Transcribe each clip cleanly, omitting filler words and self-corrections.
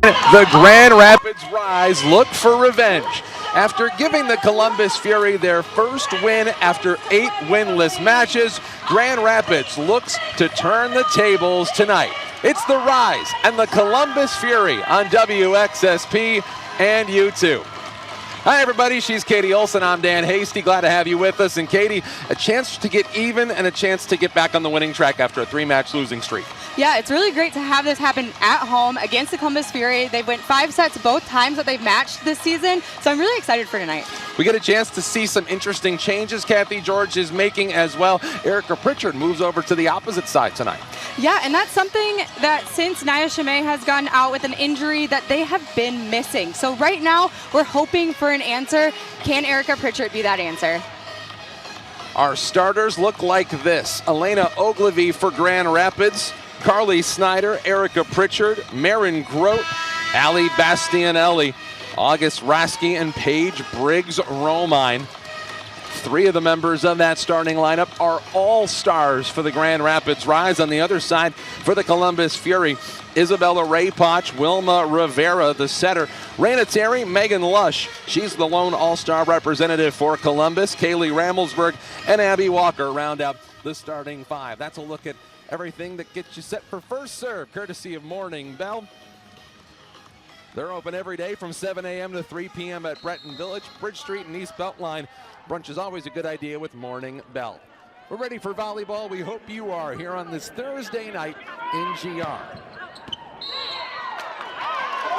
The Grand Rapids Rise look for revenge. After giving the Columbus Fury their first win after 8 winless matches, Grand Rapids looks to turn the tables tonight. It's the Rise and the Columbus Fury on WXSP and YouTube. Hi everybody, she's Katie Olson, I'm Dan Hasty, glad to have you with us. And Katie, a chance to get even and a chance to get back on the winning track after a 3-match losing streak. Yeah, it's really great to have this happen at home against the Columbus Fury. They went 5 sets both times that they've matched this season, so I'm really excited for tonight. We get a chance to see some interesting changes Kathy George is making as well. Erica Pritchard moves over to the opposite side tonight. Yeah, and that's something that since Nia Chimay has gone out with an injury that they have been missing. So right now, we're hoping for an answer. Can Erica Pritchard be that answer? Our starters look like this. Elena Ogilvie for Grand Rapids, Carly Snyder, Erica Pritchard, Marin Grote, Ali Bastianelli, August Rasky, and Paige Briggs-Romine. 3 of the members of that starting lineup are all stars for the Grand Rapids Rise. On the other side, for the Columbus Fury, Isabella Raypoch, Wilma Rivera, the setter, Raina Terry, Megan Lush. She's the lone all-star representative for Columbus. Kaylee Ramelsberg and Abby Walker round out the starting 5. That's a look at everything that gets you set for first serve, courtesy of Morning Bell. They're open every day from 7 a.m. to 3 p.m. at Breton Village, Bridge Street, and East Beltline. Brunch is always a good idea with Morning Bell. We're ready for volleyball. We hope you are here on this Thursday night in GR.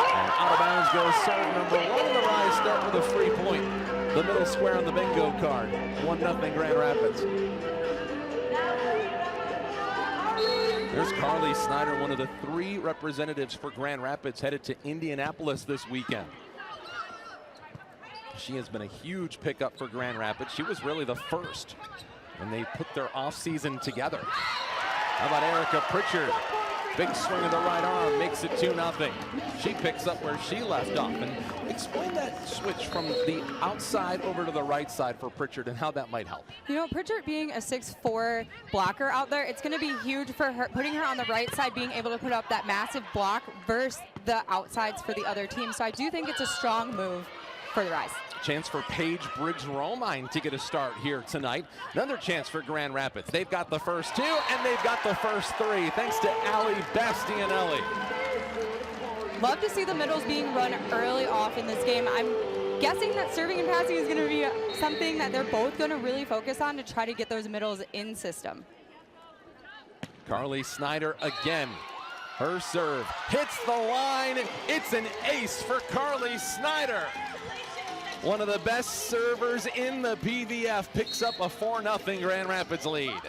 And out of bounds goes serve number 1. The Rise start with a free point. The middle square on the bingo card. 1-0 Grand Rapids. There's Carly Snyder, one of the 3 representatives for Grand Rapids headed to Indianapolis this weekend. She has been a huge pickup for Grand Rapids. She was really the first when they put their offseason together. How about Erica Pritchard? Big swing of the right arm, makes it 2-0. She picks up where she left off. And explain that switch from the outside over to the right side for Pritchard and how that might help. You know, Pritchard being a 6'4" blocker out there, it's going to be huge for her, putting her on the right side, being able to put up that massive block versus the outsides for the other team. So I do think it's a strong move for the Rise. Chance for Paige Briggs-Romine to get a start here tonight. Another chance for Grand Rapids. They've got the first 2 and they've got the first 3 thanks to Ali Bastianelli. Love to see the middles being run early off in this game. I'm guessing that serving and passing is going to be something that they're both going to really focus on to try to get those middles in system. Carly Snyder again. Her serve hits the line. It's an ace for Carly Snyder. One of the best servers in the PVF picks up a 4-0 Grand Rapids lead.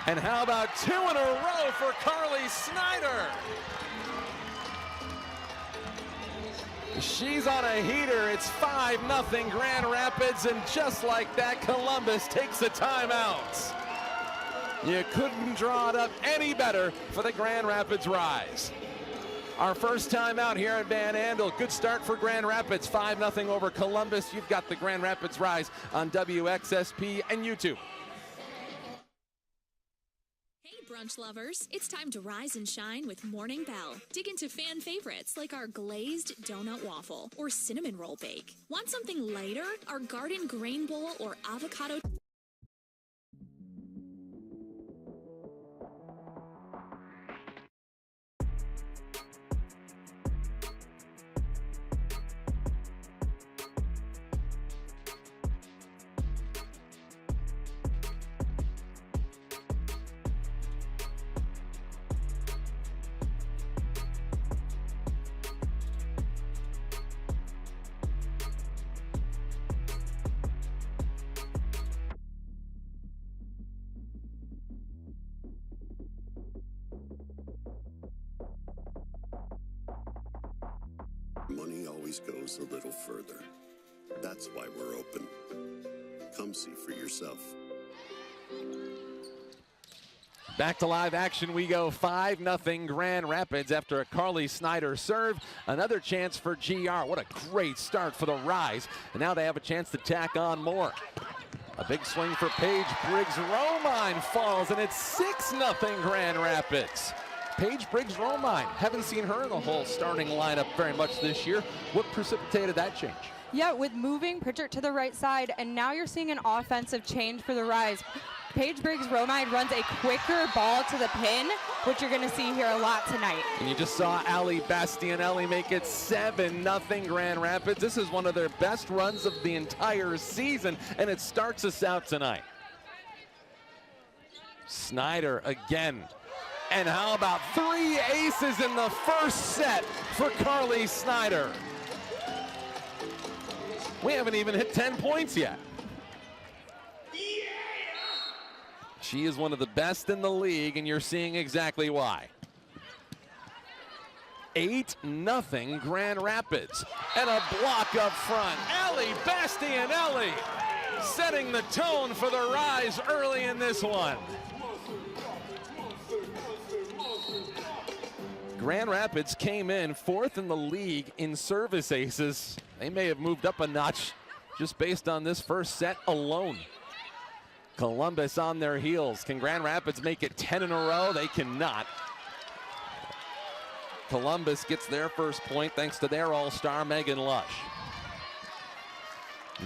And how about 2 in a row for Carly Snyder? She's on a heater. It's 5-0 Grand Rapids, and just like that, Columbus takes a timeout. You couldn't draw it up any better for the Grand Rapids Rise. Our first time out here at Van Andel. Good start for Grand Rapids, 5-0 over Columbus. You've got the Grand Rapids Rise on WXSP and YouTube. Hey brunch lovers, it's time to rise and shine with Morning Bell. Dig into fan favorites like our glazed donut waffle or cinnamon roll bake. Want something lighter? Our garden grain bowl or avocado Money always goes a little further. That's why we're open. Come see for yourself. Back to live action we go. 5-0 Grand Rapids after a Carly Snyder serve. Another chance for GR. What a great start for the Rise. And now they have a chance to tack on more. A big swing for Paige Briggs-Romine falls, and it's 6-0 Grand Rapids. Paige Briggs-Romine, haven't seen her in the whole starting lineup very much this year. What precipitated that change? Yeah, with moving Pritchard to the right side, and now you're seeing an offensive change for the Rise. Paige Briggs-Romine runs a quicker ball to the pin, which you're going to see here a lot tonight. And you just saw Ali Bastianelli make it 7-0 Grand Rapids. This is one of their best runs of the entire season, and it starts us out tonight. Snyder again. And how about 3 aces in the first set for Carly Snyder? We haven't even hit 10 points yet. She is one of the best in the league, and you're seeing exactly why. 8-0 Grand Rapids. And a block up front. Ali Bastianelli setting the tone for the Rise early in this one. Grand Rapids came in 4th in the league in service aces. They may have moved up a notch just based on this first set alone. Columbus on their heels. Can Grand Rapids make it 10 in a row? They cannot. Columbus gets their first point thanks to their all-star Megan Lush.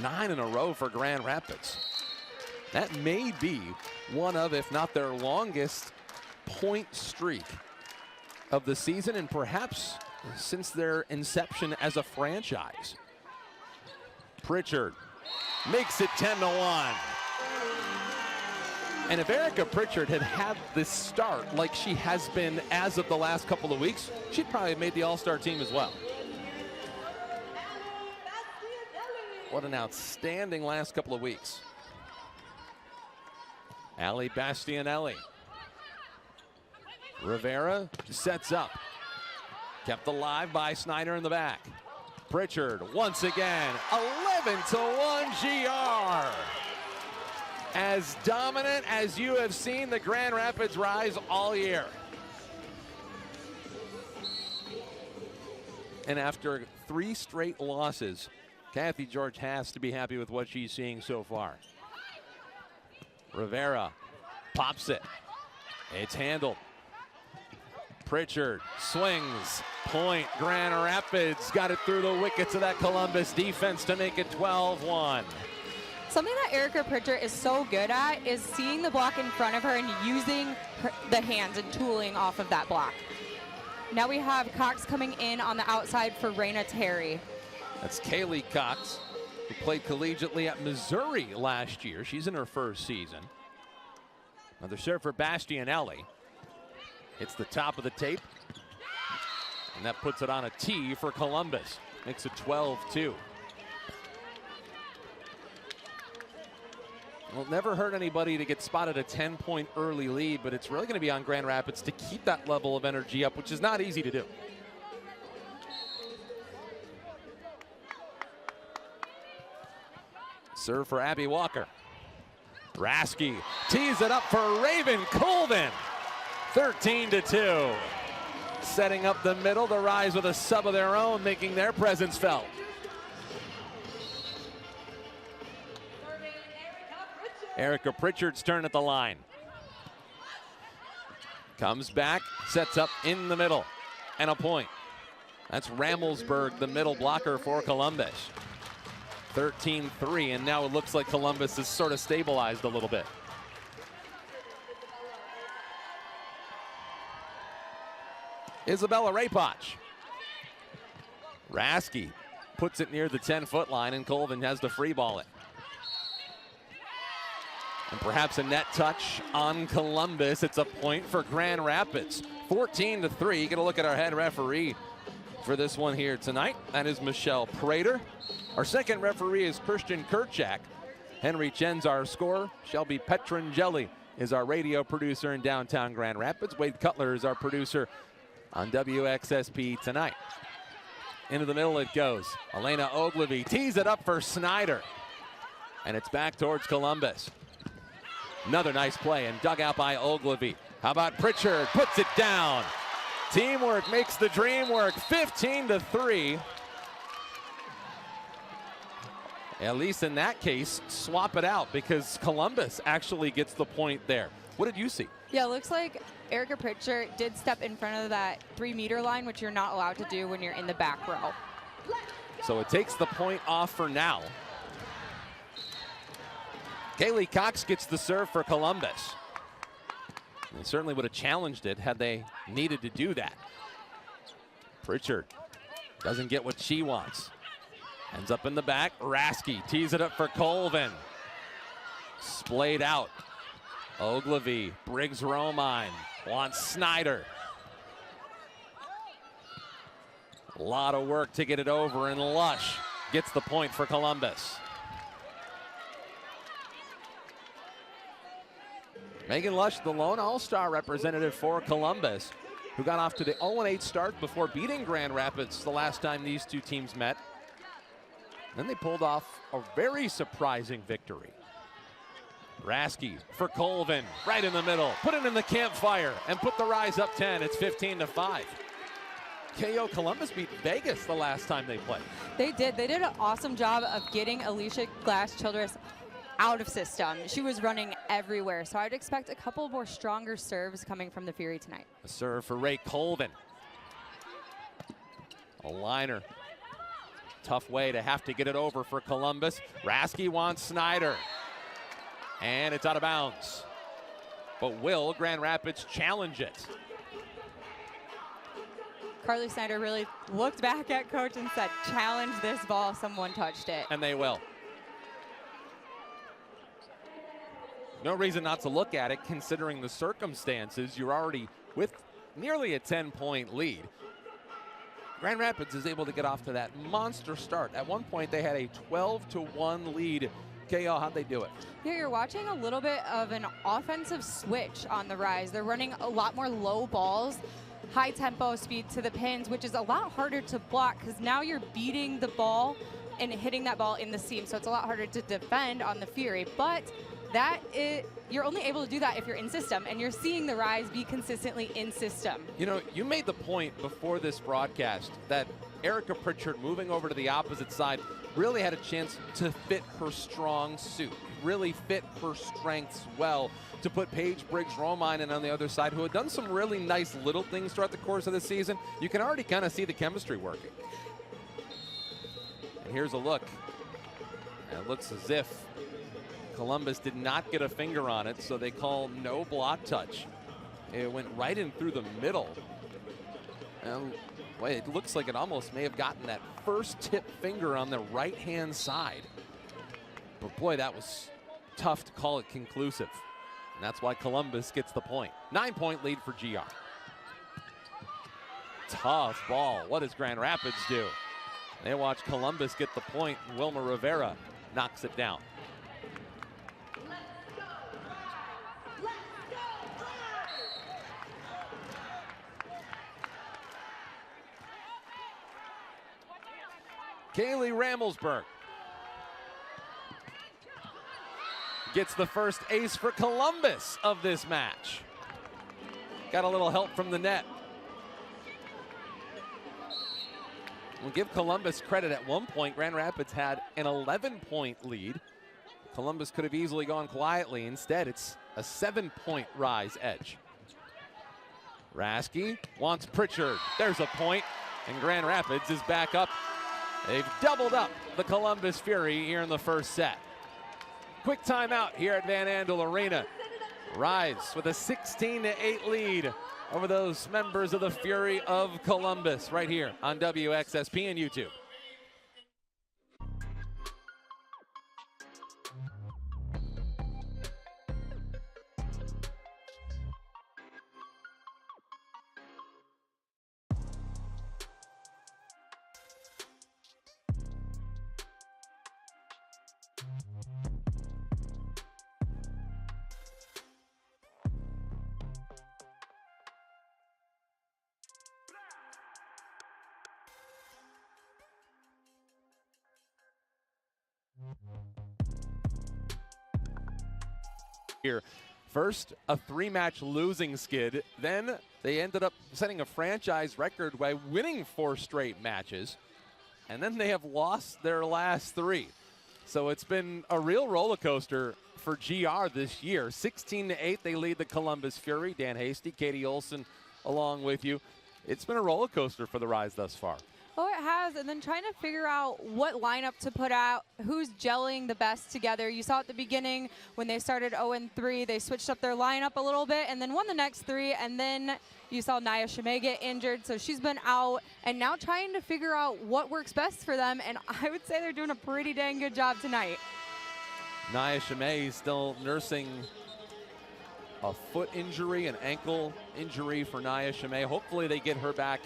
9 in a row for Grand Rapids. That may be one of, if not their longest point streak of the season, and perhaps since their inception as a franchise. Pritchard makes it 10-1. And if Erica Pritchard had had this start like she has been as of the last couple of weeks, she'd probably have made the all-star team as well. What an outstanding last couple of weeks. Ali Bastianelli. Rivera sets up. Kept alive by Snyder in the back. Pritchard once again, 11-1 GR. As dominant as you have seen the Grand Rapids Rise all year. And after 3 straight losses, Kathy George has to be happy with what she's seeing so far. Rivera pops it. It's handled. Pritchard swings, point, Grand Rapids got it through the wickets of that Columbus defense to make it 12-1. Something that Erica Pritchard is so good at is seeing the block in front of her and using the hands and tooling off of that block. Now we have Cox coming in on the outside for Raina Terry. That's Kaylee Cox, who played collegiately at Missouri last year. She's in her first season. Another serve for Bastianelli. Hits the top of the tape. And that puts it on a tee for Columbus. Makes it 12-2. Well, never hurt anybody to get spotted a 10-point early lead, but it's really going to be on Grand Rapids to keep that level of energy up, which is not easy to do. Serve for Abby Walker. Rasky tees it up for Raven Colvin. 13-2. Setting up the middle, the Rise with a sub of their own, making their presence felt. Erica Pritchard's turn at the line. Comes back, sets up in the middle, and a point. That's Ramelsberg, the middle blocker for Columbus. 13-3, and now it looks like Columbus is sort of stabilized a little bit. Isabella Raypoch. Rasky puts it near the 10-foot line, and Colvin has to free ball it. And perhaps a net touch on Columbus. It's a point for Grand Rapids. 14-3. Get a look at our head referee for this one here tonight. That is Michelle Prater. Our second referee is Christian Kurchak. Henry Chen's our scorer. Shelby Petrangeli is our radio producer in downtown Grand Rapids. Wade Cutler is our producer on WXSP tonight. Into the middle it goes. Elena Ogilvie tees it up for Snyder. And it's back towards Columbus. Another nice play and dug out by Ogilvie. How about Pritchard? Puts it down. Teamwork makes the dream work. 15-3. At least in that case, swap it out because Columbus actually gets the point there. What did you see? Yeah, it looks like Erica Pritchard did step in front of that 3-meter line, which you're not allowed to do when you're in the back row. So it takes the point off for now. Kaylee Cox gets the serve for Columbus. They certainly would have challenged it had they needed to do that. Pritchard doesn't get what she wants. Ends up in the back. Rasky tees it up for Colvin. Splayed out. Ogilvy, Briggs Romine wants Snyder. A lot of work to get it over, and Lush gets the point for Columbus. Megan Lush, the lone All-Star representative for Columbus, who got off to the 0-8 start before beating Grand Rapids the last time these two teams met. Then they pulled off a very surprising victory. Rasky for Colvin, right in the middle. Put it in the campfire and put the Rise up 10. It's 15-5. KO Columbus beat Vegas the last time they played. They did. They did an awesome job of getting Alicia Glass-Childress out of system. She was running everywhere, so I'd expect a couple more stronger serves coming from the Fury tonight. A serve for Ray Colvin. A liner. Tough way to have to get it over for Columbus. Rasky wants Snyder. And it's out of bounds. But will Grand Rapids challenge it? Carly Snyder really looked back at coach and said, challenge this ball, someone touched it. And they will. No reason not to look at it considering the circumstances. You're already with nearly a 10-point lead. Grand Rapids is able to get off to that monster start. At one point they had a 12-1 lead. KO, how'd they do it? Yeah, you're watching a little bit of an offensive switch on the Rise. They're running a lot more low balls, high tempo speed to the pins, which is a lot harder to block because now you're beating the ball and hitting that ball in the seam. So it's a lot harder to defend on the Fury. But you're only able to do that if you're in system, and you're seeing the Rise be consistently in system. You know, you made the point before this broadcast that Erica Pritchard moving over to the opposite side really had a chance to fit her strong suit, really fit her strengths well to put Paige Briggs-Romine in on the other side, who had done some really nice little things throughout the course of the season. You can already kind of see the chemistry working. And here's a look. And it looks as if Columbus did not get a finger on it, so they call no block touch. It went right in through the middle. And boy, it looks like it almost may have gotten that first tip finger on the right-hand side. But boy, that was tough to call it conclusive. And that's why Columbus gets the point. 9-point lead for GR. Tough ball. What does Grand Rapids do? They watch Columbus get the point. Wilma Rivera knocks it down. Kaylee Ramelsberg gets the first ace for Columbus of this match. Got a little help from the net. We'll give Columbus credit. At one point, Grand Rapids had an 11-point lead. Columbus could have easily gone quietly. Instead, it's a 7-point Rise edge. Rasky wants Pritchard. There's a point, and Grand Rapids is back up. They've doubled up the Columbus Fury here in the first set. Quick timeout here at Van Andel Arena. Rise with a 16-8 lead over those members of the Fury of Columbus right here on WXSP and YouTube. Here. First, a 3-match losing skid. Then they ended up setting a franchise record by winning 4 straight matches. And then they have lost their last 3. So it's been a real roller coaster for GR this year. 16-8, they lead the Columbus Fury. Dan Hasty, Katie Olson along with you. It's been a roller coaster for the Rise thus far. Oh, it has, and then trying to figure out what lineup to put out, who's gelling the best together. You saw at the beginning when they started 0-3, they switched up their lineup a little bit and then won the next 3, and then you saw Nia Shimei get injured, so she's been out, and now trying to figure out what works best for them, and I would say they're doing a pretty dang good job tonight. Nia Shimei still nursing a foot injury, an ankle injury for Nia Shimei. Hopefully they get her back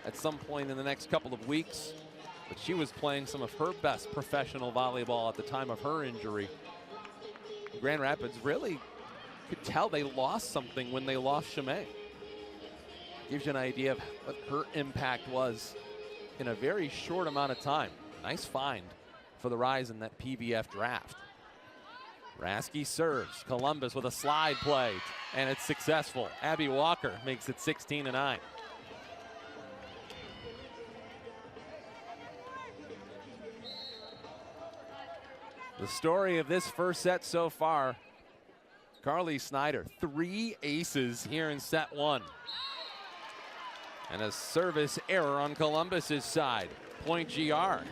at some point in the next couple of weeks. But she was playing some of her best professional volleyball at the time of her injury. Grand Rapids really could tell they lost something when they lost Shimei. Gives you an idea of what her impact was in a very short amount of time. Nice find for the Rise in that PVF draft. Rasky serves. Columbus with a slide play, and it's successful. Abby Walker makes it 16-9. The story of this first set so far, Carly Snyder, 3 aces here in set 1. And a service error on Columbus's side. Point GR.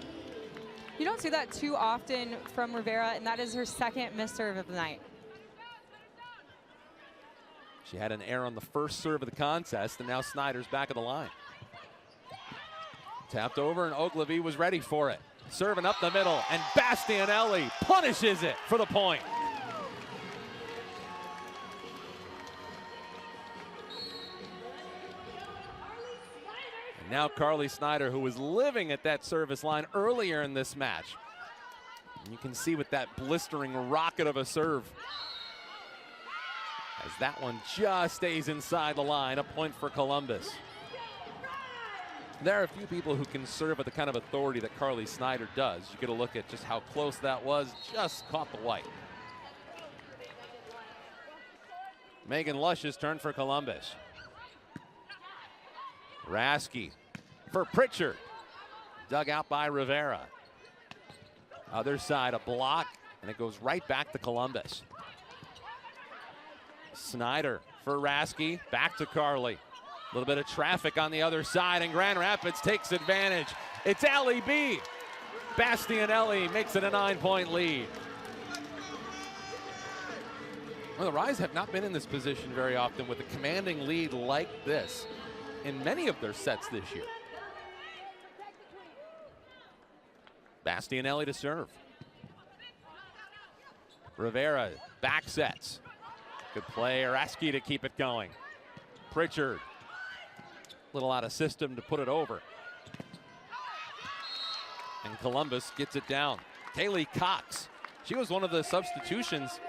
You don't see that too often from Rivera, and that is her second missed serve of the night. She had an error on the first serve of the contest, and now Snyder's back of the line. Tapped over, and Ogilvy was ready for it. Serving up the middle, and Bastianelli punishes it for the point. And now Carly Snyder, who was living at that service line earlier in this match. And you can see with that blistering rocket of a serve, as that one just stays inside the line, a point for Columbus. There are a few people who can serve with the kind of authority that Carly Snyder does. You get a look at just how close that was, just caught the white. Megan Lush's turn for Columbus. Rasky for Pritchard. Dug out by Rivera. Other side, a block, and it goes right back to Columbus. Snyder for Rasky, back to Carly. A little bit of traffic on the other side, and Grand Rapids takes advantage. It's Allie B. Bastianelli makes it a 9-point lead. Well, the Rise have not been in this position very often with a commanding lead like this in many of their sets this year. Bastianelli to serve. Rivera back sets. Good play, Rasky to keep it going. Pritchard. Little out of system to put it over. And Columbus gets it down. Kaylee Cox. She was one of the substitutions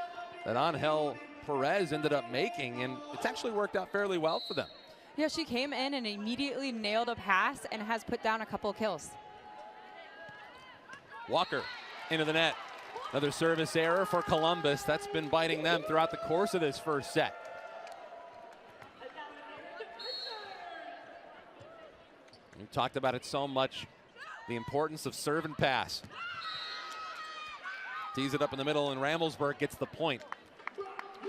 that Angel Perez ended up making, and it's actually worked out fairly well for them. Yeah, she came in and immediately nailed a pass and has put down a couple of kills. Walker into the net. Another service error for Columbus. That's been biting them throughout the course of this first set. We've talked about it so much, the importance of serve and pass. Tees it up in the middle, and Ramelsburg gets the point.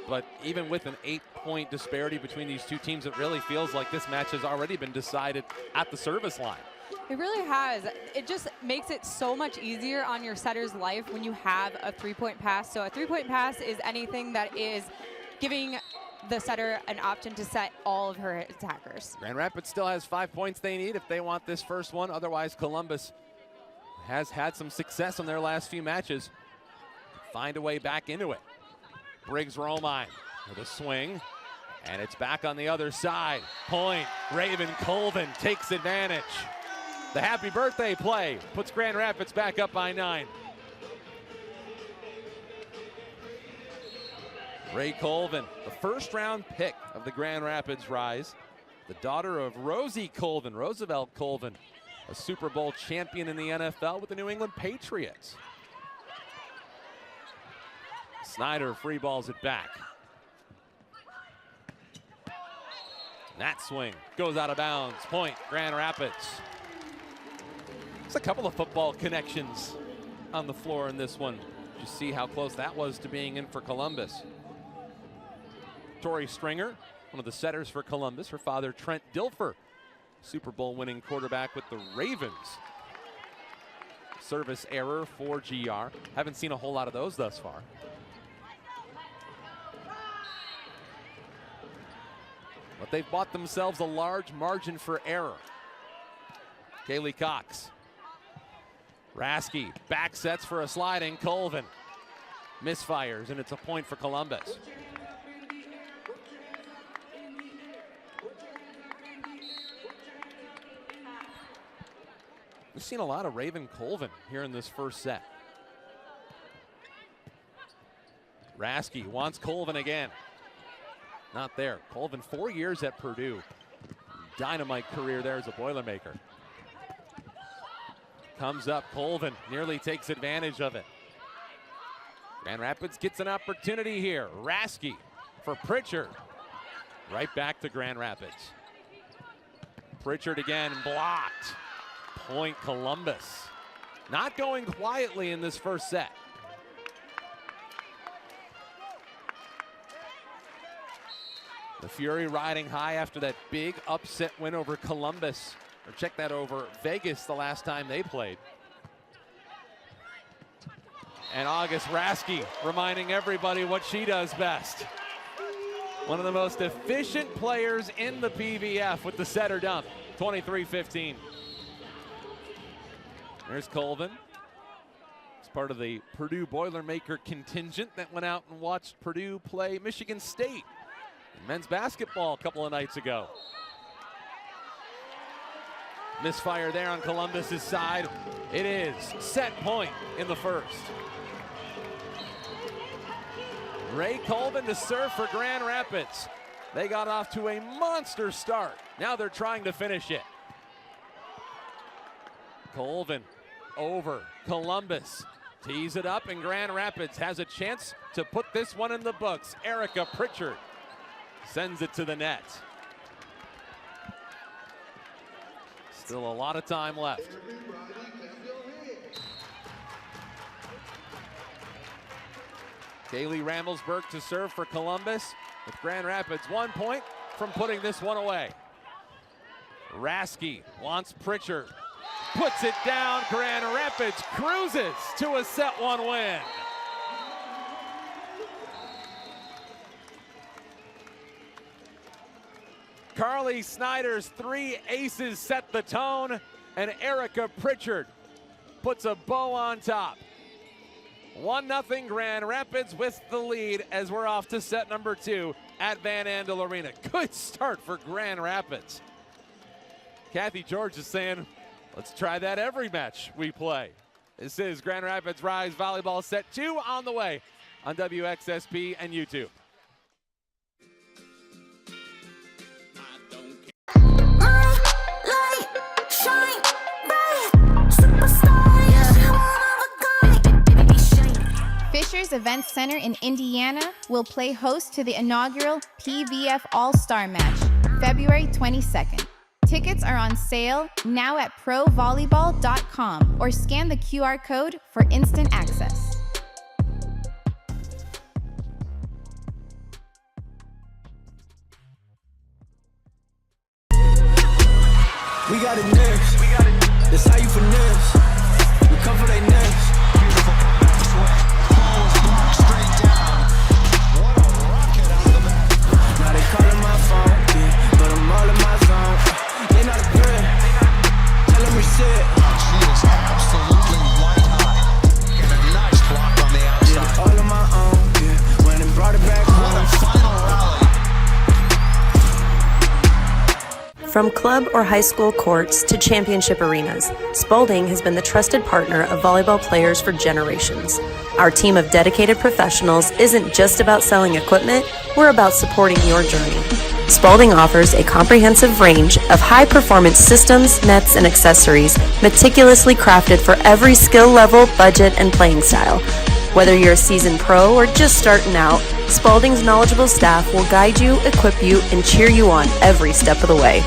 But even with an 8-point disparity between these two teams, it really feels like this match has already been decided at the service line. It really has. It just makes it so much easier on your setter's life when you have a 3-point pass. So a 3-point pass is anything that is giving the setter an option to set all of her attackers. Grand Rapids still has 5 points they need if they want this first one. Otherwise, Columbus has had some success in their last few matches. Find a way back into it. Briggs Romine with a swing, and it's back on the other side. Point, Raven Colvin takes advantage. The happy birthday play puts Grand Rapids back up by 9. Ray Colvin, the first-round pick of the Grand Rapids Rise, the daughter of Rosie Colvin, Roosevelt Colvin, a Super Bowl champion in the NFL with the New England Patriots. Snyder free balls it back. That swing goes out of bounds. Point, Grand Rapids. There's a couple of football connections on the floor in this one. Just see how close that was to being in for Columbus. Tori Stringer, one of the setters for Columbus. Her father, Trent Dilfer, Super Bowl winning quarterback with the Ravens. Service error for GR. Haven't seen a whole lot of those thus far. But they've bought themselves a large margin for error. Kaylee Cox. Rasky back sets for a sliding Colvin. Misfires, and it's a point for Columbus. We've seen a lot of Raven Colvin here in this first set. Rasky wants Colvin again. Not there. Colvin, 4 years at Purdue. Dynamite career there as a Boilermaker. Comes up, Colvin nearly takes advantage of it. Grand Rapids gets an opportunity here. Rasky for Pritchard. Right back to Grand Rapids. Pritchard again, blocked. Point Columbus. Not going quietly in this first set. The Fury riding high after that big upset win over Columbus. Or check that, over Vegas the last time they played. And August Rasky reminding everybody what she does best. One of the most efficient players in the PVF with the setter dump. 23-15. There's Colvin. It's part of the Purdue Boilermaker contingent that went out and watched Purdue play Michigan State in men's basketball a couple of nights ago. Misfire there on Columbus's side. It is set point in the first. Ray Colvin to serve for Grand Rapids. They got off to a monster start. Now they're trying to finish it. Colvin over Columbus. Tees it up, and Grand Rapids has a chance to put this one in the books. Erica Pritchard sends it to the net. Still a lot of time left. Kaylee Ramelsberg to serve for Columbus, with Grand Rapids 1 point from putting this one away. Rasky wants Pritchard. Puts it down. Grand Rapids cruises to a set one win. Carly Snyder's 3 aces set the tone, and Erica Pritchard puts a bow on top. 1-0 Grand Rapids with the lead as we're off to set number 2 at Van Andel Arena. Good start for Grand Rapids. Kathy George is saying, let's try that every match we play. This is Grand Rapids Rise Volleyball Set 2 on the way on WXSP and YouTube. Fisher's Event Center in Indiana will play host to the inaugural PVF All-Star Match, February 22nd. Tickets are on sale now at provolleyball.com or scan the QR code for instant access. We got it next. That's how you finesse. We come for they next. Beautiful sweat. Balls blocked straight down. What a rocket out of the back. Now they calling my phone, yeah, but I'm all in my zone. They not a threat. Tell them reset. She is absolutely white hot. And a nice block on the outside. Did it all on my own, yeah. When they brought it back What a home. final rally. From club or high school courts to championship arenas, Spalding has been the trusted partner of volleyball players for generations. Our team of dedicated professionals isn't just about selling equipment, we're about supporting your journey. Spalding offers a comprehensive range of high-performance systems, nets, and accessories meticulously crafted for every skill level, budget, and playing style. Whether you're a seasoned pro or just starting out, Spalding's knowledgeable staff will guide you, equip you, and cheer you on every step of the way.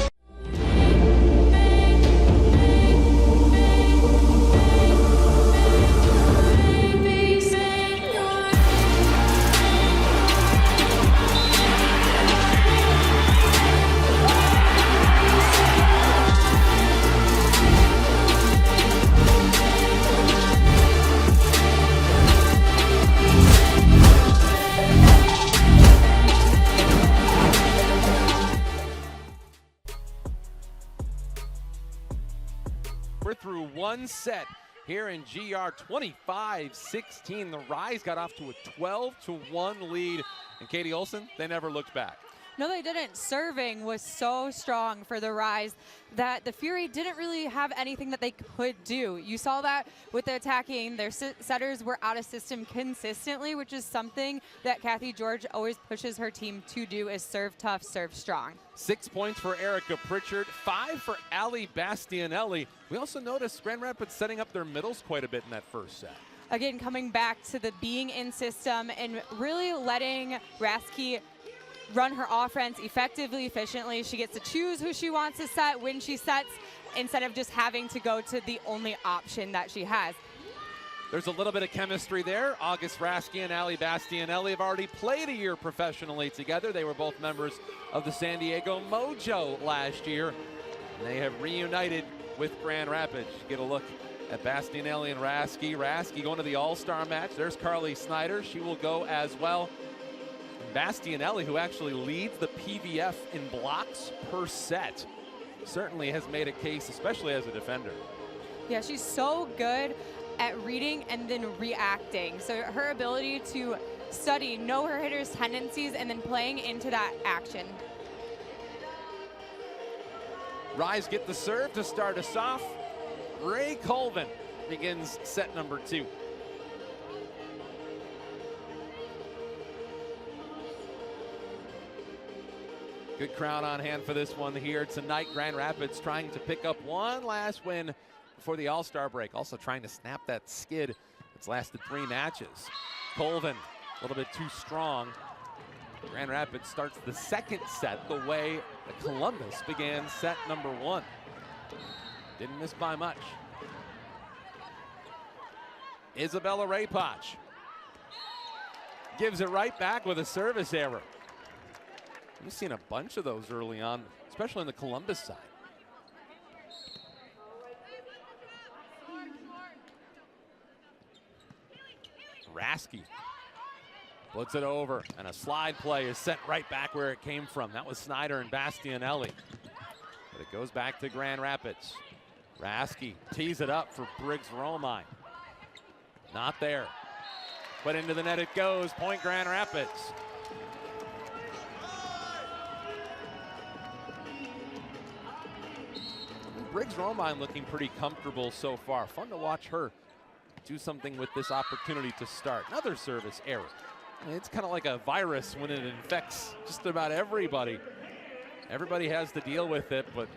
one set here in GR 25-16. The Rise got off to a 12-1 lead. And Katie Olson, they never looked back. No, they didn't. Serving was so strong for the Rise that the Fury didn't really have anything that they could do. You saw that with the attacking. Their setters were out of system consistently, which is something that Kathy George always pushes her team to do, is serve tough, serve strong. 6 points for Erica Pritchard, 5 for Ali Bastianelli. We also noticed Grand Rapids setting up their middles quite a bit in that first set. Again, coming back to the being in system and really letting Rasky run her offense effectively, efficiently. She gets to choose who she wants to set, when she sets, instead of just having to go to the only option that she has. There's a little bit of chemistry there. August Rasky and Ali Bastianelli have already played a year professionally together. They were both members of the San Diego Mojo last year. And they have reunited with Grand Rapids. Get a look at Bastianelli and Rasky. Rasky going to the All-Star match. There's Carly Snyder. She will go as well. Bastianelli, who actually leads the PVF in blocks per set, certainly has made a case, especially as a defender. Yeah, she's so good at reading and then reacting. So her ability to study, know her hitter's tendencies, and then playing into that action. Rise get the serve to start us off. Ray Colvin begins set number 2. Good crowd on hand for this one here tonight. Grand Rapids trying to pick up one last win before the All-Star break. Also trying to snap that skid that's lasted 3 matches. Colvin, a little bit too strong. Grand Rapids starts the second set the way that Columbus began set number 1. Didn't miss by much. Isabella Raypoch gives it right back with a service error. We've seen a bunch of those early on, especially on the Columbus side. Rasky puts it over, and a slide play is sent right back where it came from. That was Snyder and Bastianelli. But it goes back to Grand Rapids. Rasky tees it up for Briggs Romine. Not there. But into the net it goes. Point Grand Rapids. Briggs Romine looking pretty comfortable so far. Fun to watch her do something with this opportunity to start. Another service error. It's kind of like a virus when it infects just about everybody. Everybody has to deal with it, but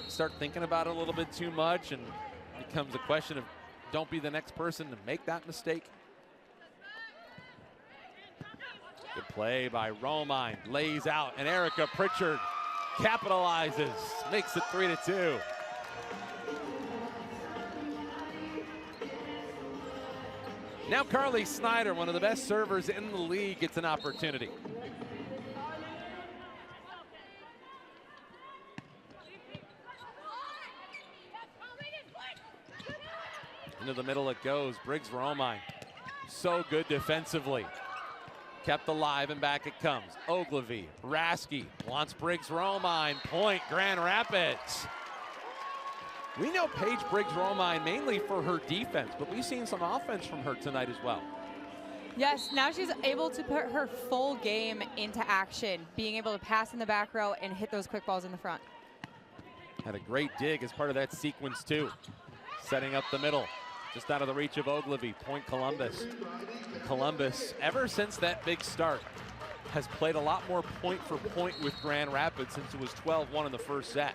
start thinking about it a little bit too much and it becomes a question of don't be the next person to make that mistake. Good play by Romine, lays out, and Erica Pritchard capitalizes, makes it 3-2. Now Carly Snyder, one of the best servers in the league, gets an opportunity. Into the middle it goes. Briggs Romine, so good defensively. Kept alive and back it comes. Ogilvy, Rasky wants Briggs Romine. Point Grand Rapids. We know Paige Briggs Romine mainly for her defense, but we've seen some offense from her tonight as well. Yes, now she's able to put her full game into action, being able to pass in the back row and hit those quick balls in the front. Had a great dig as part of that sequence too. Setting up the middle, just out of the reach of Ogilvy. Point Columbus. And Columbus, ever since that big start, has played a lot more point for point with Grand Rapids since it was 12-1 in the first set.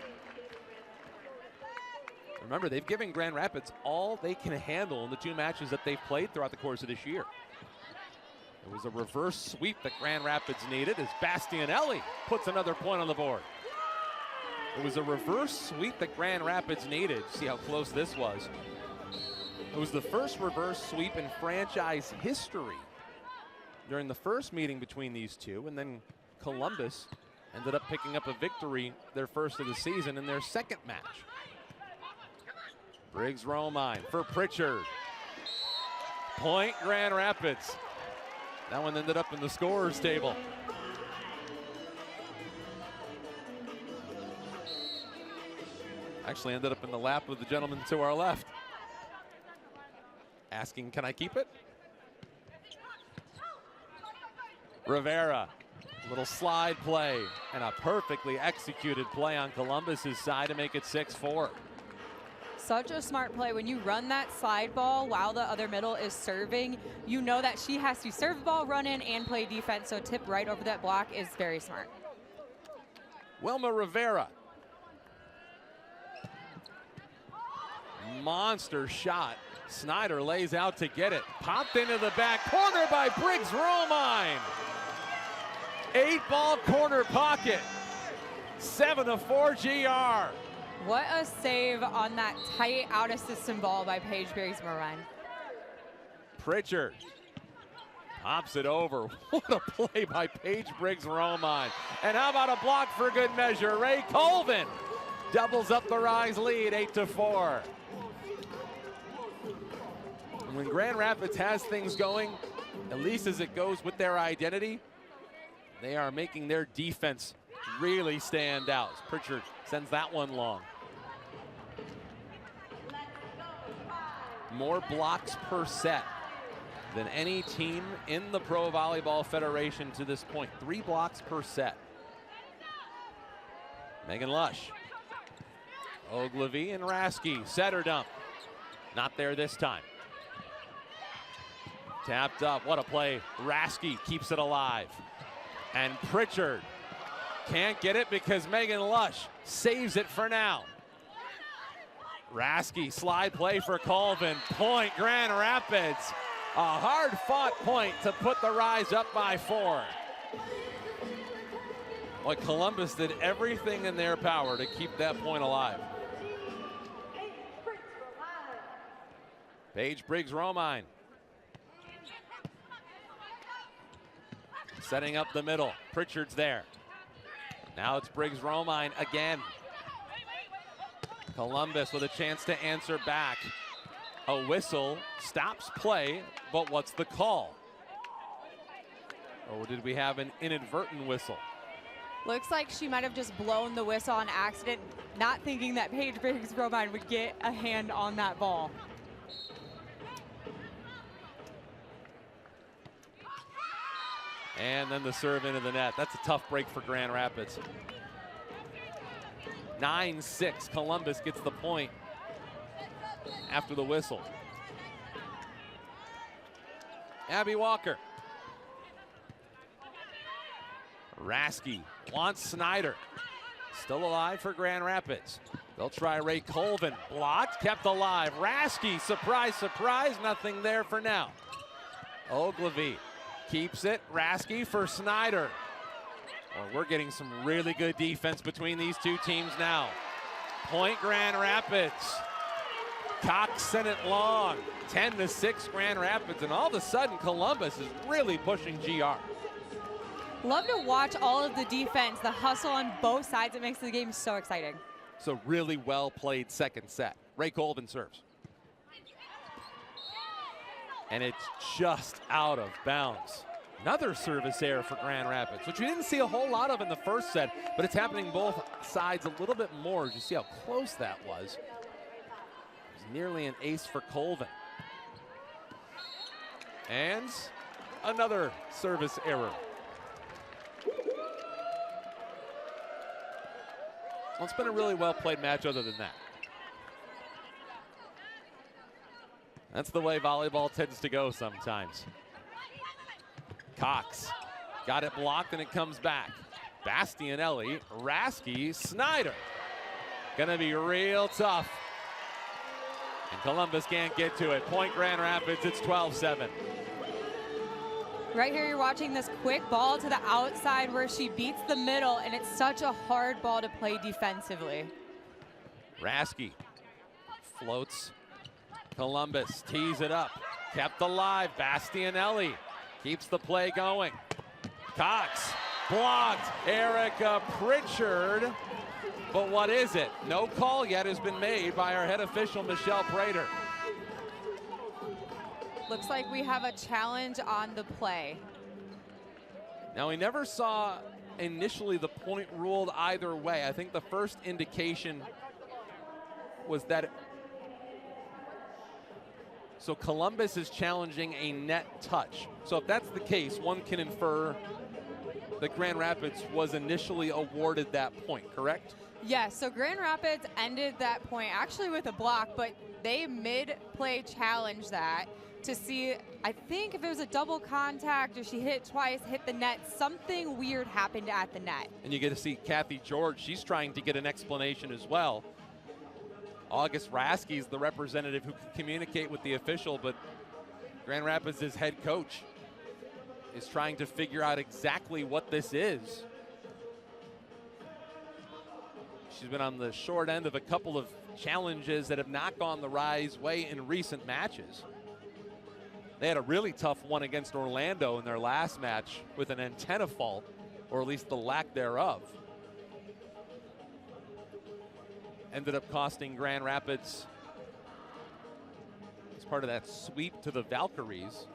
Remember, they've given Grand Rapids all they can handle in the 2 matches that they've played throughout the course of this year. It was a reverse sweep that Grand Rapids needed as Bastianelli puts another point on the board. It was a reverse sweep that Grand Rapids needed. See how close this was. It was the first reverse sweep in franchise history during the first meeting between these two, and then Columbus ended up picking up a victory, their first of the season, in their second match. Briggs Romine for Pritchard. Point Grand Rapids. That one ended up in the scorer's table. Actually ended up in the lap of the gentleman to our left. asking, can I keep it? Rivera, little slide play, and a perfectly executed play on Columbus's side to make it 6-4. Such a smart play. When you run that slide ball while the other middle is serving, you know that she has to serve the ball, run in, and play defense, so tip right over that block is very smart. Wilma Rivera. Monster shot. Snyder lays out to get it. Popped into the back corner by Briggs Romine. 8-ball corner pocket. 7-4 GR. What a save on that tight out-of-system ball by Paige Briggs-Moran. Pritchard pops it over. What a play by Paige Briggs-Romine. And how about a block for good measure? Ray Colvin doubles up the Rise lead, 8-4. And when Grand Rapids has things going, at least as it goes with their identity, they are making their defense really stand out. Pritchard sends that one long. More blocks per set than any team in the Pro Volleyball Federation to this point. 3 blocks per set. Megan Lush. Ogilvy and Rasky. Setter dump. Not there this time. Tapped up. What a play. Rasky keeps it alive. And Pritchard can't get it because Megan Lush saves it for now. Rasky, slide play for Colvin. Point, Grand Rapids. A hard-fought point to put the Rise up by 4. Well, Columbus did everything in their power to keep that point alive. Paige Briggs-Romine. Setting up the middle. Pritchard's there. Now it's Briggs-Romine again. Columbus with a chance to answer back. A whistle stops play, but what's the call? Or did we have an inadvertent whistle? Looks like she might have just blown the whistle on accident, not thinking that Paige Briggs-Romine would get a hand on that ball. And then the serve into the net. That's a tough break for Grand Rapids. 9-6, Columbus gets the point after the whistle. Abby Walker. Rasky wants Snyder. Still alive for Grand Rapids. They'll try Ray Colvin. Blocked, kept alive. Rasky, surprise, surprise, nothing there for now. Ogilvy keeps it. Rasky for Snyder. Well, we're getting some really good defense between these two teams now. Point Grand Rapids. Cox sent it long. 10-6 Grand Rapids, and all of a sudden Columbus is really pushing GR. Love to watch all of the defense, the hustle on both sides. It makes the game so exciting. So really well played second set. Ray Colvin serves. And it's just out of bounds. Another service error for Grand Rapids, which we didn't see a whole lot of in the first set, but it's happening both sides a little bit more. You see how close that was. It was nearly an ace for Colvin. And another service error. Well, it's been a really well played match other than that. That's the way volleyball tends to go sometimes. Cox got it blocked and it comes back. Bastianelli, Rasky, Snyder. Gonna be real tough. And Columbus can't get to it. Point Grand Rapids, it's 12-7. Right here you're watching this quick ball to the outside where she beats the middle, and it's such a hard ball to play defensively. Rasky floats. Columbus tees it up. Kept alive, Bastianelli. Keeps the play going. Cox blocked. Erica Pritchard. But what is it? No call yet has been made by our head official, Michelle Prater. Looks like we have a challenge on the play. Now, we never saw initially the point ruled either way. I think the first indication was that So Columbus is challenging a net touch. So if that's the case, one can infer that Grand Rapids was initially awarded that point, correct? Yes, so Grand Rapids ended that point actually with a block, but they mid-play challenged that to see, I think if it was a double contact or she hit it twice, hit the net, something weird happened at the net. And you get to see Kathy George, she's trying to get an explanation as well. August Rasky's the representative who can communicate with the official, but Grand Rapids' head coach is trying to figure out exactly what this is. She's been on the short end of a couple of challenges that have not gone the Rise way in recent matches. They had a really tough one against Orlando in their last match with an antenna fault, or at least the lack thereof. Ended up costing Grand Rapids as part of that sweep to the Valkyries.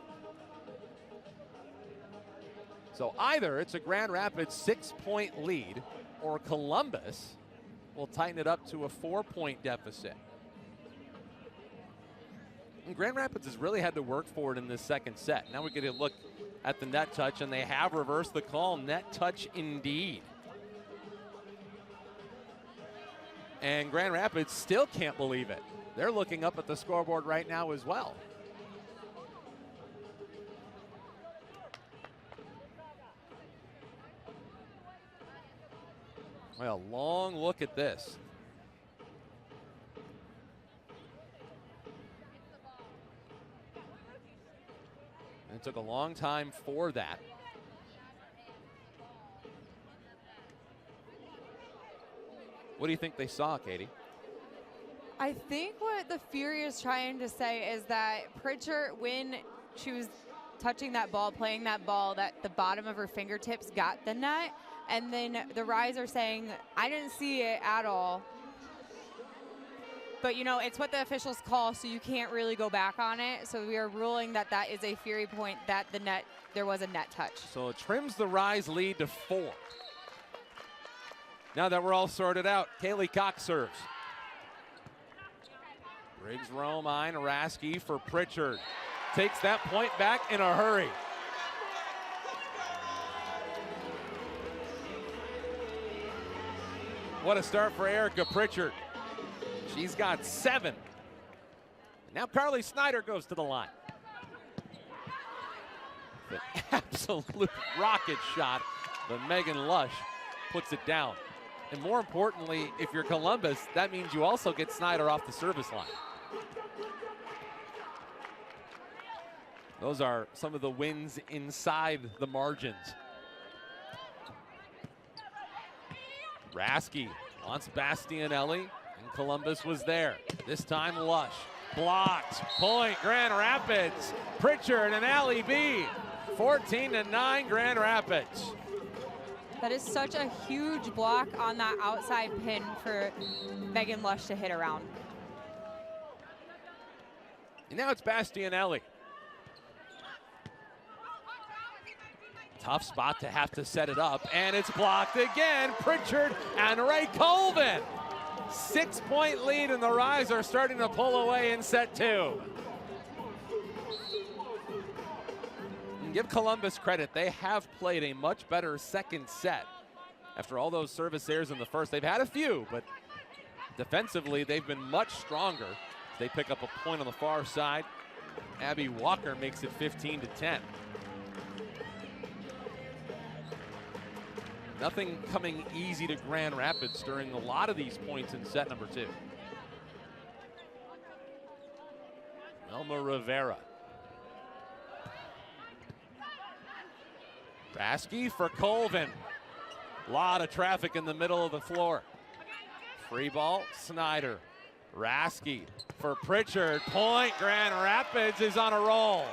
So either it's a Grand Rapids 6-point lead, or Columbus will tighten it up to a 4-point deficit. And Grand Rapids has really had to work for it in this second set. Now we get a look at the net touch, and they have reversed the call. Net touch indeed. And Grand Rapids still can't believe it. They're looking up at the scoreboard right now as well. Well, long look at this. And it took a long time for that. What do you think they saw, Katie? I think what the Fury is trying to say is that Pritchard, when she was touching that ball, playing that ball, that the bottom of her fingertips got the net. And then the Rise are saying, I didn't see it at all. But, you know, it's what the officials call, so you can't really go back on it. So we are ruling that that is a Fury point, that the net, there was a net touch. So it trims the Rise lead to 4. Now that we're all sorted out, Kaylee Cox serves. Briggs Romine, Rasky for Pritchard. Takes that point back in a hurry. What a start for Erica Pritchard. She's got 7. Now Carly Snyder goes to the line. An absolute rocket shot, but Megan Lush puts it down. And more importantly, if you're Columbus, that means you also get Snyder off the service line. Those are some of the wins inside the margins. Rasky wants Bastianelli, and Columbus was there. This time Lush. Blocked. Point, Grand Rapids. Pritchard and Allie B. 14-9 Grand Rapids. That is such a huge block on that outside pin for Megan Lush to hit around. And now it's Bastianelli. Tough spot to have to set it up, and it's blocked again. Pritchard and Ray Colvin. 6-point lead, and the Rise are starting to pull away in set 2. And give Columbus credit, they have played a much better second set. After all those service errors in the first, they've had a few, but defensively they've been much stronger. They pick up a point on the far side. Abby Walker makes it 15-10. Nothing coming easy to Grand Rapids during a lot of these points in set number 2. Elma Rivera. Rasky for Colvin. A lot of traffic in the middle of the floor. Free ball, Snyder. Rasky for Pritchard. Point, Grand Rapids is on a roll.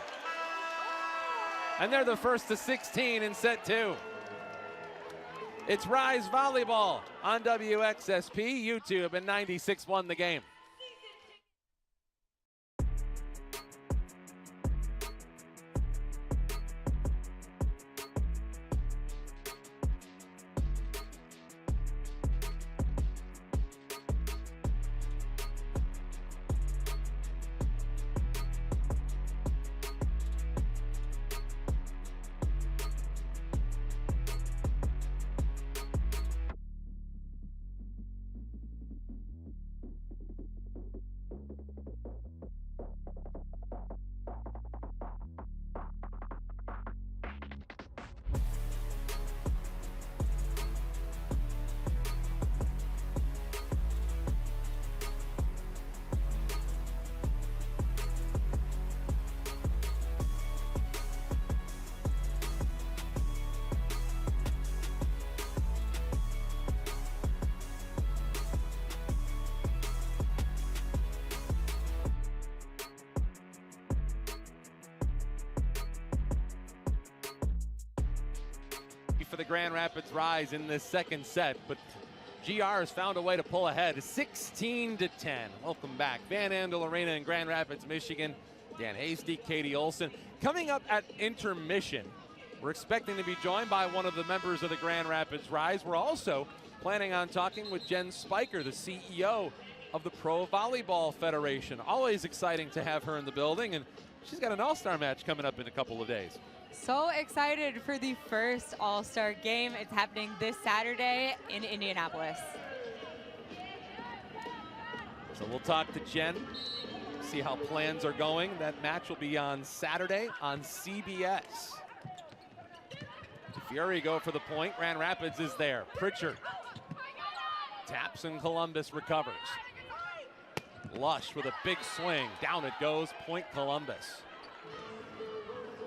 And they're the first to 16 in set 2. It's Rise Volleyball on WXSP, YouTube, and 96.1 The Game. for the Grand Rapids Rise in this second set, but GR has found a way to pull ahead, 16-10. Welcome back. Van Andel Arena in Grand Rapids, Michigan. Dan Hasty, Katie Olson. Coming up at intermission, we're expecting to be joined by one of the members of the Grand Rapids Rise. We're also planning on talking with Jen Spiker, the CEO of the Pro Volleyball Federation. Always exciting to have her in the building, and she's got an all-star match coming up in a couple of days. So excited for the first all-star game. It's happening this Saturday in Indianapolis. So we'll talk to Jen, see how plans are going. That match will be on Saturday on CBS. The Fury go for the point. Grand Rapids is there. Pritchard taps and Columbus recovers. Lush with a big swing. Down it goes, point Columbus.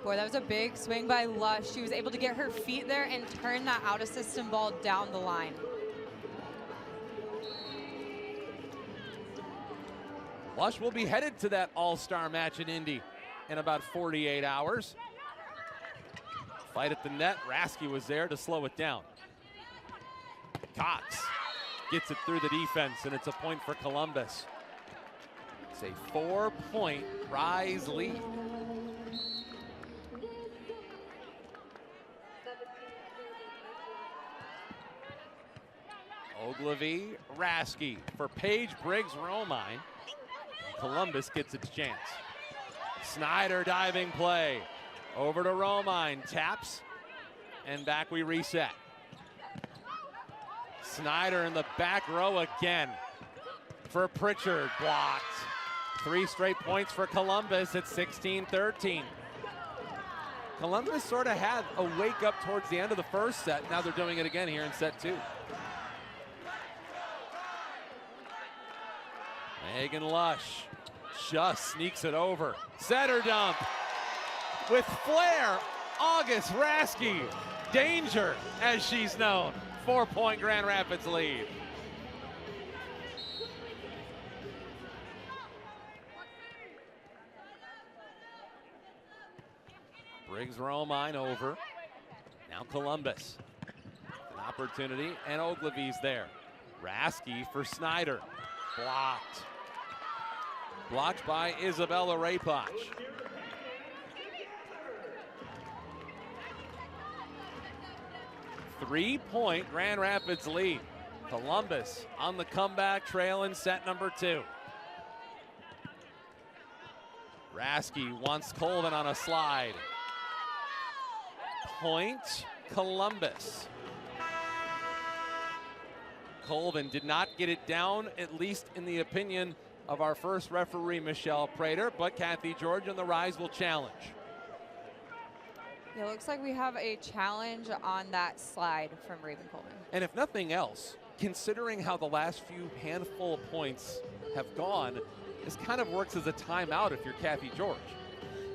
Boy, that was a big swing by Lush. She was able to get her feet there and turn that out-of-system ball down the line. Lush will be headed to that all-star match in Indy in about 48 hours. Fight at the net. Rasky was there to slow it down. Cox gets it through the defense, and it's a point for Columbus. It's a 4-point Rise lead. Ogilvy, Rasky for Paige Briggs-Romine. Columbus gets its chance. Snyder diving play. Over to Romine, taps, and back we reset. Snyder in the back row again for Pritchard, blocked. 3 straight points for Columbus at 16-13. Columbus sort of had a wake up towards the end of the first set. Now they're doing it again here in set 2. Megan Lush just sneaks it over. Setter dump with flair. August Rasky, danger as she's known. 4-point Grand Rapids lead. Briggs-Romine over. Now Columbus. An opportunity, and Ogilvy's there. Rasky for Snyder. Blocked. Blocked by Isabella Raypoch. Three-point Grand Rapids lead. Columbus on the comeback trail in set number 2. Rasky wants Colvin on a slide. Point Columbus. Colvin did not get it down, at least in the opinion of our first referee, Michelle Prater, but Kathy George and the Rise will challenge. Yeah, it looks like we have a challenge on that slide from Raven Coleman. And if nothing else, considering how the last few handful of points have gone, this kind of works as a timeout if you're Kathy George.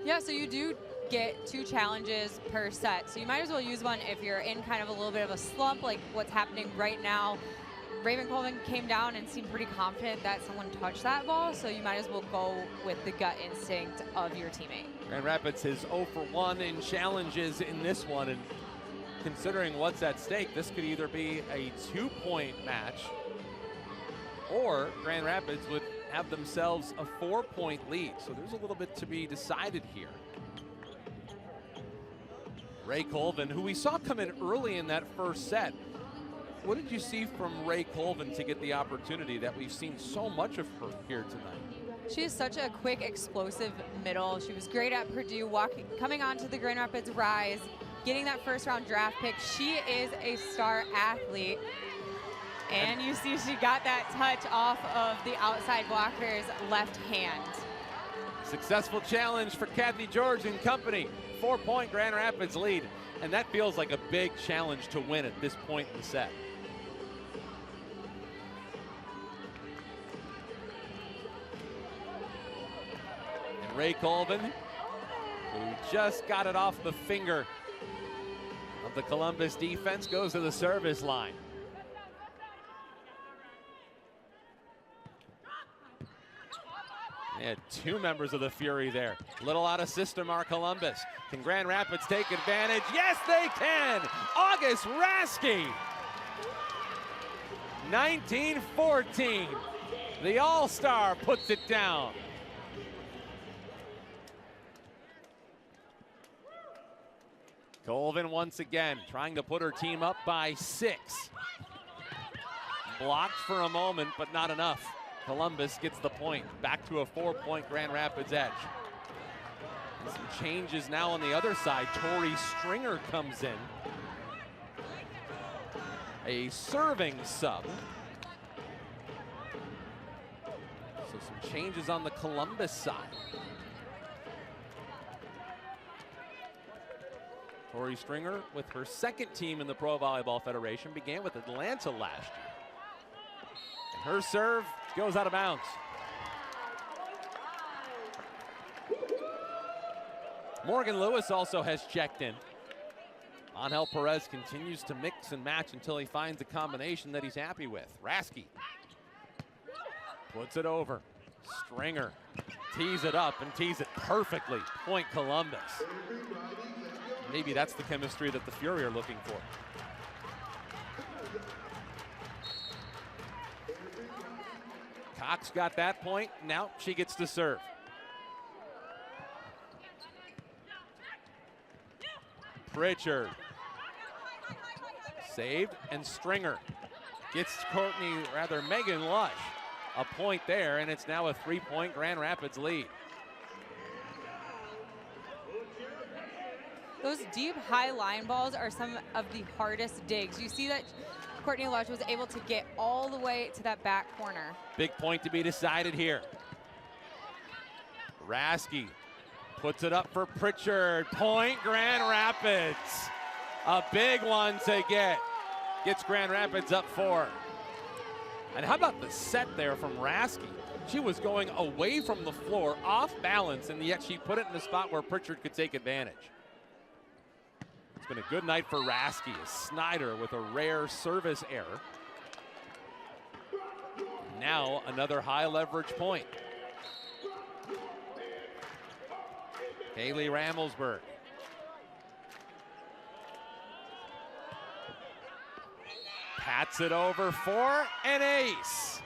Yeah, so you do get 2 challenges per set. So you might as well use one if you're in kind of a little bit of a slump, like what's happening right now. Raven Coleman came down and seemed pretty confident that someone touched that ball, so you might as well go with the gut instinct of your teammate. Grand Rapids is 0 for 1 in challenges in this one, and considering what's at stake, this could either be a 2-point match, or Grand Rapids would have themselves a 4-point lead. So there's a little bit to be decided here. Ray Colvin, who we saw come in early in that first set. What did you see from Ray Colvin to get the opportunity that we've seen so much of her here tonight? She is such a quick, explosive middle. She was great at Purdue, coming onto the Grand Rapids Rise, getting that first-round draft pick. She is a star athlete. And you see she got that touch off of the outside blocker's left hand. Successful challenge for Kathy George and company. 4-point Grand Rapids lead. And that feels like a big challenge to win at this point in the set. And Ray Colvin, who just got it off the finger of the Columbus defense, goes to the service line. They had two members of the Fury there. Little out of system are Columbus. Can Grand Rapids take advantage? Yes, they can! August Raske! 19-14. The All-Star puts it down. Colvin once again trying to put her team up by 6. Blocked for a moment, but not enough. Columbus gets the point. Back to a 4-point Grand Rapids edge. And some changes now on the other side. Tori Stringer comes in. A serving sub. So some changes on the Columbus side. Tori Stringer with her second team in the Pro Volleyball Federation, began with Atlanta last year. And her serve goes out of bounds. Morgan Lewis also has checked in. Angel Perez continues to mix and match until he finds a combination that he's happy with. Raske puts it over. Stringer tees it up and tees it perfectly. Point Columbus. Maybe that's the chemistry that the Fury are looking for. Cox got that point. Now she gets to serve. Pritchard. Saved, and Stringer gets Megan Lush a point there, and it's now a 3-point Grand Rapids lead. Those deep, high line balls are some of the hardest digs. You see that Courtney Lush was able to get all the way to that back corner. Big point to be decided here. Raske puts it up for Pritchard. Point Grand Rapids. A big one to get. Gets Grand Rapids up 4. And how about the set there from Raske? She was going away from the floor, off balance, and yet she put it in the spot where Pritchard could take advantage. It's been a good night for Raske. Snyder with a rare service error. Now another high leverage point. Kaylee Ramelsberg. Pats it over for an ace.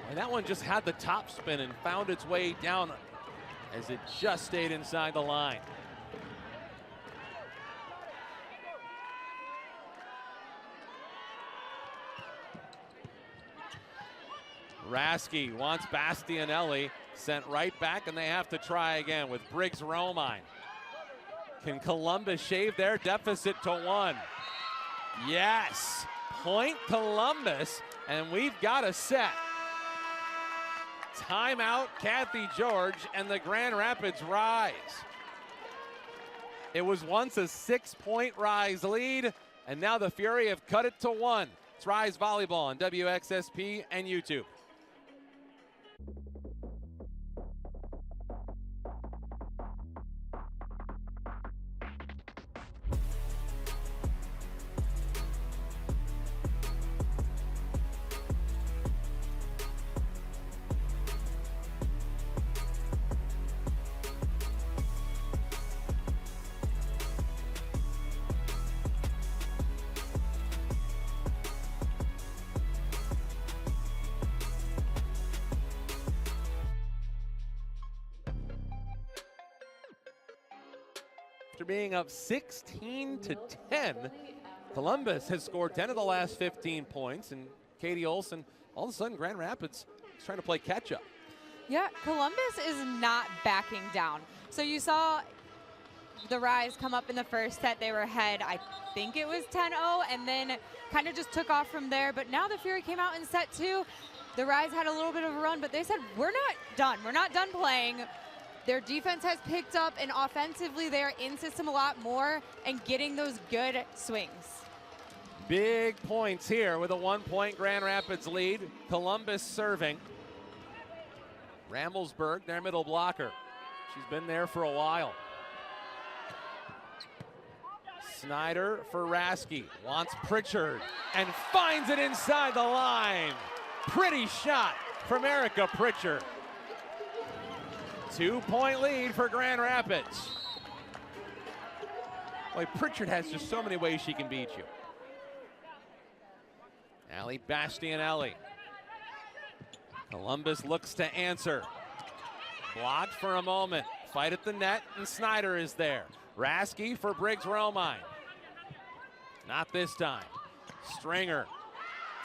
And that one just had the top spin and found its way down as it just stayed inside the line. Raske wants Bastianelli sent right back, and they have to try again with Briggs Romine. Can Columbus shave their deficit to 1? Yes, point Columbus, and we've got a set. Timeout, Kathy George, and the Grand Rapids Rise. It was once a 6-point Rise lead, and now the Fury have cut it to 1. It's Rise Volleyball on WXSP and YouTube. After being up 16-10, Columbus has scored 10 of the last 15 points, and Katie Olson, all of a sudden Grand Rapids is trying to play catch up. Yeah, Columbus is not backing down. So you saw the Rise come up in the first set. They were ahead, I think it was 10-0, and then kind of just took off from there. But now the Fury came out in set 2. The Rise had a little bit of a run, but they said, we're not done. We're not done playing. Their defense has picked up, and offensively, they are in system a lot more and getting those good swings. Big points here with a 1-point Grand Rapids lead. Columbus serving. Ramelsberg, their middle blocker. She's been there for a while. Snyder for Raske. Wants Pritchard and finds it inside the line. Pretty shot from Erica Pritchard. 2-point lead for Grand Rapids. Boy, Pritchard has just so many ways she can beat you. Ali Bastianelli. Columbus looks to answer. Blocked for a moment. Fight at the net, and Snyder is there. Rasky for Briggs-Romine. Not this time. Stringer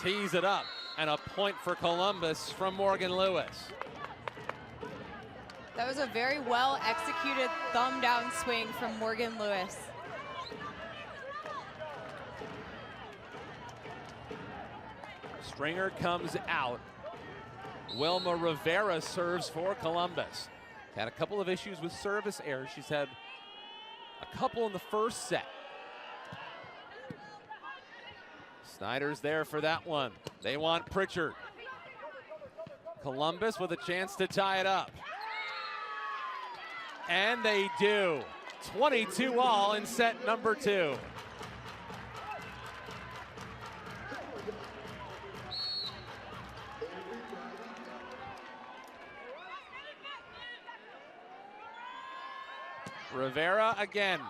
tees it up, and a point for Columbus from Morgan Lewis. That was a very well executed thumb down swing from Morgan Lewis. Stringer comes out. Wilma Rivera serves for Columbus. Had a couple of issues with service errors. She's had a couple in the first set. Snyder's there for that one. They want Pritchard. Columbus with a chance to tie it up. And they do. 22-all in set number 2. Rivera again.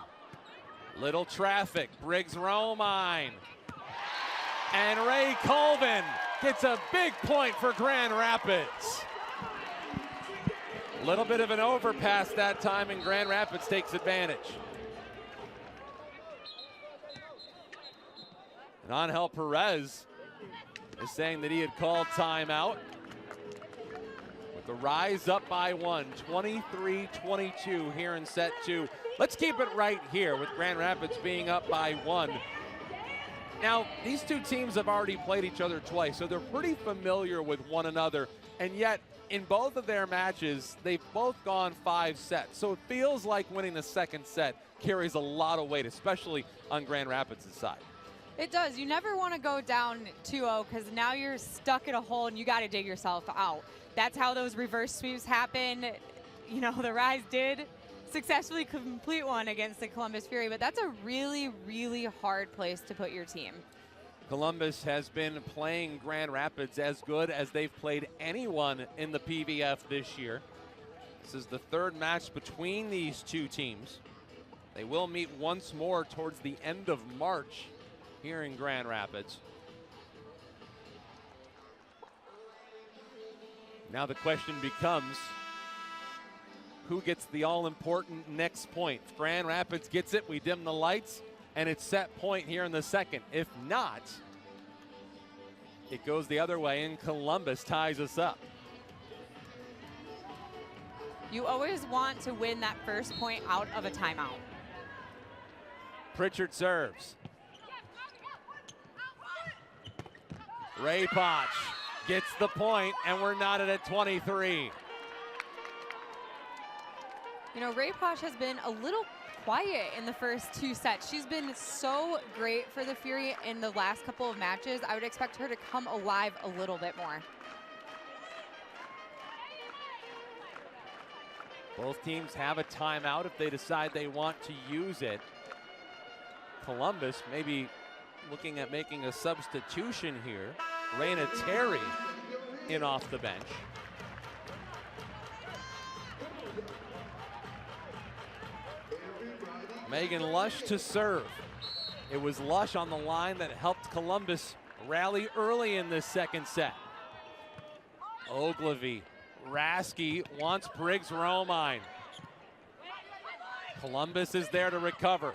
Little traffic. Briggs-Romine. And Ray Colvin gets a big point for Grand Rapids. Little bit of an overpass that time, and Grand Rapids takes advantage. And Angel Perez is saying that he had called timeout. With the Rise up by 1, 23-22 here in set 2. Let's keep it right here with Grand Rapids being up by 1. Now, these two teams have already played each other twice, so they're pretty familiar with one another, and yet in both of their matches, they've both gone 5 sets. So it feels like winning the second set carries a lot of weight, especially on Grand Rapids' side. It does. You never want to go down 2-0 because now you're stuck in a hole and you got to dig yourself out. That's how those reverse sweeps happen. You know, the Rise did successfully complete one against the Columbus Fury, but that's a really, really hard place to put your team. Columbus has been playing Grand Rapids as good as they've played anyone in the PVF this year. This is the 3rd match between these two teams. They will meet once more towards the end of March here in Grand Rapids. Now the question becomes, who gets the all-important next point? If Grand Rapids gets it, we dim the lights, and it's set point here in the second. If not, it goes the other way, and Columbus ties us up. You always want to win that first point out of a timeout. Pritchard serves. Ray Potch gets the point, and we're knotted at 23. You know, Ray Posh has been a little quiet in the first 2 sets. She's been so great for the Fury in the last couple of matches. I would expect her to come alive a little bit more. Both teams have a timeout if they decide they want to use it. Columbus maybe looking at making a substitution here. Raina Terry in off the bench. Megan Lush to serve. It was Lush on the line that helped Columbus rally early in this second set. Ogilvy, Rasky wants Briggs-Romine. Columbus is there to recover.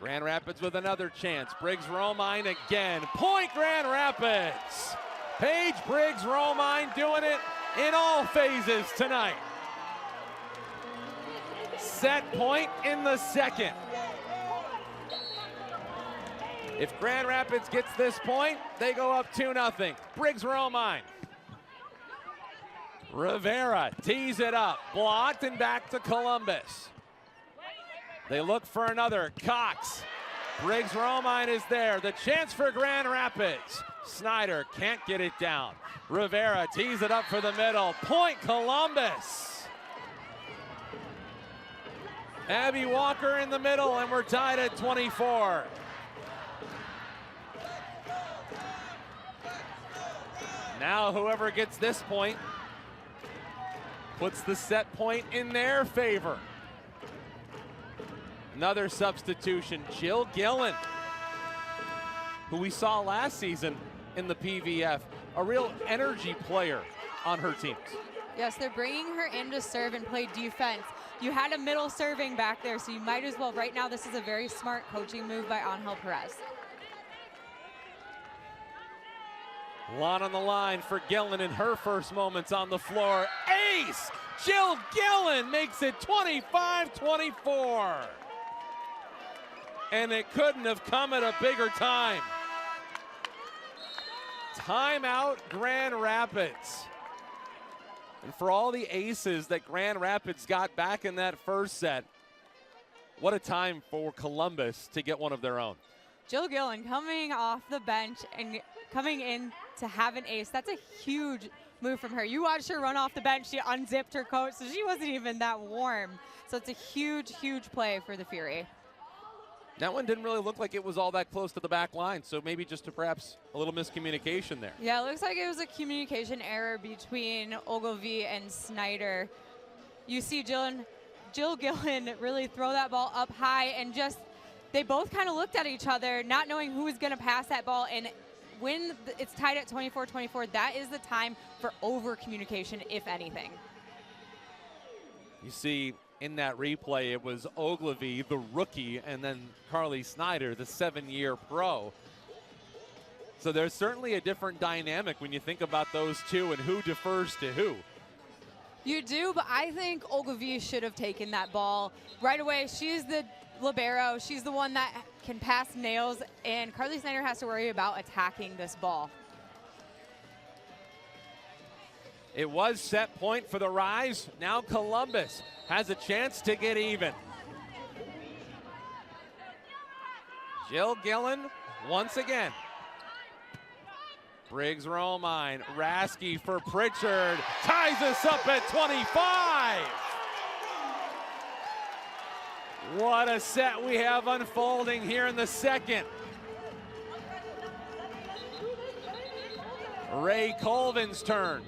Grand Rapids with another chance. Briggs-Romine again. Point Grand Rapids. Paige Briggs-Romine doing it in all phases tonight. Set point in the second. If Grand Rapids gets this point, they go up 2-0. Briggs-Romine. Rivera tees it up, blocked, and back to Columbus. They look for another. Cox. Briggs-Romine is there. The chance for Grand Rapids. Snyder can't get it down. Rivera tees it up for the middle. Point Columbus. Abby Walker in the middle, and we're tied at 24. Now whoever gets this point puts the set point in their favor. Another substitution, Jill Gillen, who we saw last season in the PVF, a real energy player on her teams. Yes, they're bringing her in to serve and play defense. You had a middle serving back there, so you might as well. Right now, this is a very smart coaching move by Angel Perez. A lot on the line for Gillen in her first moments on the floor. Ace! Jill Gillen makes it 25-24. And it couldn't have come at a bigger time. Timeout, Grand Rapids. And for all the aces that Grand Rapids got back in that first set, what a time for Columbus to get one of their own. Jill Gillen coming off the bench and coming in to have an ace. That's a huge move from her. You watched her run off the bench. She unzipped her coat, so she wasn't even that warm. So it's a huge, huge play for the Fury. That one didn't really look like it was all that close to the back line, so maybe just perhaps a little miscommunication there. Yeah, it looks like it was a communication error between Ogilvie and Snyder. You see Jill Gillen really throw that ball up high, and just they both kind of looked at each other, not knowing who was going to pass that ball. And when it's tied at 24-24, that is the time for over communication, if anything. You see in that replay, it was Ogilvie, the rookie, and then Carly Snyder, the 7-year pro. So there's certainly a different dynamic when you think about those two and who defers to who. You do, but I think Ogilvie should have taken that ball right away. She's the libero. She's the one that can pass nails, and Carly Snyder has to worry about attacking this ball. It was set point for the Rise. Now Columbus has a chance to get even. Jill Gillen once again. Briggs Romine, Rasky for Pritchard, ties us up at 25. What a set we have unfolding here in the second. Ray Colvin's turn.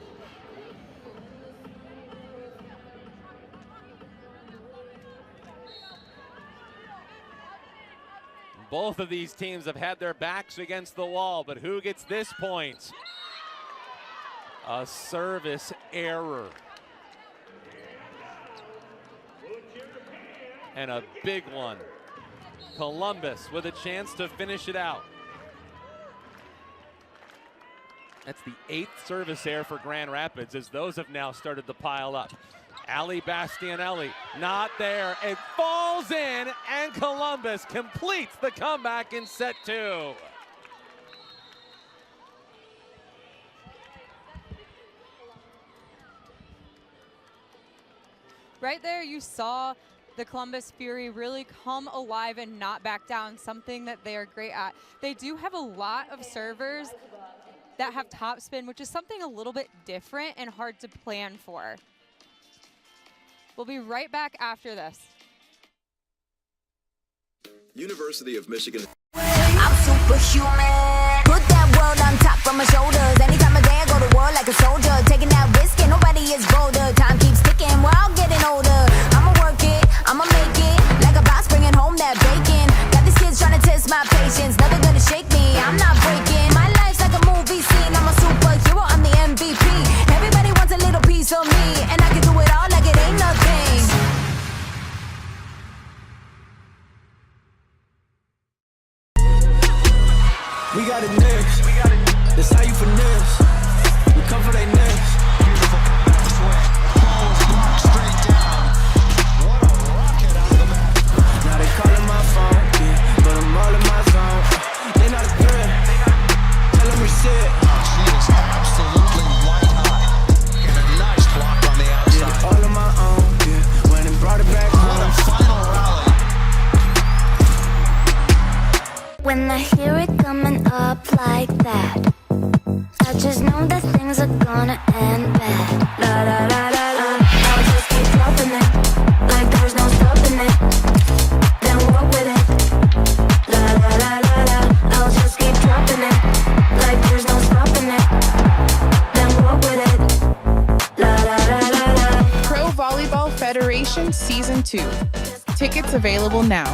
Both of these teams have had their backs against the wall, but who gets this point? A service error. And a big one. Columbus with a chance to finish it out. That's the 8th service error for Grand Rapids, as those have now started to pile up. Ali Bastianelli not there. It falls in, and Columbus completes the comeback in set 2. Right there, you saw the Columbus Fury really come alive and not back down, something that they are great at. They do have a lot of servers that have topspin, which is something a little bit different and hard to plan for. We'll be right back after this. University of Michigan. I'm superhuman. Put that world on top of my shoulders. Anytime of day I go to war like a soldier. Taking that risk and nobody is bolder. Time keeps ticking, we're all getting older. I'ma work it, I'ma make it. Like a boss bringing home that bacon. Got these kids trying to test my patience. Nothing gonna shake me, I'm not breaking. My life's like a movie scene. I'm a superhero, I'm the MVP. Everybody wants a little piece of me, and I can do it all like it ain't nothing. We got it next. That's how you finesse. We come for they next. Beautiful swing. Ball is blocked straight down. What a rocket out of the mat. Now they calling my phone, yeah, but I'm all in my zone. They not a threat. Tell them reset. She is absolutely white hot. And a nice block on the outside. Did it all on my own, yeah. Went and brought it back What a home. final rally. When I hear it coming up like that, I just know that things are gonna end bad. La la la la la. I'll just keep dropping it, like there's no stopping it. Then walk with it. La la la la la. I'll just keep dropping it, like there's no stopping it. Then walk with it. La la la la la. 2. Tickets available now.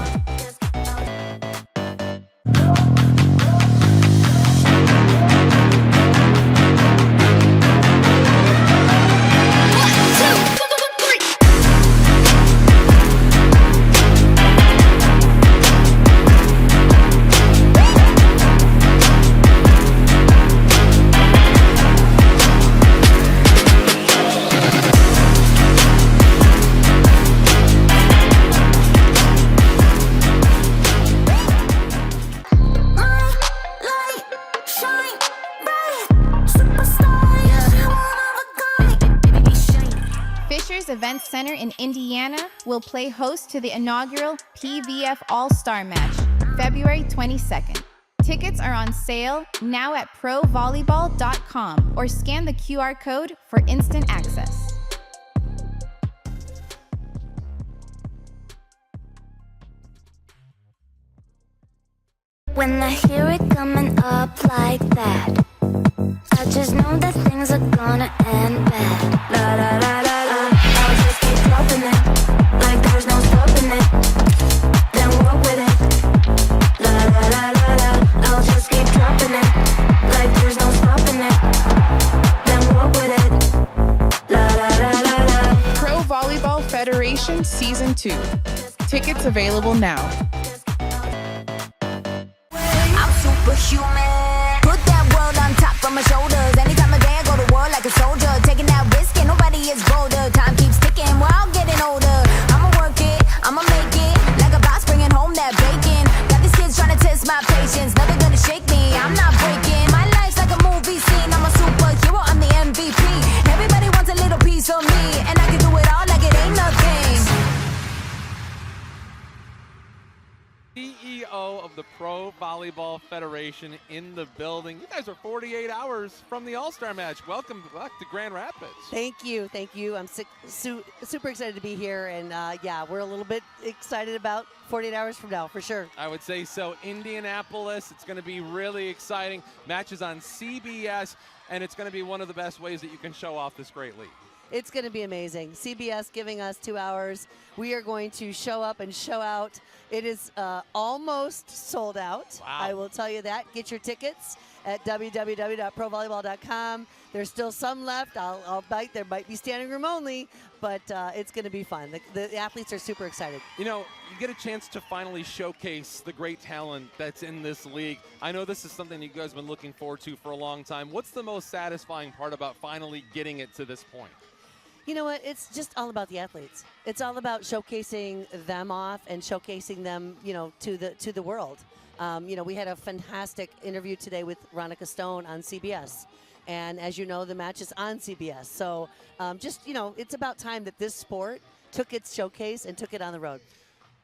Event Center in Indiana will play host to the inaugural PVF All-Star Match, February 22nd. Tickets are on sale now at provolleyball.com or scan the QR code for instant access. When I hear it coming up like that, I just know that things are gonna end bad. La la la la la. I'll just keep dropping it, like there's no stopping it. Then walk with it. La la la la la. I'll just keep dropping it, like there's no stopping it. Then walk with it. La la la la la. Pro Volleyball Federation Season 2. Tickets available now. I'm superhuman. Put that world on top of my shoulders. Anytime of day I go to war like a soldier. Taking that risk and nobody is bolder. Time keeps ticking while I'm getting older. I'ma work it, I'ma make it. Like a boss bringing home that bacon. Got these kids trying to test my patience. Nothing gonna shake me, I'm not breaking. My life's like a movie scene. I'm a superhero, I'm the MVP. Everybody wants a little piece of me, and I can do it all like it ain't nothing. CEO of the Pro Volleyball Federation in the building. You guys are 48 hours from the All-Star match. Welcome back to Grand Rapids. Thank you. I'm super excited to be here, and yeah, we're a little bit excited about 48 hours from now, for sure. I would say so. Indianapolis, it's going to be really exciting. Matches on CBS, and it's going to be one of the best ways that you can show off this great league. It's going to be amazing. CBS giving us 2 hours. We are going to show up and show out. It is almost sold out. Wow. I will tell you that. Get your tickets at www.provolleyball.com. There's still some left. I'll bite. There might be standing room only, but it's going to be fun. The athletes are super excited. You know, you get a chance to finally showcase the great talent that's in this league. I know this is something you guys have been looking forward to for a long time. What's the most satisfying part about finally getting it to this point? You know what? It's just all about the athletes. It's all about showcasing them off and showcasing them, you know, to the world. You know, we had a fantastic interview today with Ronica Stone on CBS. And as you know, the match is on CBS. So just, you know, it's about time that this sport took its showcase and took it on the road.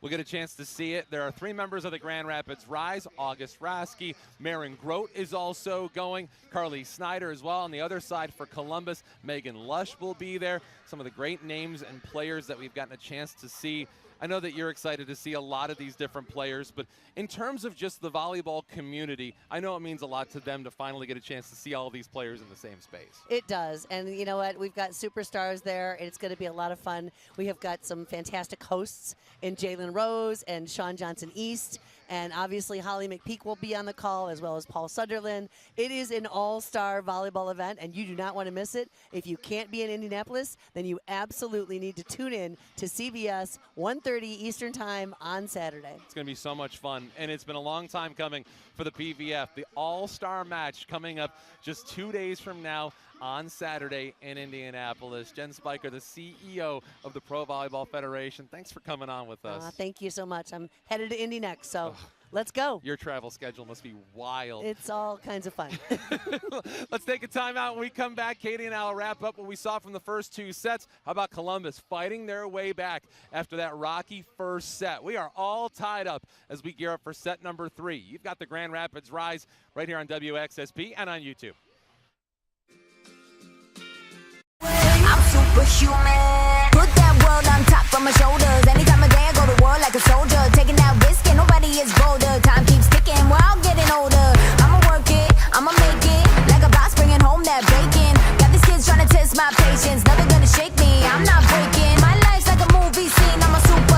We'll get a chance to see it. There are 3 members of the Grand Rapids Rise. August Rasky, Marin Grote is also going. Carly Snyder as well. On the other side for Columbus, Megan Lush will be there. Some of the great names and players that we've gotten a chance to see. I know that you're excited to see a lot of these different players, but in terms of just the volleyball community, I know it means a lot to them to finally get a chance to see all these players in the same space. It does, and you know what? We've got superstars there, and it's going to be a lot of fun. We have got some fantastic hosts in Jalen Rose and Sean Johnson East, and obviously Holly McPeak will be on the call, as well as Paul Sunderland. It is an all-star volleyball event, and you do not want to miss it. If you can't be in Indianapolis, then you absolutely need to tune in to CBS 1:30 Eastern Time on Saturday. It's going to be so much fun, and it's been a long time coming for the PVF. The all-star match coming up just 2 days from now on Saturday in Indianapolis. Jen Spiker, the CEO of the Pro Volleyball Federation, thanks for coming on with us. Thank you so much. I'm headed to Indy next, so let's go. Your travel schedule must be wild. It's all kinds of fun. Let's take a timeout. When we come back, Katie and I will wrap up what we saw from the first 2 sets. How about Columbus fighting their way back after that rocky first set? We are all tied up as we gear up for set number 3. You've got the Grand Rapids Rise right here on WXSP and on YouTube. I'm superhuman. Put that world on top of my shoulders. Anytime of day I go to war like a soldier. Taking that risk and nobody is bolder. Time keeps ticking while I'm getting older. I'ma work it, I'ma make it. Like a boss bringing home that bacon. Got these kids trying to test my patience. Nothing gonna shake me, I'm not breaking. My life's like a movie scene. I'm a super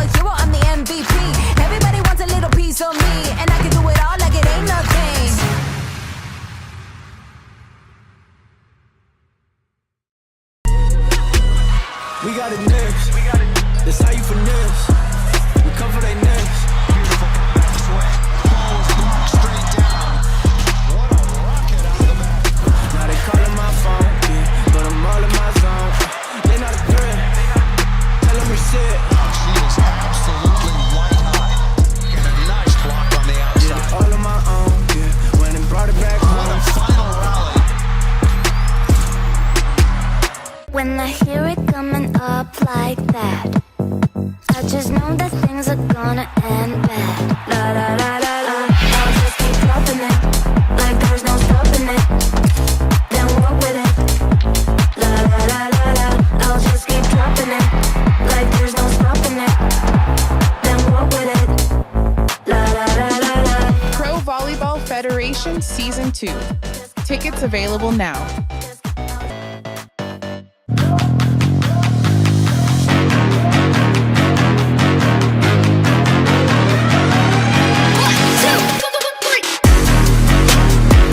When I hear it coming up like that, I just know that things are gonna end bad. La la la la la. I'll just keep dropping it, like there's no stopping it. Then walk with it. La la la la la. I'll just keep dropping it, like there's no stopping it. Then walk with it. La la la la la. Pro Volleyball Federation Season 2. Tickets available now.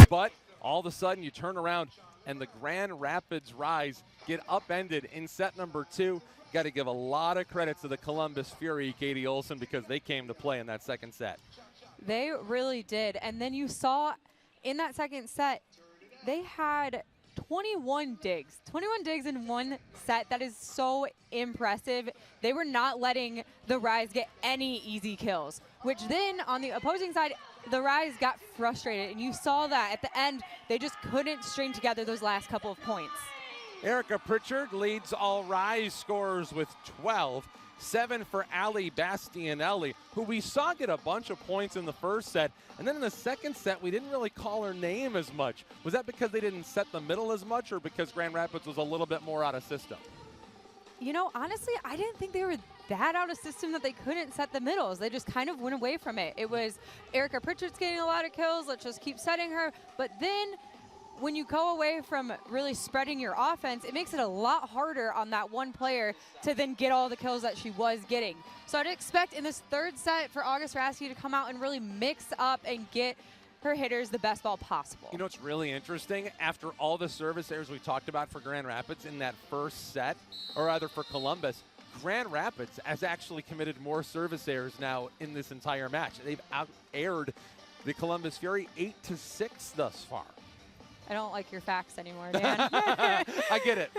But all of a sudden you turn around and the Grand Rapids Rise get upended in set number 2. Got to give a lot of credit to the Columbus Fury, Katie Olson, because they came to play in that second set. They really did. And then you saw in that second set, they had 21 digs. 21 digs in one set. That is so impressive. They were not letting the Rise get any easy kills, which then on the opposing side, the Rise got frustrated. And you saw that at the end, they just couldn't string together those last couple of points. Erica Pritchard leads all Rise scorers with 12. 7 for Ali Bastianelli, who we saw get a bunch of points in the first set. And then in the second set, we didn't really call her name as much. Was that because they didn't set the middle as much, or because Grand Rapids was a little bit more out of system? You know, honestly, I didn't think they were that out of system that they couldn't set the middles. They just kind of went away from it. It was Erica Pritchard's getting a lot of kills. Let's just keep setting her. But then when you go away from really spreading your offense, it makes it a lot harder on that one player to then get all the kills that she was getting. So I'd expect in this third set for August Raske to come out and really mix up and get her hitters the best ball possible. You know what's really interesting? After all the service errors we talked about for Grand Rapids in that first set, or rather for Columbus, Grand Rapids has actually committed more service errors now in this entire match. They've out-aired the Columbus Fury 8-6 thus far. I don't like your facts anymore, Dan. I get it.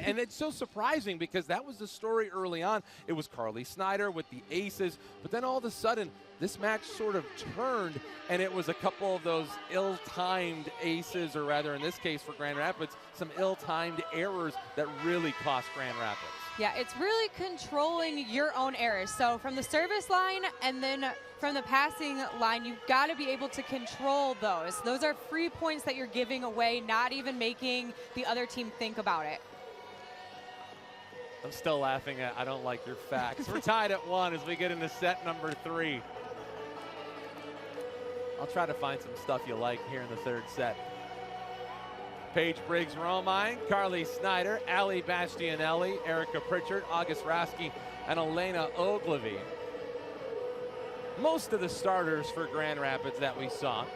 And it's so surprising because that was the story early on. It was Carly Snyder with the aces, but then all of a sudden, this match sort of turned, and it was a couple of those ill-timed aces, or rather in this case for Grand Rapids, some ill-timed errors that really cost Grand Rapids. Yeah, it's really controlling your own errors. So from the service line and then from the passing line, you've got to be able to control those. Those are free points that you're giving away, not even making the other team think about it. I'm still laughing at I don't like your facts. We're tied at 1 as we get into set number 3. I'll try to find some stuff you like here in the third set. Paige Briggs-Romine, Carly Snyder, Ali Bastianelli, Erica Pritchard, August Raske, and Elena Ogilvie. Most of the starters for Grand Rapids that we saw.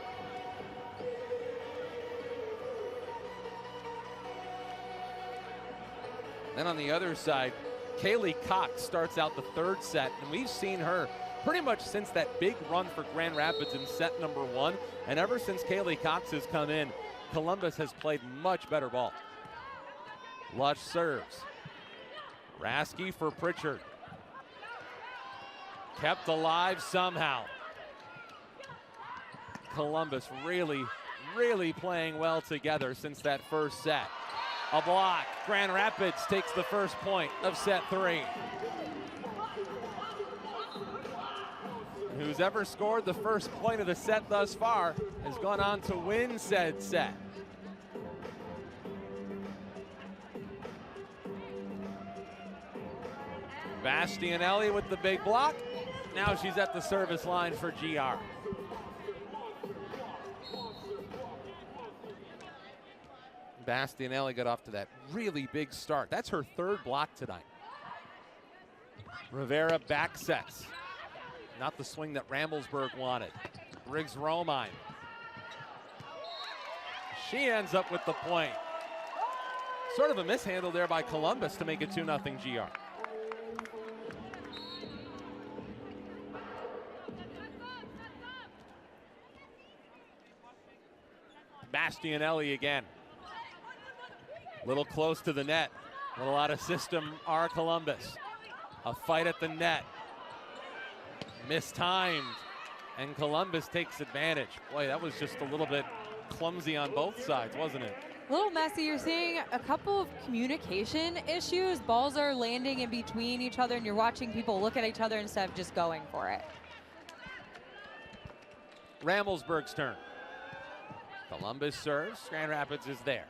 Then on the other side, Kaylee Cox starts out the third set, and we've seen her pretty much since that big run for Grand Rapids in set number 1. And ever since Kaylee Cox has come in, Columbus has played much better ball. Lush serves. Raske for Pritchard. Kept alive somehow. Columbus really playing well together since that first set. A block. Grand Rapids takes the first point of set 3. Who's ever scored the first point of the set thus far has gone on to win said set. Bastianelli with the big block. Now she's at the service line for GR. Bastianelli got off to that really big start. That's her third block tonight. Rivera back sets. Not the swing that Ramblesburg wanted. Briggs-Romine. She ends up with the point. Sort of a mishandle there by Columbus to make it 2-0 GR. Bastianelli again. Little close to the net. A little out of system are Columbus. A fight at the net. Mistimed. And Columbus takes advantage. Boy, that was just a little bit clumsy on both sides, wasn't it? A little messy. You're seeing a couple of communication issues. Balls are landing in between each other, and you're watching people look at each other instead of just going for it. Ramelsburg's turn. Columbus serves. Grand Rapids is there.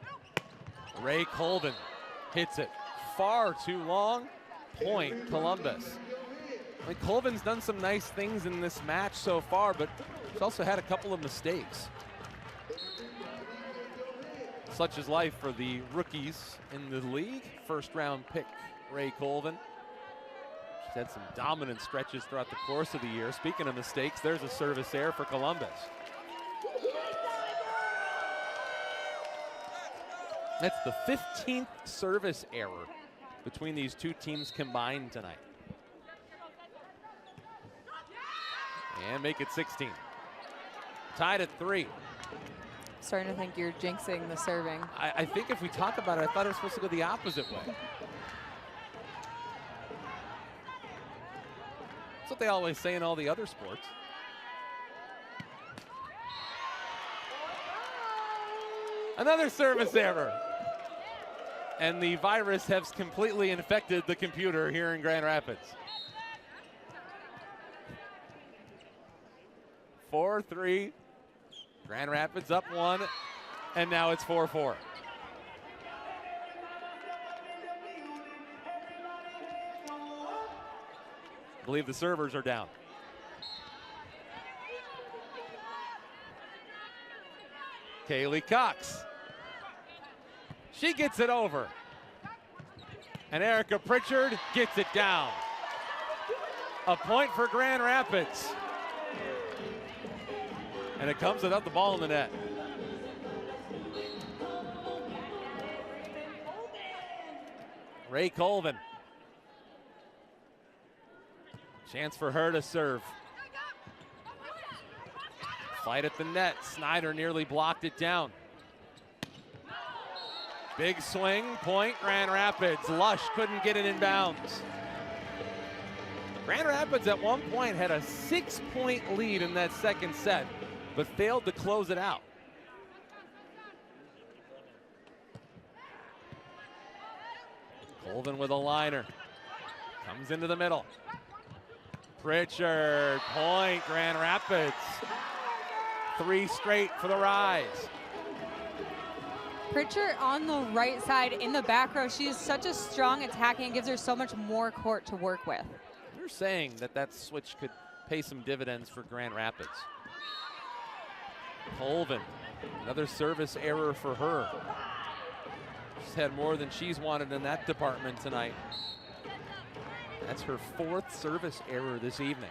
Ray Colvin hits it far too long. Point Columbus. Like, Colvin's done some nice things in this match so far, but he's also had a couple of mistakes. Such is life for the rookies in the league. First round pick, Ray Colvin. She's had some dominant stretches throughout the course of the year. Speaking of mistakes, there's a service error for Columbus. That's the 15th service error between these two teams combined tonight. And make it 16. Tied at 3. Starting to think you're jinxing the serving. I think if we talk about it, I thought it was supposed to go the opposite way. That's what they always say in all the other sports. Another service error. And the virus has completely infected the computer here in Grand Rapids. 4-3. Grand Rapids up 1, and now it's 4-4. I believe the servers are down. Kaylee Cox. She gets it over. And Erica Pritchard gets it down. A point for Grand Rapids. And it comes without the ball in the net. Ray Colvin. Chance for her to serve. Fight at the net. Snyder nearly blocked it down. Big swing, point, Grand Rapids. Lush couldn't get it in bounds. Grand Rapids at one point had a 6-point lead in that second set, but failed to close it out. Colvin with a liner. Comes into the middle. Pritchard, point, Grand Rapids. 3 straight for the Rise. Pritchard on the right side in the back row. She is such a strong attacking and gives her so much more court to work with. You're saying that that switch could pay some dividends for Grand Rapids. Colvin, another service error for her. She's had more than she's wanted in that department tonight. That's her 4th service error this evening.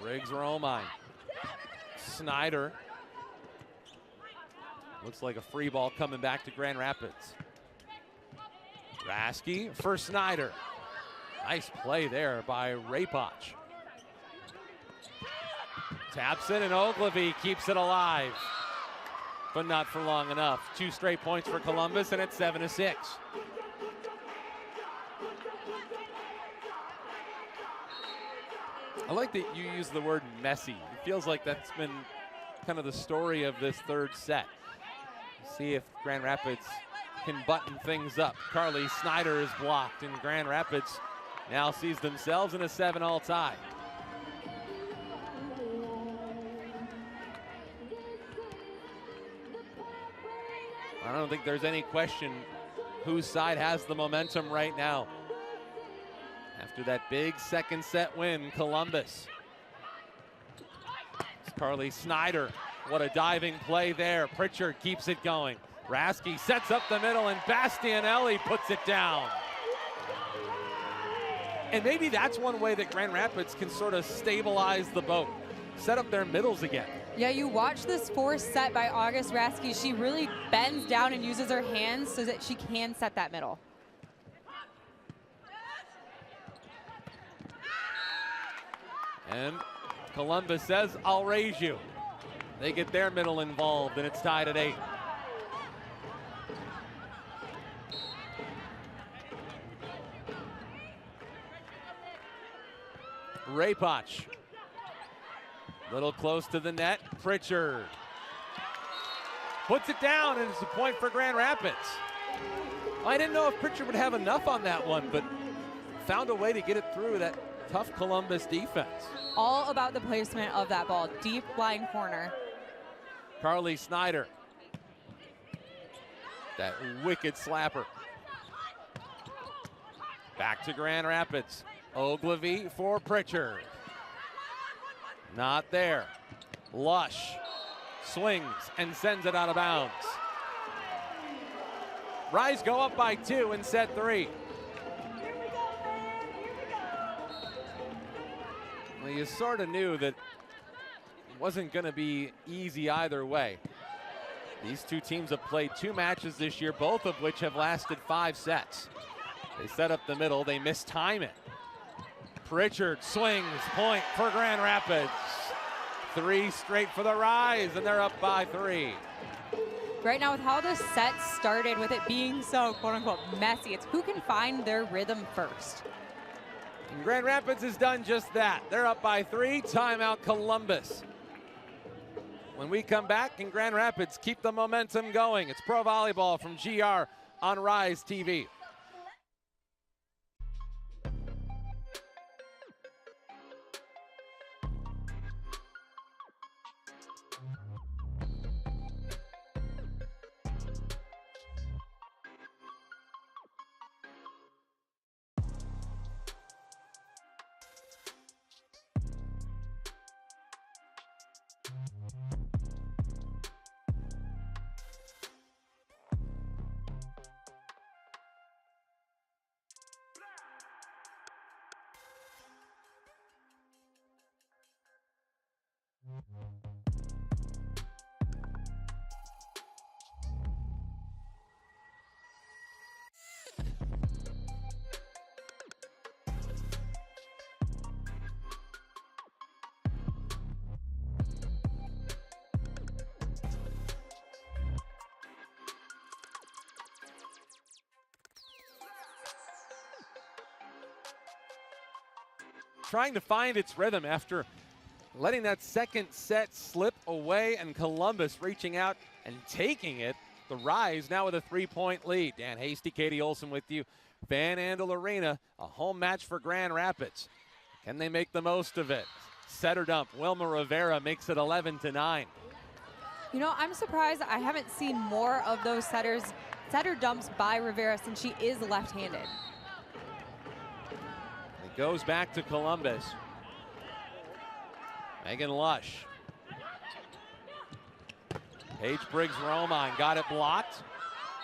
Briggs Romine. Snyder. Looks like a free ball coming back to Grand Rapids. Rasky for Snyder. Nice play there by Rapach. Taps it, and Ogilvie keeps it alive, but not for long enough. 2 straight points for Columbus, and it's 7-6. I like that you use the word messy. It feels like that's been kind of the story of this third set. See if Grand Rapids can button things up. Carly Snyder is blocked, and Grand Rapids now sees themselves in a 7-all tie. I don't think there's any question whose side has the momentum right now. After that big second set win, Columbus. It's Carly Snyder. What a diving play there. Pritchard keeps it going. Rasky sets up the middle, and Bastianelli puts it down. And maybe that's one way that Grand Rapids can sort of stabilize the boat, set up their middles again. Yeah, you watch this 4th set by August Rasky. She really bends down and uses her hands so that she can set that middle. And Columbus says, I'll raise you. They get their middle involved, and it's tied at 8. Rapach. Little close to the net. Pritchard puts it down, and it's a point for Grand Rapids. I didn't know if Pritchard would have enough on that one, but found a way to get it through that tough Columbus defense. All about the placement of that ball. Deep lying corner. Carly Snyder. That wicked slapper. Back to Grand Rapids. Ogilvy for Pritchard. Not there. Lush swings and sends it out of bounds. Rise go up by 2 in set 3. Well, you sort of knew that it wasn't going to be easy either way. These two teams have played 2 matches this year, both of which have lasted 5 sets. They set up the middle, they mistime it. Pritchard swings, point for Grand Rapids. 3 straight for the Rise, and they're up by 3. Right now, with how the set started, with it being so quote-unquote messy, it's who can find their rhythm first. And Grand Rapids has done just that. They're up by 3, timeout Columbus. When we come back, can Grand Rapids keep the momentum going? It's Pro Volleyball from GR on Rise TV. Trying to find its rhythm after letting that second set slip away, and Columbus reaching out and taking it. The Rise now with a 3-point lead. Dan Hasty, Katie Olson with you. Van Andel Arena, a home match for Grand Rapids. Can they make the most of it? Setter dump, Wilma Rivera makes it 11-9. You know, I'm surprised I haven't seen more of those setter dumps by Rivera since she is left-handed. It goes back to Columbus. Megan Lush. Paige Briggs-Romine got it blocked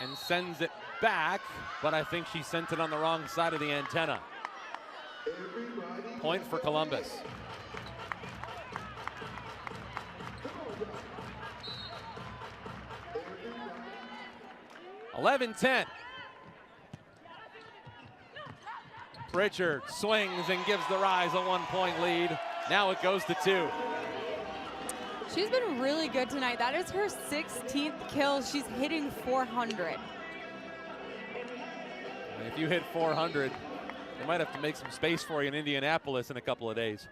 and sends it back, but I think she sent it on the wrong side of the antenna. Point for Columbus. (11-10). Pritchard swings and gives the Rise a 1-point lead. Now it goes to 2. She's been really good tonight. That is her 16th kill. She's hitting 400. If you hit 400, they might have to make some space for you in Indianapolis in a couple of days.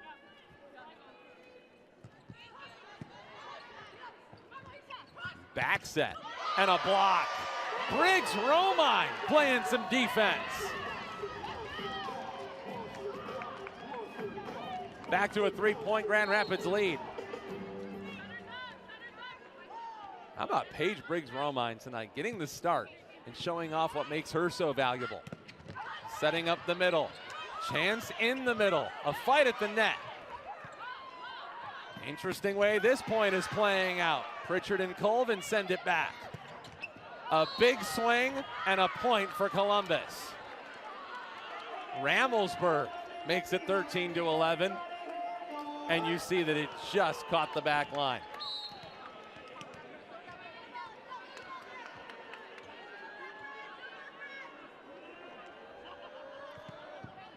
Back set and a block. Briggs-Romine playing some defense. Back to a 3-point Grand Rapids lead. How about Paige Briggs-Romine tonight, getting the start and showing off what makes her so valuable. Setting up the middle. Chance in the middle. A fight at the net. Interesting way this point is playing out. Pritchard and Colvin send it back. A big swing and a point for Columbus. Ramelsburg makes it 13-11. And you see that it just caught the back line.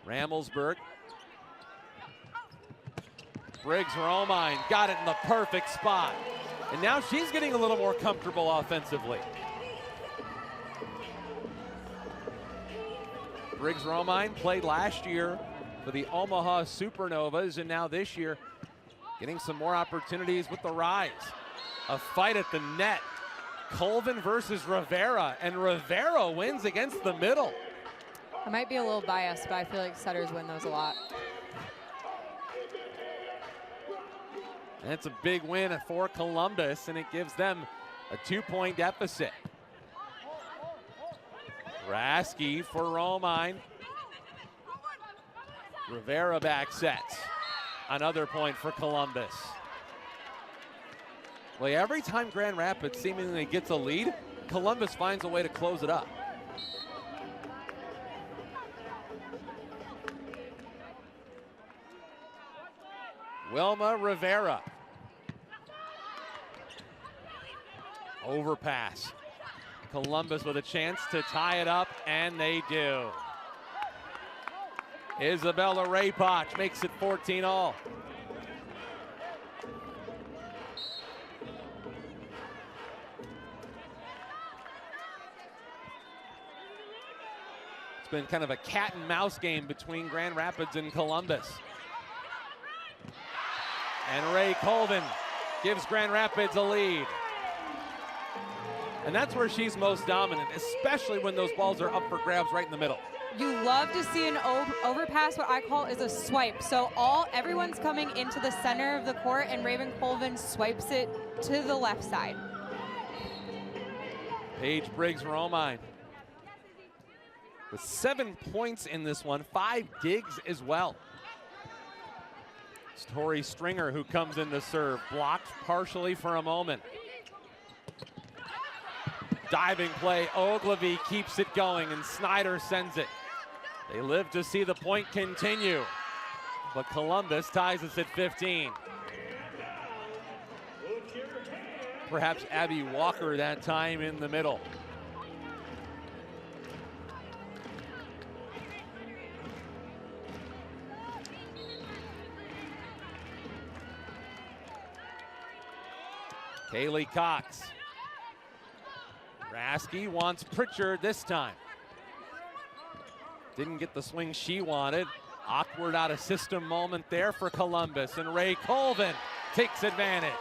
Ramelsburg. Briggs-Romine got it in the perfect spot. And now she's getting a little more comfortable offensively. Briggs-Romine played last year for the Omaha Supernovas, and now this year getting some more opportunities with the Rise. A fight at the net. Colvin versus Rivera, and Rivera wins against the middle. I might be a little biased, but I feel like setters win those a lot. That's a big win for Columbus, and it gives them a 2-point deficit. Rasky for Romine. Rivera back sets. Another point for Columbus. Well, every time Grand Rapids seemingly gets a lead, Columbus finds a way to close it up. Wilma Rivera. Overpass. Columbus with a chance to tie it up, and they do. Isabella Raypoch makes it 14-all. It's been kind of a cat and mouse game between Grand Rapids and Columbus. And Ray Colvin gives Grand Rapids a lead. And that's where she's most dominant, especially when those balls are up for grabs right in the middle. You love to see an overpass, what I call is a swipe. So everyone's coming into the center of the court, and Raven Colvin swipes it to the left side. Paige Briggs-Romine with 7 points in this one, 5 digs as well. It's Tori Stringer who comes in to serve, blocked partially for a moment. Diving play, Ogilvy keeps it going, and Snyder sends it. They live to see the point continue, but Columbus ties us at 15. Perhaps Abby Walker that time in the middle. Kaylee Cox. Rasky wants Pritchard this time. Didn't get the swing she wanted. Awkward out of system moment there for Columbus, and Ray Colvin takes advantage.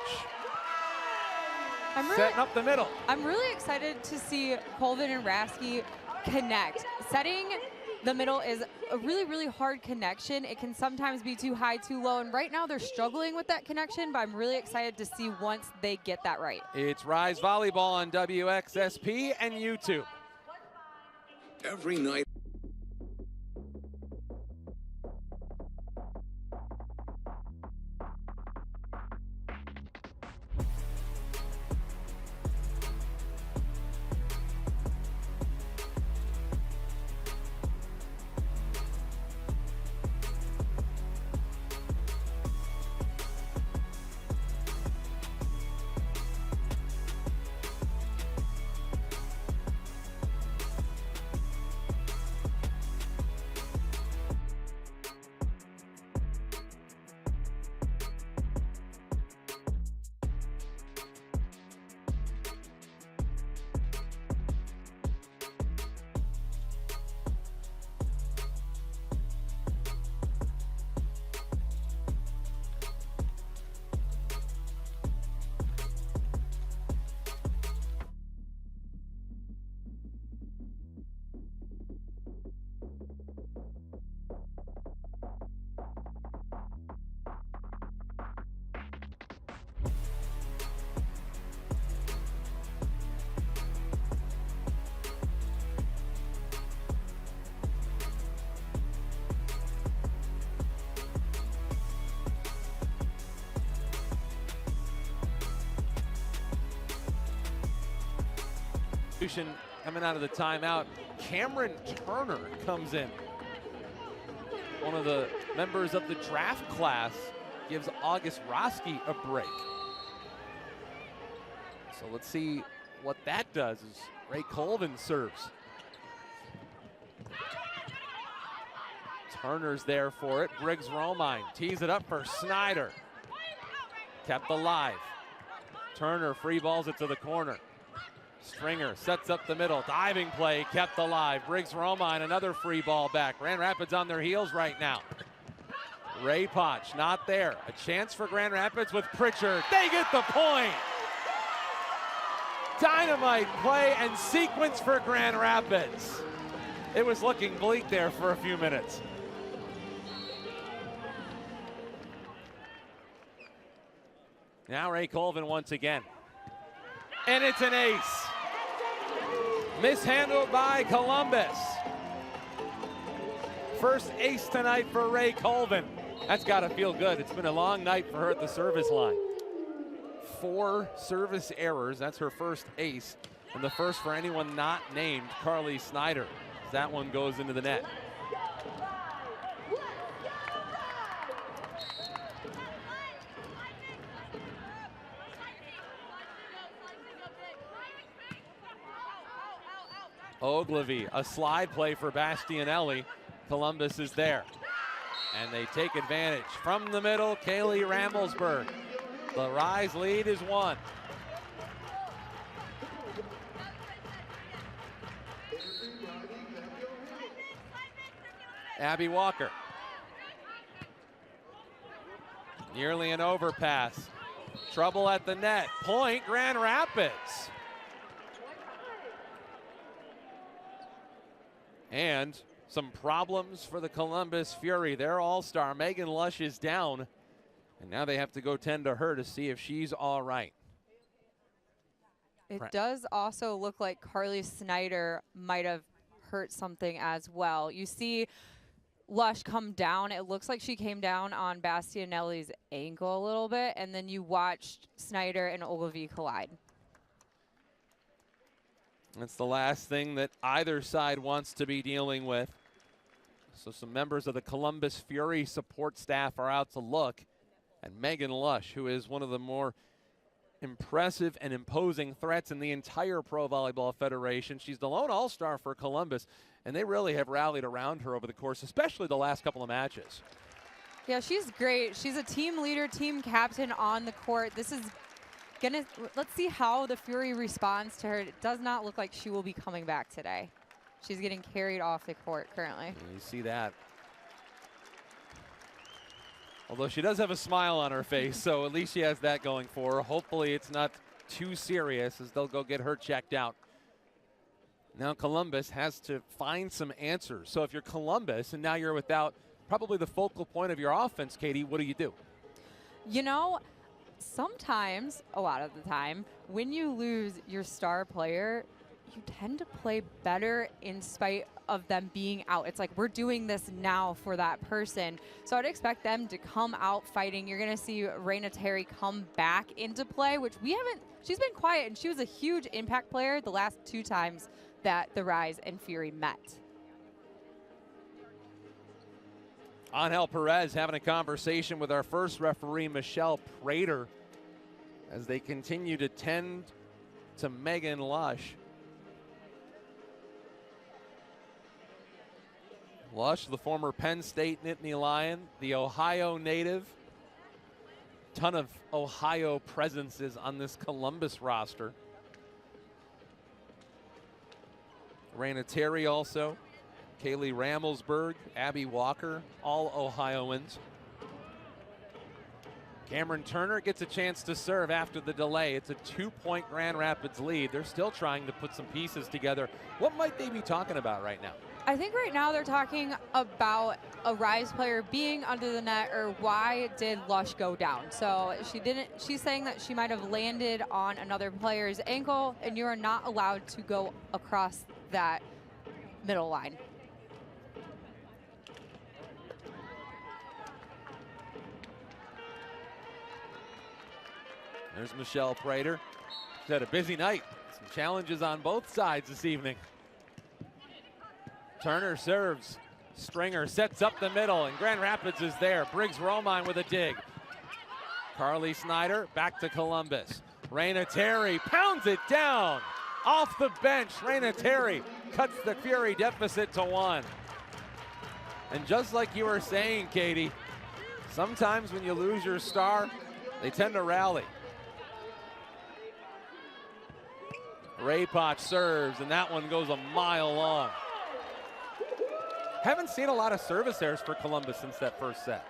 Setting up the middle. I'm really excited to see Colvin and Rasky connect. Setting the middle is a really, really hard connection. It can sometimes be too high, too low, and right now they're struggling with that connection, but I'm really excited to see once they get that right. It's Rise Volleyball on WXSP and YouTube. Every night. Coming out of the timeout, Cameron Turner comes in. One of the members of the draft class gives August Roski a break. So let's see what that does as Ray Colvin serves. Turner's there for it. Briggs-Romine tees it up for Snyder. Kept alive. Turner free balls it to the corner. Stringer sets up the middle, diving play, kept alive. Briggs-Romine, another free ball back. Grand Rapids on their heels right now. Raypoch not there. A chance for Grand Rapids with Pritchard. They get the point. Dynamite play and sequence for Grand Rapids. It was looking bleak there for a few minutes. Now Ray Colvin once again. And it's an ace. Mishandled by Columbus. First ace tonight for Ray Colvin. That's got to feel good. It's been a long night for her at the service line. 4 service errors. That's her first ace. And the first for anyone not named Carly Snyder. That one goes into the net. Ogilvy, a slide play for Bastianelli. Columbus is there. And they take advantage. From the middle, Kaylee Ramelsberg. The Rise lead is 1. Abby Walker. Nearly an overpass. Trouble at the net. Point, Grand Rapids. And some problems for the Columbus Fury. Their all-star, Megan Lush, is down. And now they have to go tend to her to see if she's all right. It does also look like Carly Snyder might have hurt something as well. You see Lush come down. It looks like she came down on Bastianelli's ankle a little bit, and then you watched Snyder and Ogilvy collide. That's the last thing that either side wants to be dealing with. So some members of the Columbus Fury support staff are out to look. And Megan Lush, who is one of the more impressive and imposing threats in the entire Pro Volleyball Federation. She's the lone all-star for Columbus, and they really have rallied around her over the course, especially the last couple of matches. Yeah, she's great. She's a team leader, team captain on the court. This is gonna, let's see how the Fury responds to her. It does not look like she will be coming back today. She's getting carried off the court currently. And you see that. Although she does have a smile on her face, so at least she has that going for her. Hopefully it's not too serious as they'll go get her checked out. Now Columbus has to find some answers. So if you're Columbus and now you're without probably the focal point of your offense, Katie, what do? You know, sometimes, a lot of the time, when you lose your star player, you tend to play better in spite of them being out. It's like, we're doing this now for that person. So I'd expect them to come out fighting. You're going to see Raina Terry come back into play, which we haven't, she's been quiet, and she was a huge impact player the last 2 times that the Rise and Fury met. Angel Perez having a conversation with our first referee, Michelle Prater, as they continue to tend to Megan Lush. Lush, the former Penn State Nittany Lion, the Ohio native. Ton of Ohio presences on this Columbus roster. Raina Terry also. Kaylee Ramelsberg, Abby Walker, all Ohioans. Cameron Turner gets a chance to serve after the delay. It's a 2-point Grand Rapids lead. They're still trying to put some pieces together. What might they be talking about right now? I think right now they're talking about a Rise player being under the net, or why did Lush go down. So she's saying that she might have landed on another player's ankle, and you are not allowed to go across that middle line. There's Michelle Prater. She's had a busy night. Some challenges on both sides this evening. Turner serves. Stringer sets up the middle, and Grand Rapids is there. Briggs Romine with a dig. Carly Snyder back to Columbus. Raina Terry pounds it down. Off the bench, Raina Terry cuts the Fury deficit to 1. And just like you were saying, Katie, sometimes when you lose your star, they tend to rally. Raypot serves, and that one goes a mile long. Haven't seen a lot of service errors for Columbus since that first set.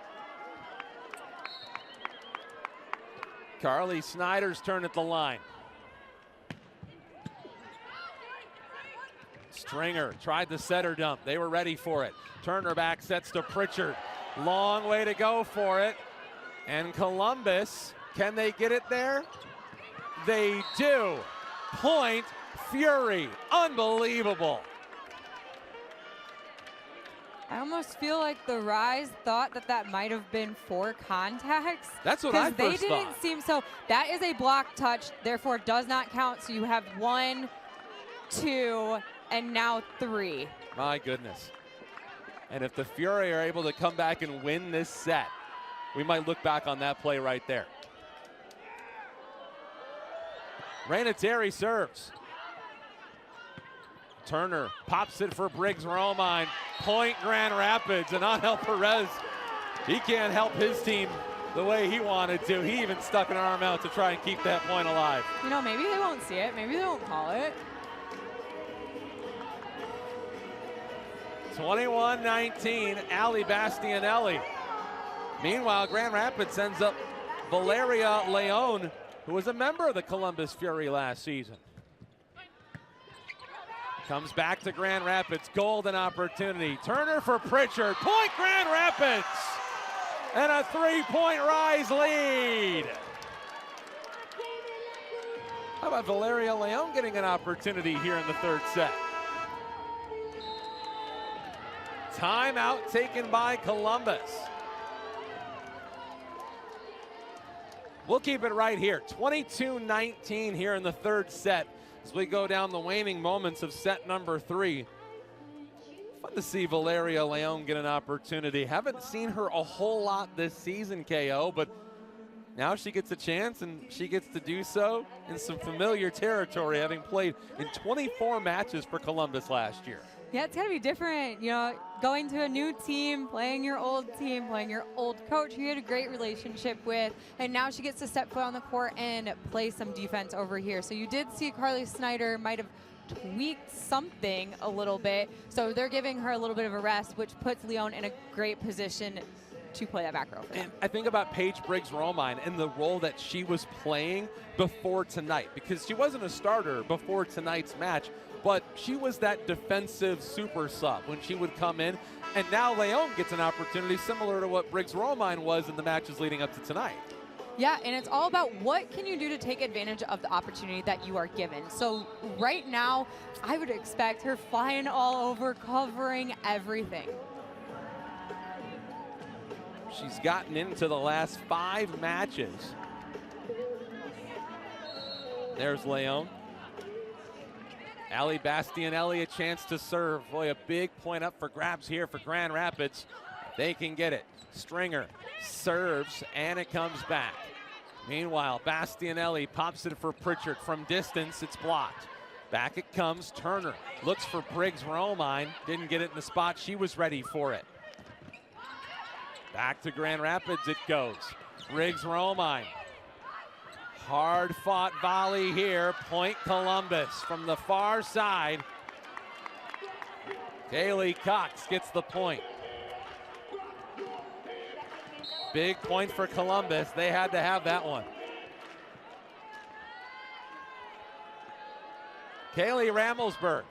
Carly Snyder's turn at the line. Stringer tried the setter dump. They were ready for it. Turner back sets to Pritchard. Long way to go for it. And Columbus, can they get it there? They do. Point Fury. Unbelievable. I almost feel like the Rise thought that that might have been 4 contacts. That's what I first thought. Because they didn't thought. seem so. That is a block touch, therefore does not count. So you have 1, 2, and now 3. My goodness. And if the Fury are able to come back and win this set, we might look back on that play right there. Rainateri serves. Turner pops it for Briggs Romine. Point Grand Rapids, and Angel Perez, he can't help his team the way he wanted to. He even stuck an arm out to try and keep that point alive. You know, maybe they won't see it. Maybe they won't call it. 21-19, Ali Bastianelli. Meanwhile, Grand Rapids sends up Valeria Leon, who was a member of the Columbus Fury last season. Comes back to Grand Rapids, golden opportunity. Turner for Pritchard, point Grand Rapids! And a 3-point Rise lead. How about Valeria Leon getting an opportunity here in the 3rd set? Timeout taken by Columbus. We'll keep it right here. 22-19 here in the 3rd set as we go down the waning moments of set number 3. Fun to see Valeria Leon get an opportunity. Haven't seen her a whole lot this season, KO, but now she gets a chance, and she gets to do so in some familiar territory, having played in 24 matches for Columbus last year. Yeah, it's gotta be different, you know, going to a new team, playing your old team, playing your old coach who you had a great relationship with, and now she gets to step foot on the court and play some defense over here. So you did see Carly Snyder might have tweaked something a little bit, so they're giving her a little bit of a rest, which puts Leon in a great position to play that back row. And I think about Paige Briggs Romine and the role that she was playing before tonight, because she wasn't a starter before tonight's match, but she was that defensive super sub when she would come in. And now Leon gets an opportunity similar to what Briggs Romine was in the matches leading up to tonight. Yeah, and it's all about what can you do to take advantage of the opportunity that you are given. So right now, I would expect her flying all over, covering everything. She's gotten into the last 5 matches. There's Leon. Ali Bastianelli a chance to serve. Boy, a big point up for grabs here for Grand Rapids. They can get it. Stringer serves, and it comes back. Meanwhile, Bastianelli pops it for Pritchard. From distance, it's blocked. Back it comes. Turner looks for Briggs Romine. Didn't get it in the spot she was ready for it. Back to Grand Rapids it goes. Briggs Romine. Hard fought volley here. Point Columbus from the far side. Kaylee Cox gets the point. Big point for Columbus. They had to have that one. Kaylee Ramelsberg.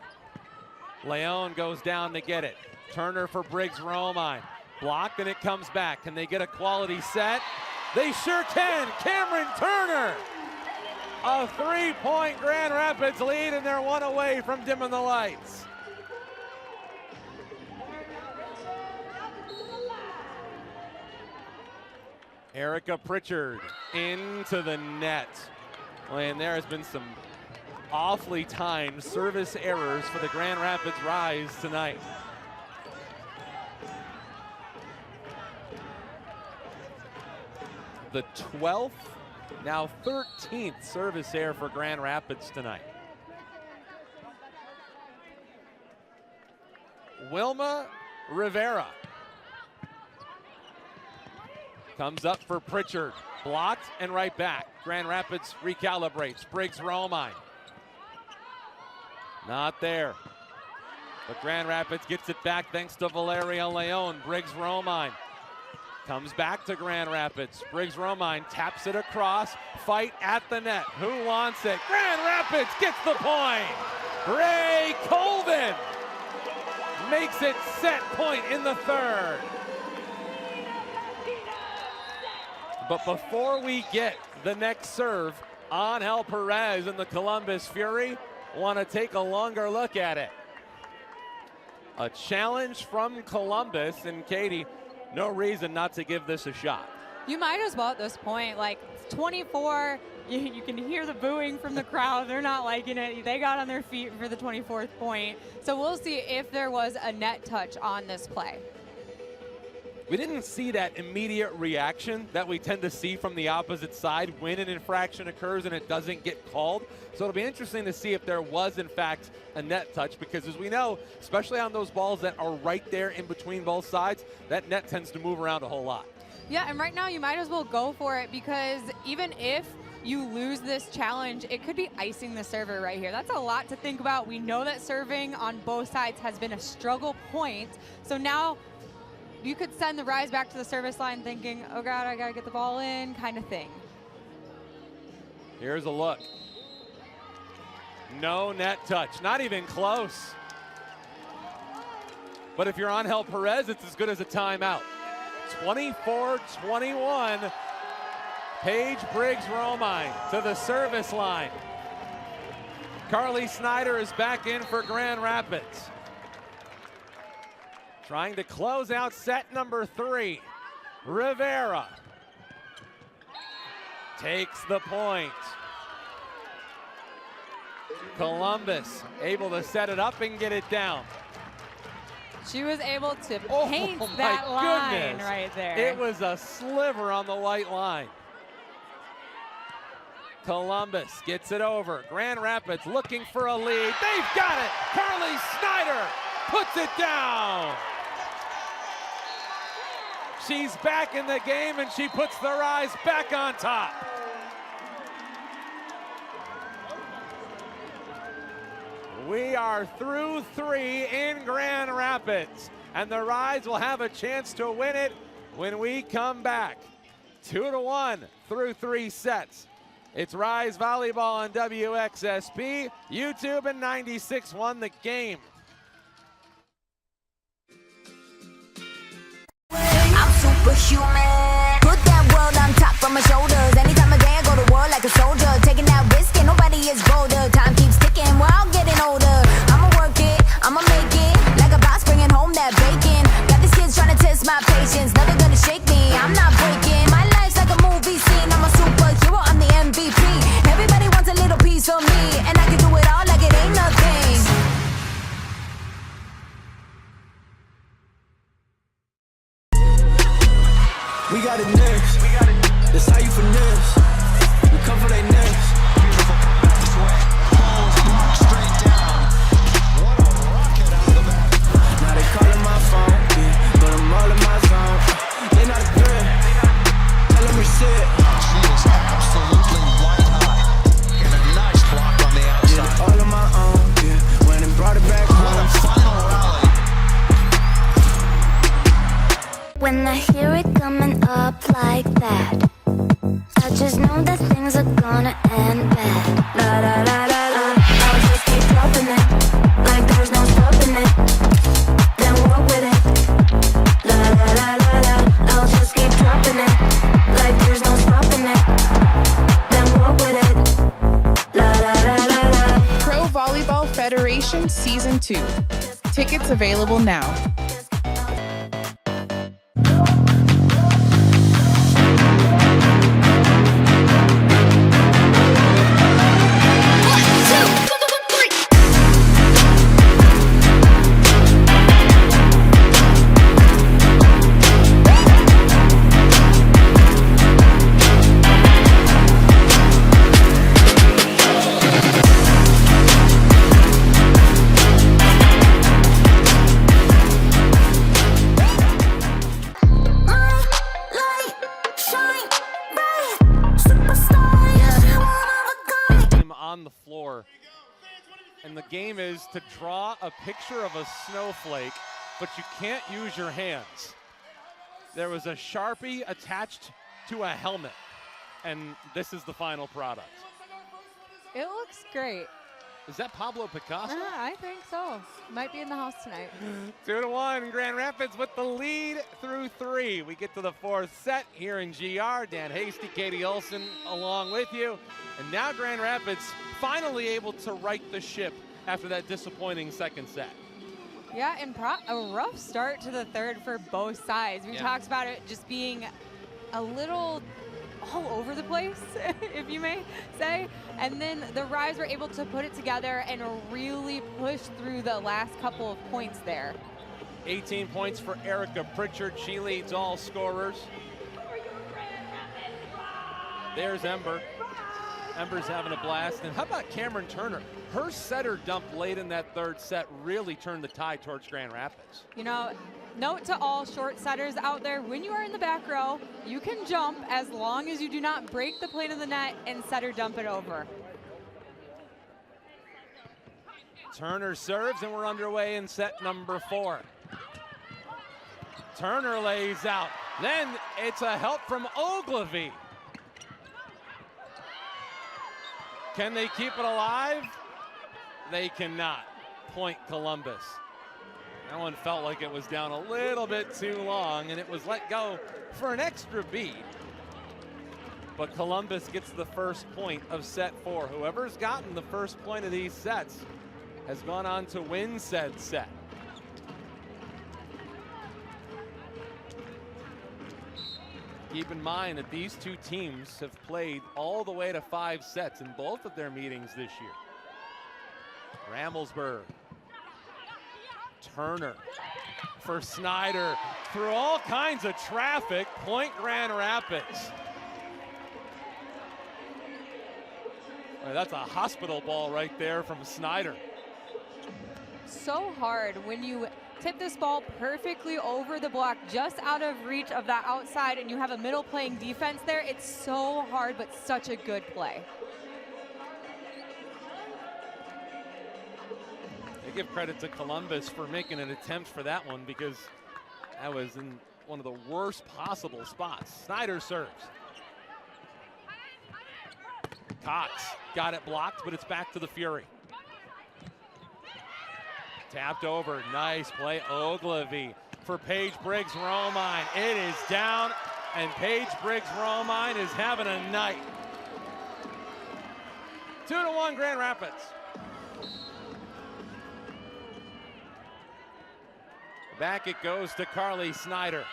Leon goes down to get it. Turner for Briggs Romine. Blocked, and it comes back. Can they get a quality set? They sure can. Cameron Turner. A 3-point Grand Rapids lead, and they're 1 away from dimming the lights. Erica Pritchard into the net. And there has been some awfully timed service errors for the Grand Rapids Rise tonight. The 12th, now 13th service error for Grand Rapids tonight. Wilma Rivera comes up for Pritchard. Blocked and right back. Grand Rapids recalibrates. Briggs Romine. Not there. But Grand Rapids gets it back thanks to Valeria Leon. Briggs Romine comes back to Grand Rapids. Briggs Romine taps it across. Fight at the net. Who wants it? Grand Rapids gets the point. Ray Colvin makes it set point in the third. But before we get the next serve, Angel Perez and the Columbus Fury want to take a longer look at it. A challenge from Columbus, and Katie, no reason not to give this a shot. You might as well at this point. Like 24, you can hear the booing from the crowd. They're not liking it. They got on their feet for the 24th point. So we'll see if there was a net touch on this play. We didn't see that immediate reaction that we tend to see from the opposite side when an infraction occurs and it doesn't get called. So it'll be interesting to see if there was, in fact, a net touch, because as we know, especially on those balls that are right there in between both sides, that net tends to move around a whole lot. Yeah, and right now you might as well go for it, because even if you lose this challenge, it could be icing the server right here. That's a lot to think about. We know that serving on both sides has been a struggle point. So now you could send the Rise back to the service line thinking, oh God, I gotta get the ball in, kind of thing. Here's a look. No net touch, not even close. But if you're Angel Perez, it's as good as a timeout. 24-21, Paige Briggs-Romine to the service line. Carly Snyder is back in for Grand Rapids. Trying to close out set number 3. Rivera takes the point. Columbus able to set it up and get it down. She was able to paint my that line goodness. right there. It was a sliver on the white line. Columbus gets it over. Grand Rapids looking for a lead. They've got it. Carly Snyder puts it down. She's back in the game, and she puts the Rise back on top. We are through 3 in Grand Rapids, and the Rise will have a chance to win it when we come back. 2-1 through 3 sets. It's Rise Volleyball on WXSP, YouTube, and 96.1 The Game. I'm superhuman. Put that world on top of my shoulders. Anytime I dare, go to war like a soldier. Taking that risk and nobody is bolder. Time keeps ticking, we're all getting older. I'ma work it, I'ma make it. Like a boss bringing home that bacon. Got these kids trying to test my patience. Nothing gonna shake me, I'm not breaking. My life's like a movie scene. I'm a superhero, I'm the MVP. Everybody wants a little piece of me, and I can do it all like it ain't nothing. We got it next. That's how you finesse. We come for they next. Beautiful comeback swing. Ball is blocked straight down. What a rocket out of the back. Now they calling my phone, yeah, but I'm all in my zone. They not a threat. Tell them reset. She is absolutely white hot. And a nice block on the outside. Yeah, all on my own, yeah. When they brought it back What a home. final rally. When I hear it coming up like that, I just know that things are gonna end bad. La la la la la. I'll just keep dropping it, like there's no stopping it. Then walk with it. La la la la la. I'll just keep dropping it, like there's no stopping it. Then walk with it. La la la la la. Pro Volleyball Federation Season 2. Tickets available now. And the game is to draw a picture of a snowflake, but you can't use your hands. There was a Sharpie attached to a helmet, and this is the final product. It looks great. Is that Pablo Picasso? I think so. Might be in the house tonight. 2-1, Grand Rapids with the lead through 3. We get to the 4th set here in GR. Dan Hasty, Katie Olson along with you. And now Grand Rapids finally able to right the ship after that disappointing second set. Yeah, and a rough start to the third for both sides. We talked about it just being a little all over the place, if you may say. And then the Rise were able to put it together and really push through the last couple of points there. 18 points for Erica Pritchard. She leads all scorers. There's Ember. Ember's having a blast. And how about Cameron Turner? Her setter dump late in that third set really turned the tide towards Grand Rapids. You know, note to all short setters out there, when you are in the back row, you can jump as long as you do not break the plane of the net and setter dump it over. Turner serves, and we're underway in set number 4. Turner lays out. Then it's a help from Ogilvy. Can they keep it alive? They cannot. Point Columbus. That one felt like it was down a little bit too long, and it was let go for an extra beat. But Columbus gets the first point of set 4. Whoever's gotten the first point of these sets has gone on to win said set. Keep in mind that these two teams have played all the way to 5 sets in both of their meetings this year. Ramelsburg. Turner for Snyder. Through all kinds of traffic, point Grand Rapids. Well, that's a hospital ball right there from Snyder. So hard when you tip this ball perfectly over the block, just out of reach of that outside, and you have a middle playing defense there. It's so hard, but such a good play. I give credit to Columbus for making an attempt for that one, because that was in one of the worst possible spots. Snyder serves. Cox got it blocked, but it's back to the Fury. Tapped over, nice play, Ogilvy for Paige Briggs-Romine. It is down, and Paige Briggs-Romine is having a night. 2-1 Grand Rapids. Back it goes to Carly Snyder.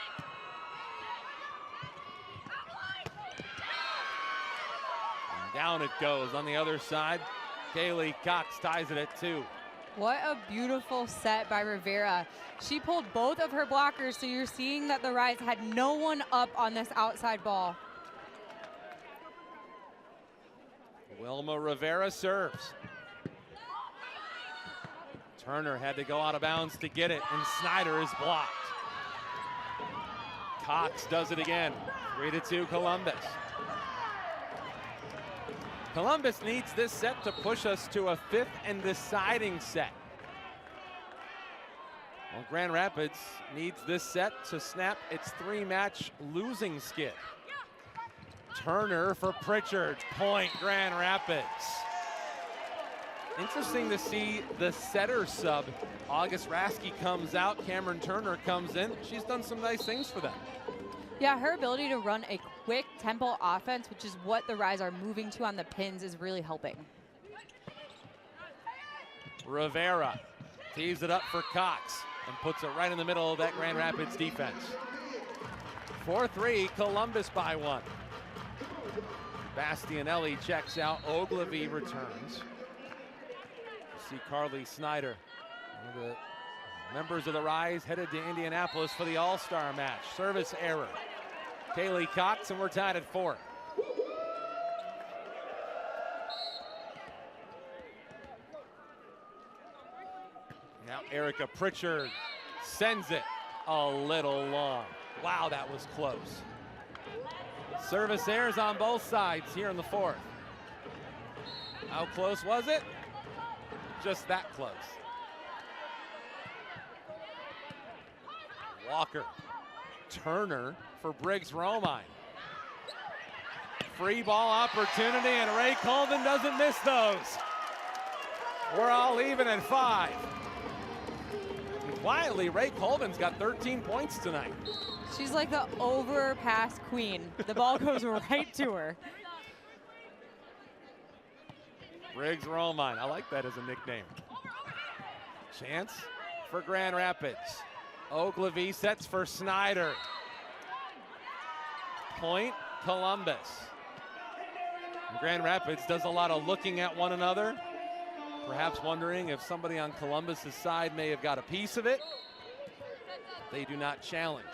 And down it goes on the other side. Kaylee Cox ties it at 2. What a beautiful set by Rivera. She pulled both of her blockers, so you're seeing that the Rise had no one up on this outside ball. Wilma Rivera serves. Turner had to go out of bounds to get it, and Snyder is blocked. Cox does it again. 3-2 Columbus. Columbus needs this set to push us to a 5th and deciding set. Well, Grand Rapids needs this set to snap its 3-match losing skid. Turner for Pritchard. Point Grand Rapids. Interesting to see the setter sub. August Rasky comes out, Cameron Turner comes in. She's done some nice things for them. Yeah, her ability to run a quick tempo offense, which is what the Rise are moving to on the pins, is really helping. Rivera tees it up for Cox and puts it right in the middle of that Grand Rapids defense. 4-3, Columbus by 1. Bastianelli checks out, Ogilvy returns. See Carly Snyder, one of the members of the Rise, headed to Indianapolis for the All-Star match. Service error. Kaylee Cox, and we're tied at 4. Now Erica Pritchard sends it a little long. Wow, that was close. Service errors on both sides here in the 4th. How close was it? Just that close. Walker. Turner for Briggs-Romine. Free ball opportunity, and Ray Colvin doesn't miss those. We're all even at 5. And quietly, Ray Colvin's got 13 points tonight. She's like the overpass queen. The ball goes right to her. Briggs Romine, I like that as a nickname. Chance for Grand Rapids. Ogilvy sets for Snyder. Point, Columbus. And Grand Rapids does a lot of looking at one another, perhaps wondering if somebody on Columbus's side may have got a piece of it. They do not challenge.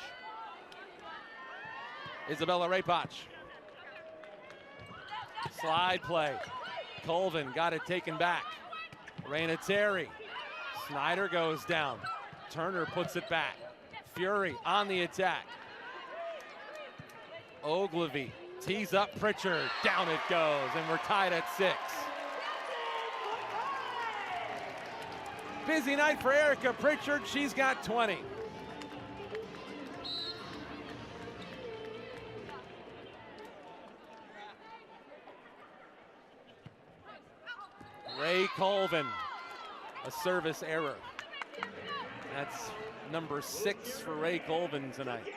Isabella Rapach. Slide play. Colvin got it taken back. Raina Terry. Snyder goes down. Turner puts it back. Fury on the attack. Ogilvy tees up Pritchard. Down it goes, and we're tied at 6. Busy night for Erica Pritchard. She's got 20. Ray Colvin, a service error. That's number 6 for Ray Colvin tonight.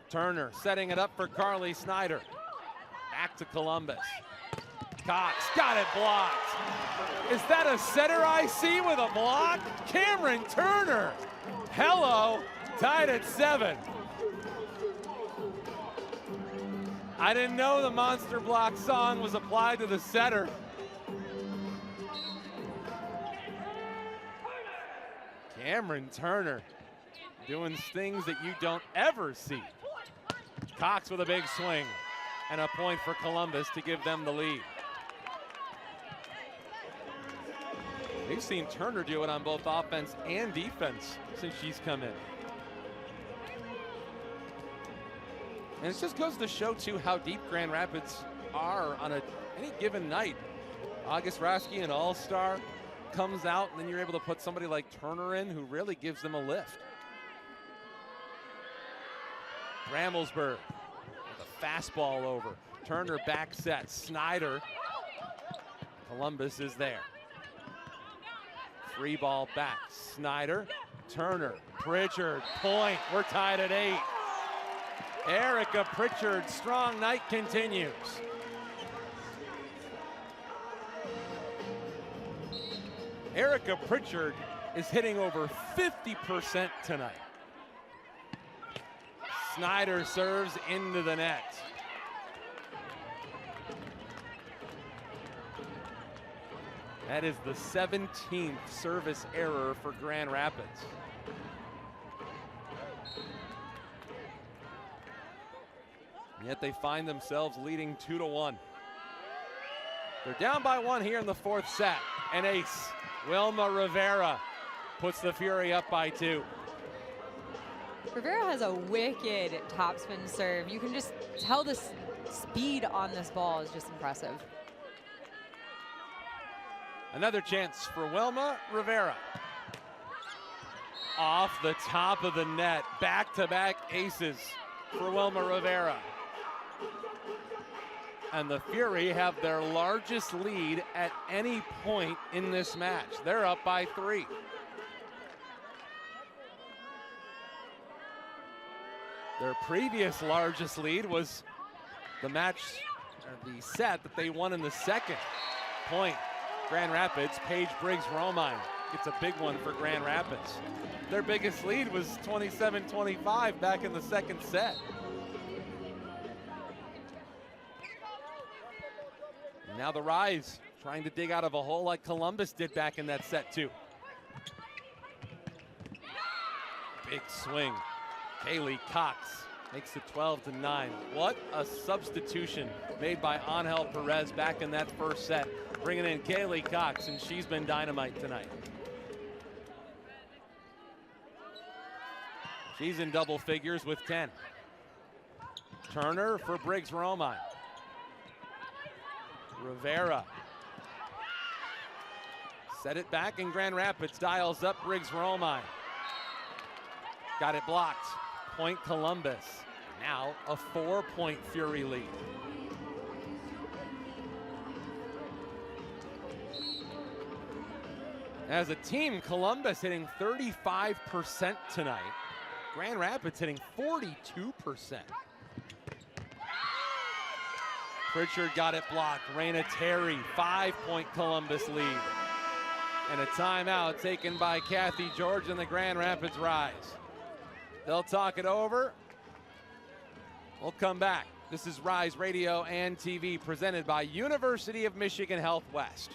Turner setting it up for Carly Snyder. Back to Columbus. Cox got it blocked. Is that a setter I see with a block? Cameron Turner. Hello, tied at 7. I didn't know the Monster Block song was applied to the setter. Cameron Turner doing things that you don't ever see. Cox with a big swing and a point for Columbus to give them the lead. They've seen Turner do it on both offense and defense since she's come in. And it just goes to show, too, how deep Grand Rapids are on any given night. August Rasky, an all-star, comes out, and then you're able to put somebody like Turner in who really gives them a lift. Bramblesburg with a fastball over. Turner back set. Snyder. Columbus is there. Free ball back. Snyder, Turner, Pritchard, point. We're tied at 8. Erica Pritchard's strong night continues. Erica Pritchard is hitting over 50% tonight. Snyder serves into the net. That is the 17th service error for Grand Rapids. And yet they find themselves leading 2-1. They're down by 1 here in the 4th set. An ace, Wilma Rivera, puts the Fury up by 2. Rivera has a wicked topspin serve. You can just tell the speed on this ball is just impressive. Another chance for Wilma Rivera. Off the top of the net. Back-to-back aces for Wilma Rivera. And the Fury have their largest lead at any point in this match. They're up by 3. Their previous largest lead was the match, or the set that they won in the 2nd. Point. Grand Rapids, Paige Briggs-Romine gets a big one for Grand Rapids. Their biggest lead was 27-25 back in the 2nd set. And now the Rise trying to dig out of a hole like Columbus did back in that set too. Big swing. Kaylee Cox makes it 12-9. What a substitution made by Angel Perez back in that 1st set. Bringing in Kaylee Cox, and she's been dynamite tonight. She's in double figures with 10. Turner for Briggs-Romine. Rivera. Set it back, and Grand Rapids dials up Briggs Romine. Got it blocked. Point Columbus. Now a 4-point Fury lead. As a team, Columbus hitting 35% tonight. Grand Rapids hitting 42%. Pritchard got it blocked. Raina Terry, 5-point Columbus lead. And a timeout taken by Kathy George and the Grand Rapids Rise. They'll talk it over. We'll come back. This is Rise Radio and TV presented by University of Michigan Health West.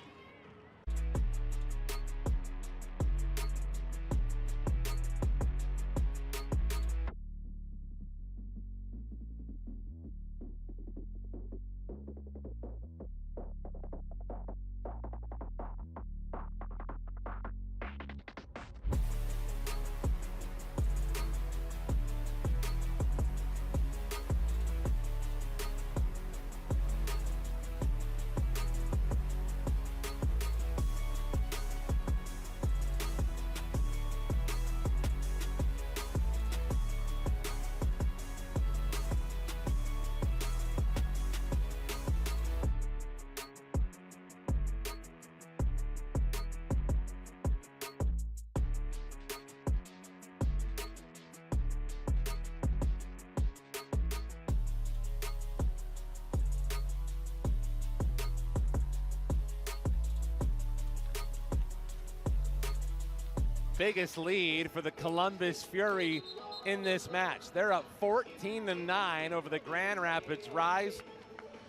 Biggest lead for the Columbus Fury in this match. They're up 14-9 over the Grand Rapids Rise.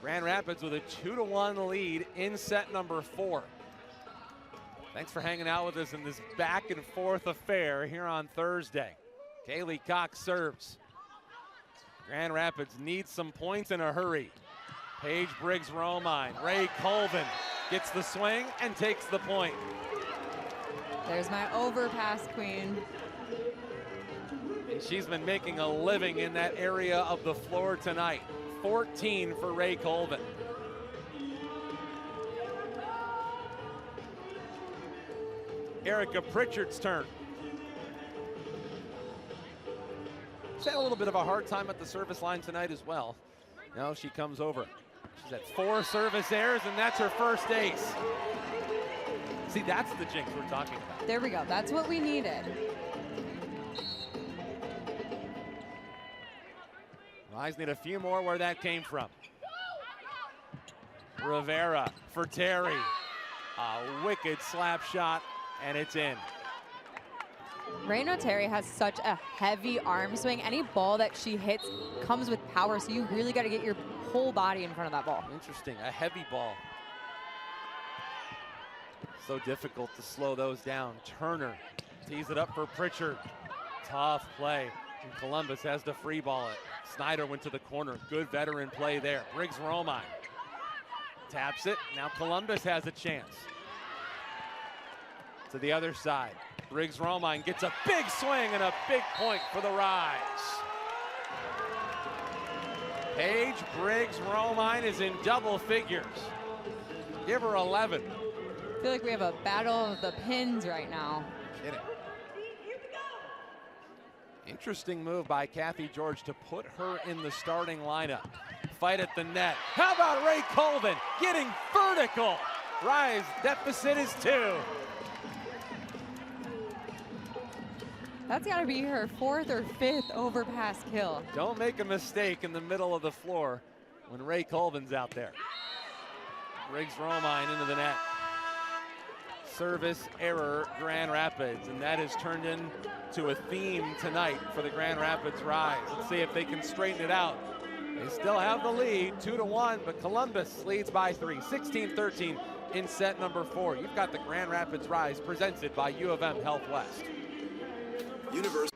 Grand Rapids with a 2-1 lead in set number 4. Thanks for hanging out with us in this back and forth affair here on Thursday. Kaylee Cox serves. Grand Rapids needs some points in a hurry. Paige Briggs Romine. Ray Colvin gets the swing and takes the point. There's my overpass queen. And she's been making a living in that area of the floor tonight. 14 for Ray Colvin. Erica Pritchard's turn. She's had a little bit of a hard time at the service line tonight as well. Now she comes over. She's had 4 service errors, and that's her first ace. See, that's the jinx we're talking about. There we go. That's what we needed. Rise need a few more where that came from. Rivera for Terry. A wicked slap shot, and it's in. Raina Terry has such a heavy arm swing. Any ball that she hits comes with power, so you really got to get your whole body in front of that ball. Interesting, a heavy ball. So difficult to slow those down. Turner tees it up for Pritchard. Tough play, and Columbus has to free ball it. Snyder went to the corner. Good veteran play there. Briggs Romine taps it. Now Columbus has a chance. To the other side. Briggs Romine gets a big swing and a big point for the Rise. Paige Briggs Romine is in double figures. Give her 11. I feel like we have a battle of the pins right now. Kidding. Interesting move by Kathy George to put her in the starting lineup. Fight at the net. How about Ray Colvin getting vertical? Rise deficit is 2. That's got to be her 4th or 5th overpass kill. Don't make a mistake in the middle of the floor when Ray Colvin's out there. Briggs Romine into the net. Service error, Grand Rapids, and that has turned into a theme tonight for the Grand Rapids Rise. Let's see if they can straighten it out. They still have the lead, 2-1, but Columbus leads by 3, 16-13 in set number 4. You've got the Grand Rapids Rise presented by U of M Health West. University.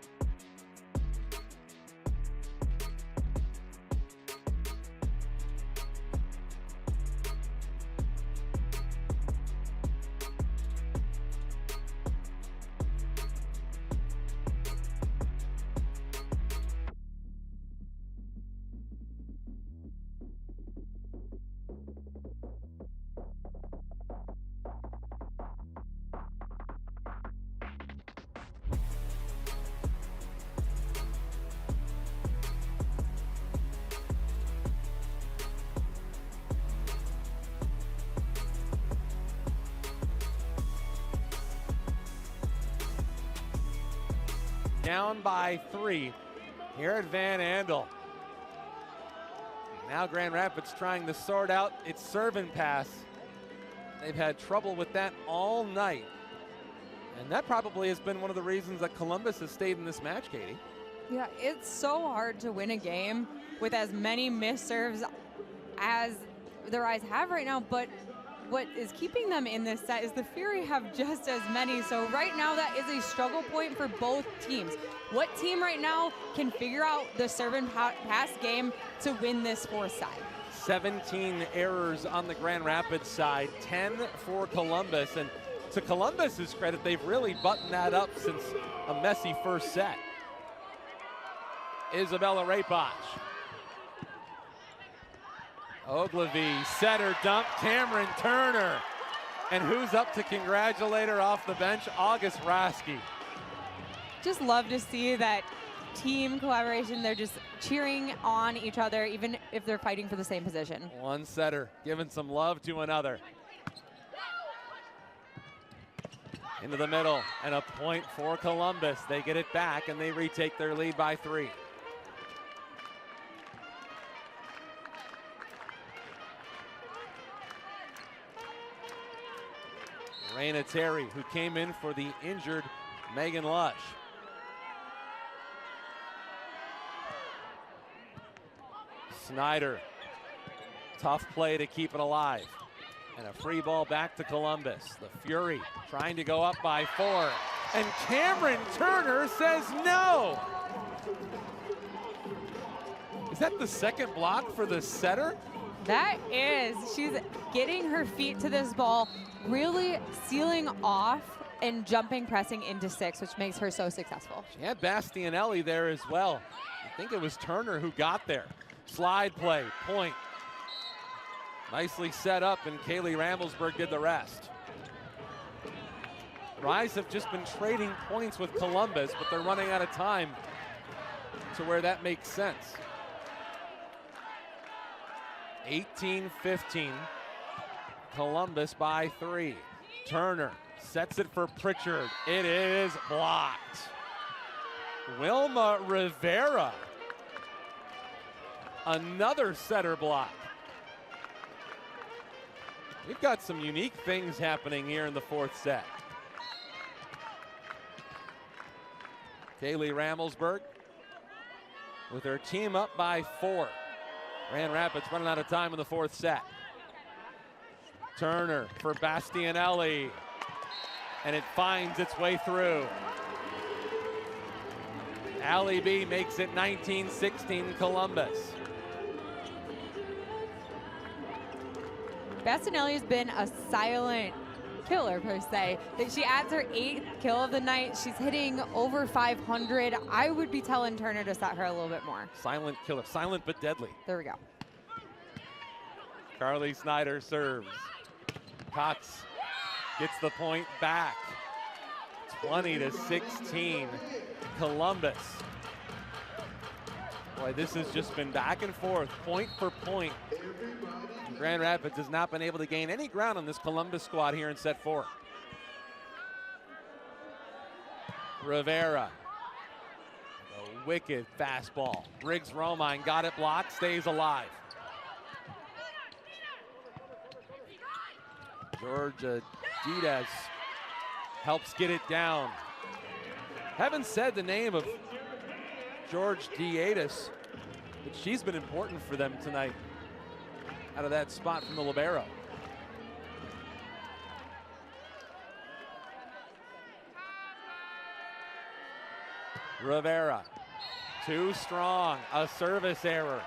down by 3 here at Van Andel. Now Grand Rapids trying to sort out its serve and pass. They've had trouble with that all night. And that probably has been one of the reasons that Columbus has stayed in this match, Katie. Yeah, it's so hard to win a game with as many missed serves as the Rise have right now, but what is keeping them in this set is the Fury have just as many. So right now that is a struggle point for both teams. What team right now can figure out the serve and pass game to win this fourth set? 17 errors on the Grand Rapids side, 10 for Columbus. And to Columbus's credit, they've really buttoned that up since a messy first set. Isabella Rapach. Ogilvy, setter dump, Cameron Turner. And who's up to congratulate her off the bench? August Rasky. Just love to see that team collaboration. They're just cheering on each other, even if they're fighting for the same position. One setter giving some love to another. Into the middle, and a point for Columbus. They get it back, and they retake their lead by 3. Raina Terry, who came in for the injured Megan Lush. Snyder, tough play to keep it alive. And a free ball back to Columbus. The Fury trying to go up by 4. And Cameron Turner says no. Is that the second block for the setter? That is. She's getting her feet to this ball, really sealing off and jumping, pressing into 6, which makes her so successful. She had Bastianelli there as well. I think it was Turner who got there. Slide play, point. Nicely set up, and Kaylee Ramblesberg did the rest. Rise have just been trading points with Columbus, but they're running out of time to where that makes sense. 18-15. Columbus by 3. Turner sets it for Pritchard. It is blocked. Wilma Rivera. Another setter block. We've got some unique things happening here in the fourth set. Kaylee Ramblesberg with her team up by 4. Grand Rapids running out of time in the fourth set. Turner for Bastianelli, and it finds its way through. Allie B makes it 19-16 Columbus. Bastianelli has been a silent killer, per se. She adds her 8th kill of the night. She's hitting over 500. I would be telling Turner to set her a little bit more. Silent killer, silent but deadly. There we go. Carly Snyder serves. Cox gets the point back. 20-16, Columbus. Boy, this has just been back and forth, point for point. And Grand Rapids has not been able to gain any ground on this Columbus squad here in set 4. Rivera, a wicked fastball. Briggs Romine got it blocked, stays alive. Georgia Diaz helps get it down. Haven't said the name of George Diaz, but she's been important for them tonight out of that spot from the libero. Rivera, too strong, a service error.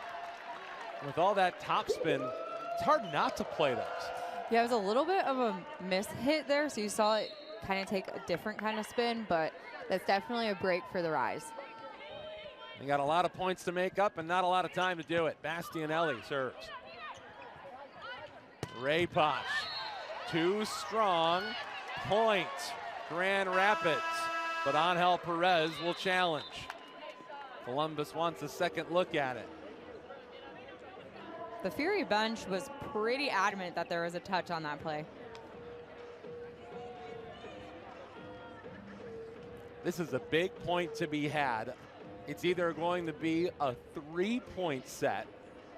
With all that topspin, it's hard not to play those. Yeah, it was a little bit of a miss hit there, so you saw it kind of take a different kind of spin, but that's definitely a break for the Rise. They got a lot of points to make up and not a lot of time to do it. Bastianelli serves. Rapach, too strong, point, Grand Rapids, but Angel Perez will challenge. Columbus wants a second look at it. The Fury bench was pretty adamant that there was a touch on that play. This is a big point to be had. It's either going to be a 3-point set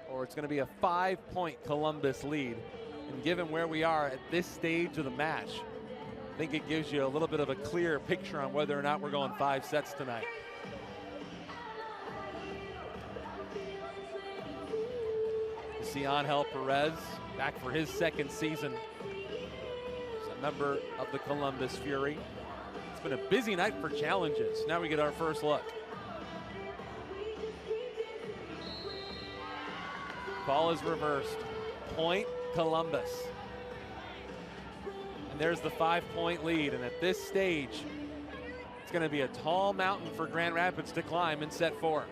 or it's going to be a 5-point Columbus lead. And given where we are at this stage of the match, I think it gives you a little bit of a clear picture on whether or not we're going 5 sets tonight. You see Angel Perez back for his 2nd season as a member of the Columbus Fury. It's been a busy night for challenges. Now we get our first look. Ball is reversed. Point Columbus. And there's the 5-point lead. And at this stage, it's going to be a tall mountain for Grand Rapids to climb in set 4.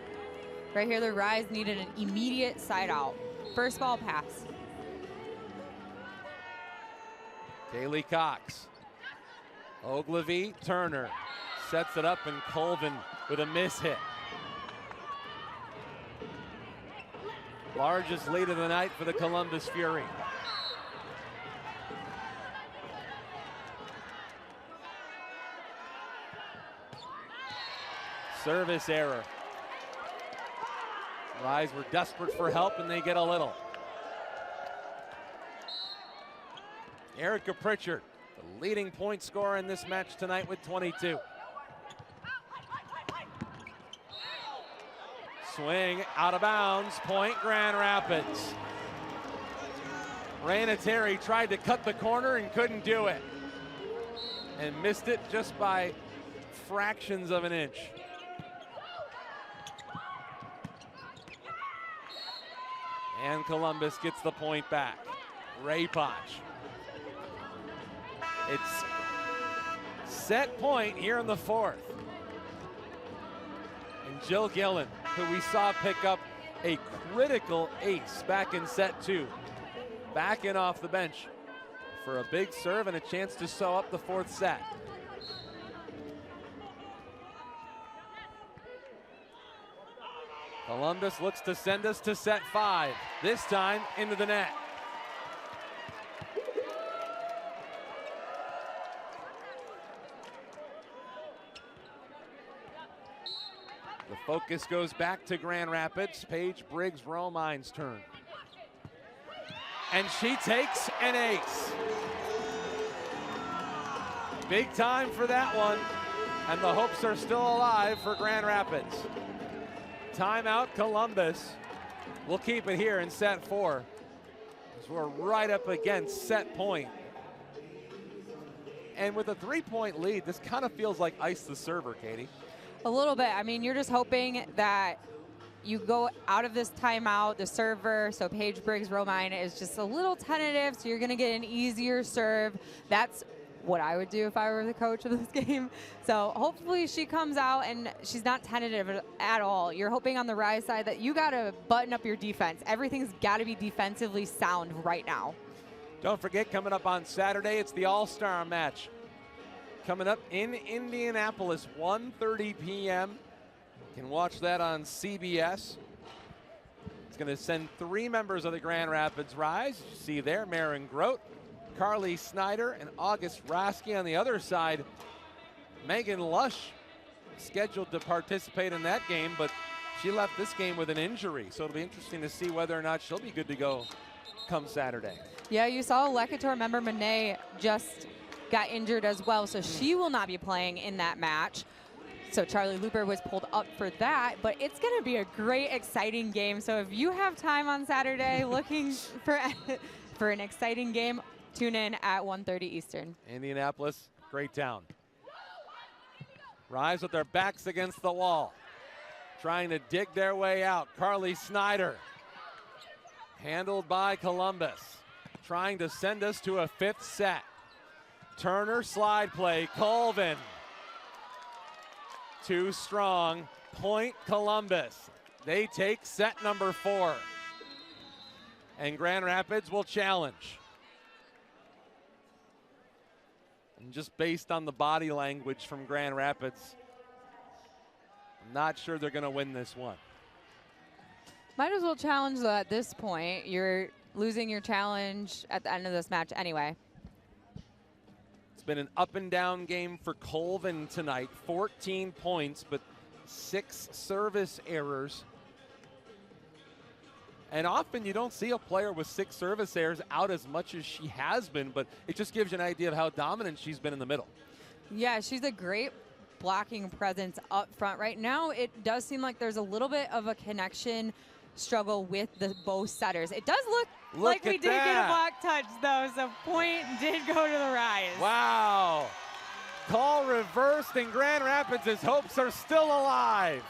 Right here, the Rise needed an immediate side out. First ball pass. Kaylee Cox. Ogilvy, Turner. Sets it up, and Colvin with a miss hit. Largest lead of the night for the Columbus Fury. Service error. Rise were desperate for help, and they get a little. Erica Pritchard, the leading point scorer in this match tonight with 22. Swing out of bounds, point Grand Rapids. Raina Terry tried to cut the corner and couldn't do it. And missed it just by fractions of an inch. And Columbus gets the point back. Ray Poch. It's set point here in the 4th. And Jill Gillen, who we saw pick up a critical ace back in set 2, backing off the bench for a big serve and a chance to sew up the 4th set. Columbus looks to send us to set 5, this time into the net. The focus goes back to Grand Rapids. Paige Briggs-Romine's turn. And she takes an ace. Big time for that one. And the hopes are still alive for Grand Rapids. Timeout Columbus. We'll keep it here in set 4. As we're right up against set point. And with a 3-point lead, this kind of feels like ice the server, Katie. A little bit. I mean, you're just hoping that you go out of this timeout, the server, so Paige Briggs-Romine is just a little tentative, so you're going to get an easier serve. That's what I would do if I were the coach of this game. So hopefully she comes out and she's not tentative at all. You're hoping on the Rise side that you got to button up your defense. Everything's got to be defensively sound right now. Don't forget, coming up on Saturday, it's the All-Star match. Coming up in Indianapolis, 1:30 p.m. You can watch that on CBS. It's going to send 3 members of the Grand Rapids Rise. You see there, Marin Grote, Carly Snyder, and August Rasky on the other side. Megan Lush scheduled to participate in that game, but she left this game with an injury. So it'll be interesting to see whether or not she'll be good to go come Saturday. Yeah, you saw Lecator member Monet just got injured as well, so she will not be playing in that match. So Charlie Looper was pulled up for that, but it's going to be a great, exciting game. So if you have time on Saturday looking for an exciting game, tune in at 1:30 Eastern. Indianapolis, great town. Rise with their backs against the wall, trying to dig their way out. Carly Snyder, handled by Columbus, trying to send us to a 5th set. Turner slide play, Colvin. Too strong, point Columbus. They take set number 4. And Grand Rapids will challenge. And just based on the body language from Grand Rapids, I'm not sure they're going to win this one. Might as well challenge though at this point. You're losing your challenge at the end of this match anyway. It's been an up and down game for Colvin tonight. 14 points, but 6 service errors. And often you don't see a player with 6 service errors out as much as she has been, but it just gives you an idea of how dominant she's been in the middle. Yeah, she's a great blocking presence up front. Right now, it does seem like there's a little bit of a connection struggle with both setters. It does look like we did get a block touch, though, so point did go to the Rise. Wow. Call reversed, and Grand Rapids' hopes are still alive.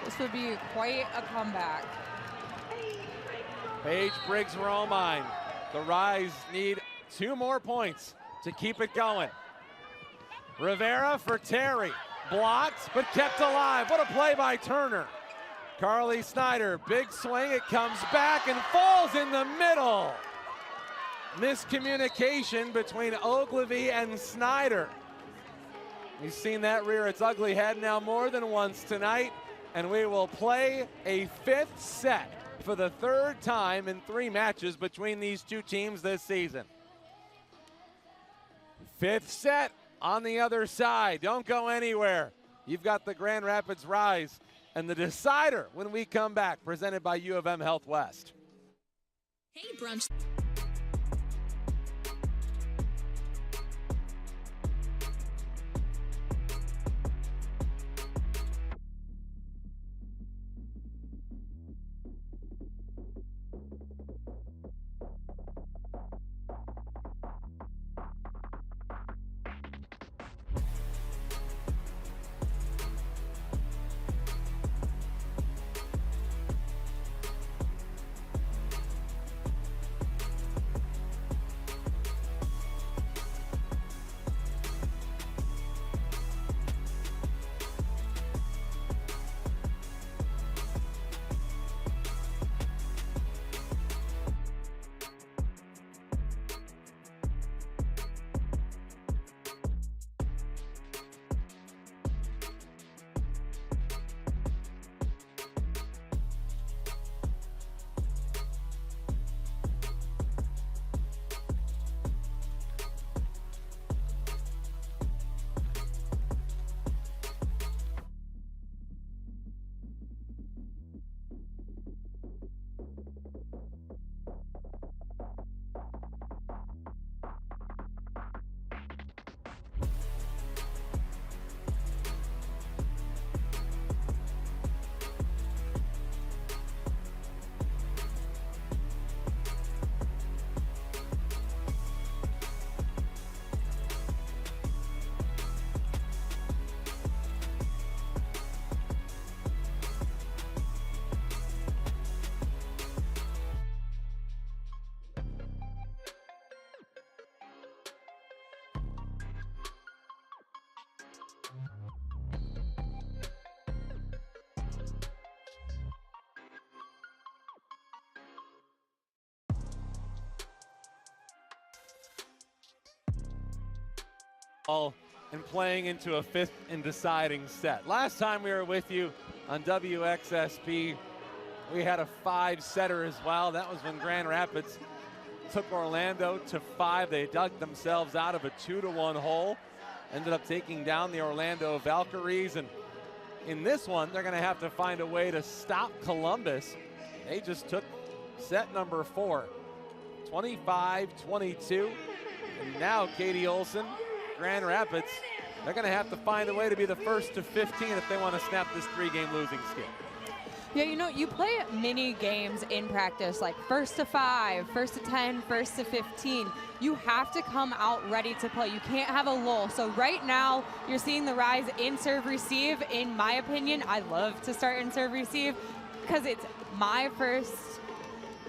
This would be quite a comeback. Paige Briggs-Romine. The Rise need 2 more points to keep it going. Rivera for Terry. Blocked, but kept alive. What a play by Turner. Carly Snyder, big swing. It comes back and falls in the middle. Miscommunication between Ogilvy and Snyder. You've seen that rear its ugly head now more than once tonight. And we will play a 5th set for the 3rd time in 3 matches between these 2 teams this season. 5th set on the other side. Don't go anywhere. You've got the Grand Rapids Rise and the decider when we come back, presented by U of M Health West. Hey, brunch. And playing into a 5th and deciding set. Last time we were with you on WXSP, we had a 5-setter as well. That was when Grand Rapids took Orlando to 5. They dug themselves out of a 2-1 hole. Ended up taking down the Orlando Valkyries. And in this one, they're going to have to find a way to stop Columbus. They just took set number 4, 25-22. And now Katie Olson, Grand Rapids, they're going to have to find a way to be the first to 15 if they want to snap this 3-game losing skid. Yeah, you know, you play mini games in practice, like 1st to 5, 1st to 10, 1st to 15. You have to come out ready to play. You can't have a lull. So right now, you're seeing the Rise in serve receive. In my opinion, I love to start in serve receive because it's my first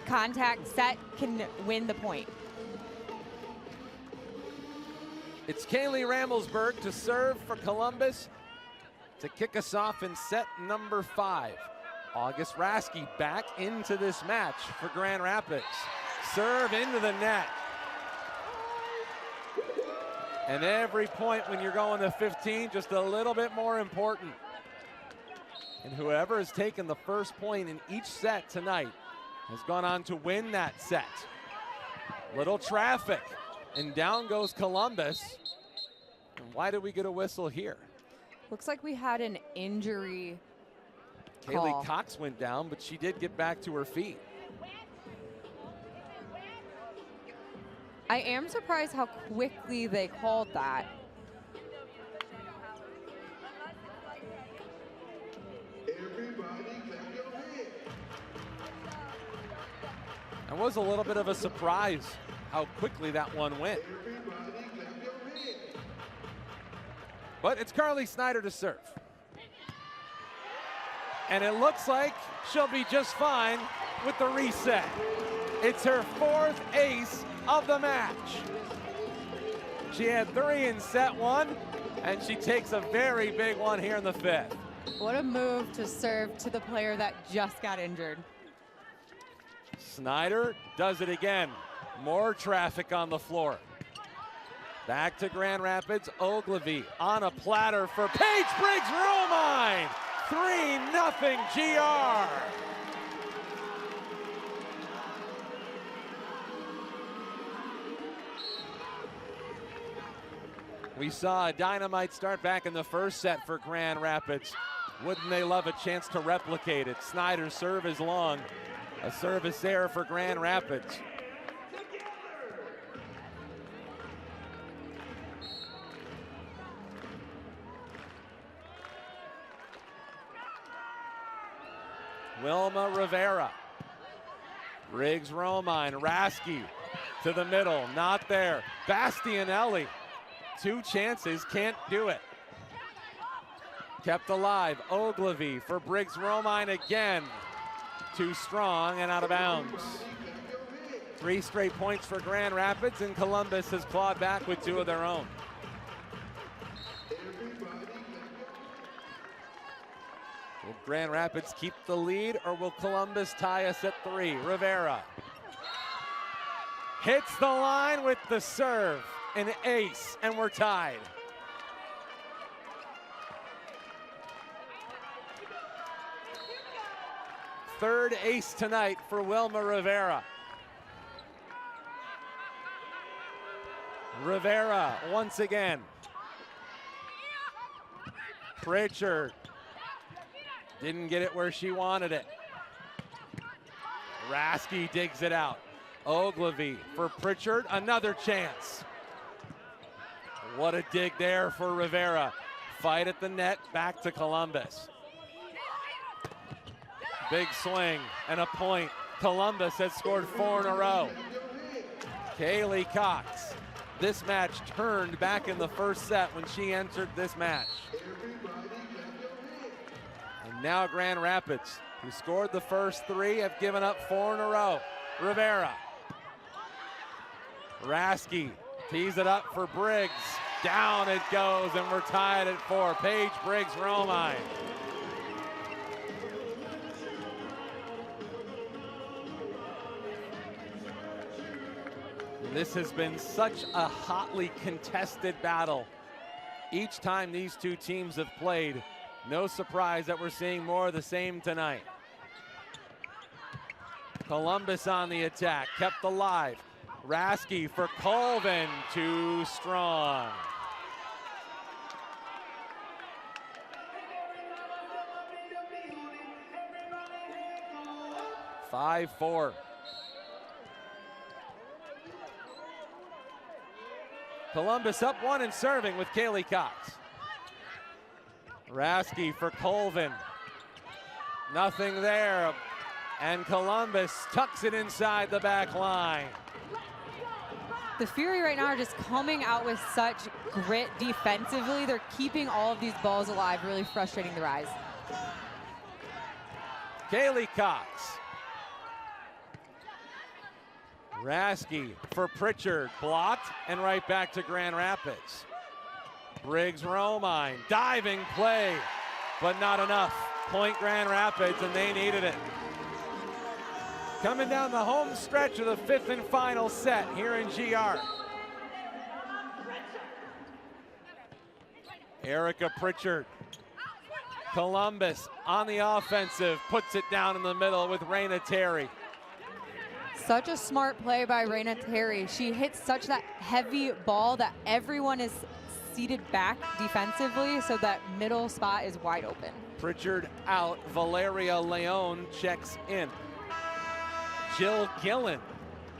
contact set can win the point. It's Kaylee Ramelsberg to serve for Columbus to kick us off in set number 5. August Rasky back into this match for Grand Rapids. Serve into the net. And every point when you're going to 15, just a little bit more important. And whoever has taken the first point in each set tonight has gone on to win that set. Little traffic, and down goes Columbus. And why did we get a whistle here? Looks like we had an injury Kaylee call. Cox went down, but she did get back to her feet. I am surprised how quickly they called that. It was a little bit of a surprise how quickly that one went. But it's Carly Snyder to serve. And it looks like she'll be just fine with the reset. It's her 4th ace of the match. She had 3 in set 1, and she takes a very big one here in the 5th. What a move to serve to the player that just got injured. Snyder does it again. More traffic on the floor. Back to Grand Rapids, Ogilvy on a platter for Paige Briggs-Romine. 3-0 GR. We saw a dynamite start back in the first set for Grand Rapids. Wouldn't they love a chance to replicate it? Snyder's serve is long. A service error for Grand Rapids. Wilma Rivera. Briggs-Romine, Rasky to the middle, not there. Bastianelli, 2 chances, can't do it. Kept alive, Ogilvy for Briggs-Romine again. Too strong and out of bounds. 3 straight points for Grand Rapids, and Columbus has clawed back with 2 of their own. Will Grand Rapids keep the lead, or will Columbus tie us at 3? Rivera hits the line with the serve, an ace, and we're tied. Third ace tonight for Wilma Rivera. Rivera once again. Pritchard didn't get it where she wanted it. Rasky digs it out. Ogilvy for Pritchard, another chance. What a dig there for Rivera. Fight at the net, back to Columbus. Big swing and a point. Columbus has scored 4 in a row. Kaylee Cox. This match turned back in the first set when she entered this match. And now Grand Rapids, who scored the first 3, have given up 4 in a row. Rivera. Rasky tees it up for Briggs. Down it goes, and we're tied at 4. Paige Briggs-Romine. This has been such a hotly contested battle. Each time these 2 teams have played, no surprise that we're seeing more of the same tonight. Columbus on the attack, kept alive. Rasky for Colvin, too strong. (5-4). Columbus up 1 and serving with Kaylee Cox. Rasky for Colvin. Nothing there. And Columbus tucks it inside the back line. The Fury right now are just coming out with such grit defensively. They're keeping all of these balls alive, really frustrating the Rise. Kaylee Cox. Rasky for Pritchard, blocked, and right back to Grand Rapids. Briggs-Romine, diving play, but not enough. Point Grand Rapids, and they needed it. Coming down the home stretch of the 5th and final set here in GR. Erica Pritchard. Columbus on the offensive, puts it down in the middle with Raina Terry. Such a smart play by Raina Terry. She hits such that heavy ball that everyone is seated back defensively, so that middle spot is wide open. Pritchard out, Valeria Leon checks in. Jill Gillen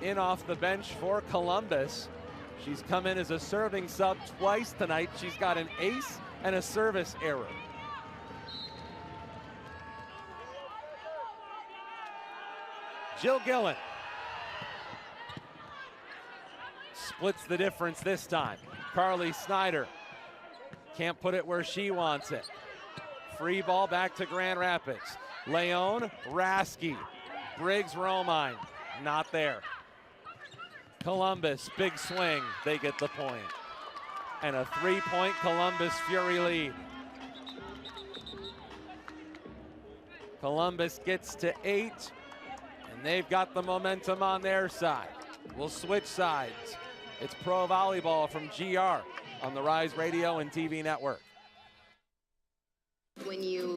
in off the bench for Columbus. She's come in as a serving sub twice tonight. She's got an ace and a service error. Jill Gillen splits the difference this time. Carly Snyder can't put it where she wants it. Free ball back to Grand Rapids. Leon, Rasky, Briggs, Romine, not there. Columbus, big swing, they get the point. And a 3-point Columbus Fury lead. Columbus gets to 8, and they've got the momentum on their side. We'll switch sides. It's Pro Volleyball from GR on the Rise Radio and TV network. When you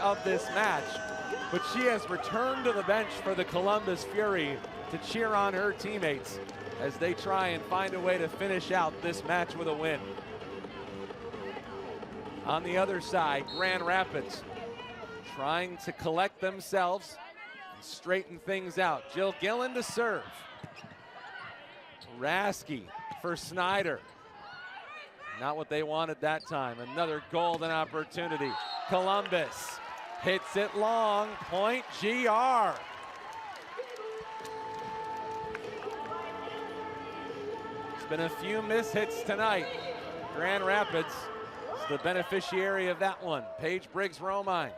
of this match, but she has returned to the bench for the Columbus Fury to cheer on her teammates as they try and find a way to finish out this match with a win. On the other side, Grand Rapids trying to collect themselves and straighten things out. Jill Gillen to serve. Rasky for Snyder. Not what they wanted that time. Another golden opportunity. Columbus hits it long, point GR. It's been a few mishits tonight. Grand Rapids is the beneficiary of that one. Paige Briggs Romine.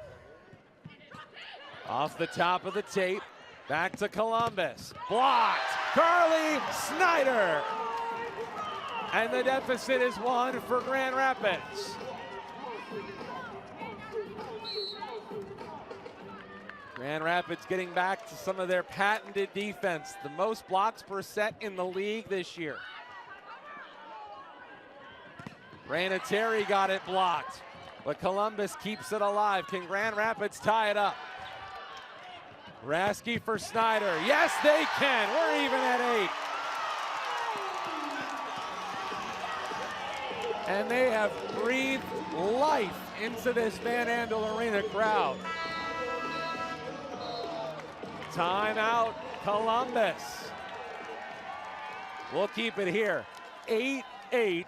Off the top of the tape, back to Columbus. Blocked, Carly Snyder. And the deficit is 1 for Grand Rapids. Grand Rapids getting back to some of their patented defense, the most blocks per set in the league this year. Raina Terry got it blocked, but Columbus keeps it alive. Can Grand Rapids tie it up? Rasky for Snyder. Yes, they can. We're even at 8. And they have breathed life into this Van Andel Arena crowd. Timeout, Columbus. We'll keep it here. 8-8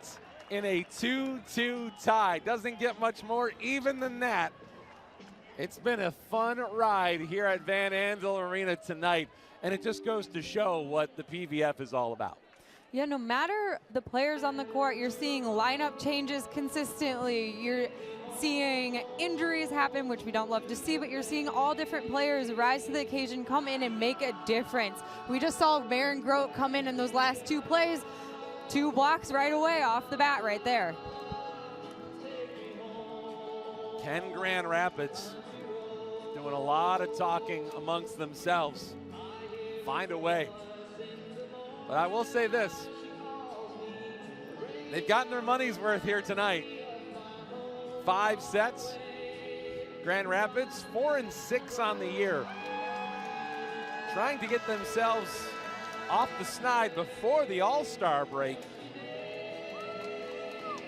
in a 2-2 tie. Doesn't get much more even than that. It's been a fun ride here at Van Andel Arena tonight, and it just goes to show what the PVF is all about. Yeah, no matter the players on the court, you're seeing lineup changes consistently. You're seeing injuries happen, which we don't love to see, but you're seeing all different players rise to the occasion, come in and make a difference. We just saw Maren Grote come in those last 2 plays, 2 blocks right away off the bat right there. Can Grand Rapids doing a lot of talking amongst themselves. find a way. But I will say this, they've gotten their money's worth here tonight. 5 sets. Grand Rapids 4-6 on the year. Trying to get themselves off the snide before the All-Star break.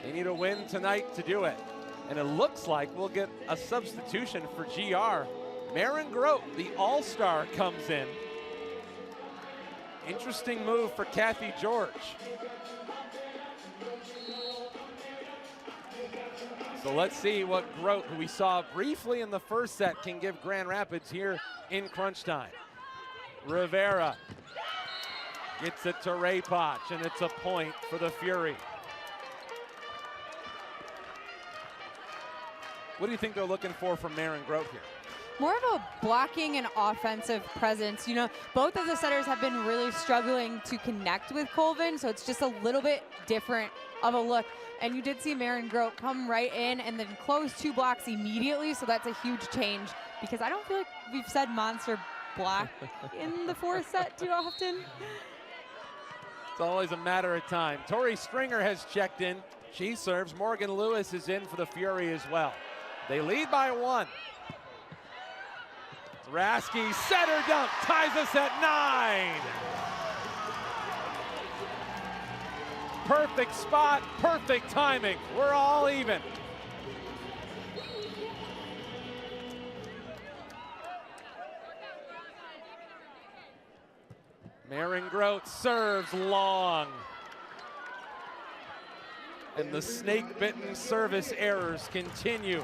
They need a win tonight to do it. And it looks like we'll get a substitution for GR. Maren Grote, the All-Star, comes in. Interesting move for Kathy George. So let's see what Grote, who we saw briefly in the first set, can give Grand Rapids here in crunch time. Rivera gets it to Raypoch, and it's a point for the Fury. What do you think they're looking for from Maren Grote here? More of a blocking and offensive presence. You know, both of the setters have been really struggling to connect with Colvin, so it's just a little bit different of a look. And you did see Maren Grote come right in and then close 2 blocks immediately, so that's a huge change, because I don't feel like we've said monster block in the 4th set too often. It's always a matter of time. Tori Stringer has checked in. She serves. Morgan Lewis is in for the Fury as well. They lead by 1. Rasky setter dunk ties us at 9. Perfect spot, perfect timing. We're all even. Maren Grote serves long. And the snake-bitten service errors continue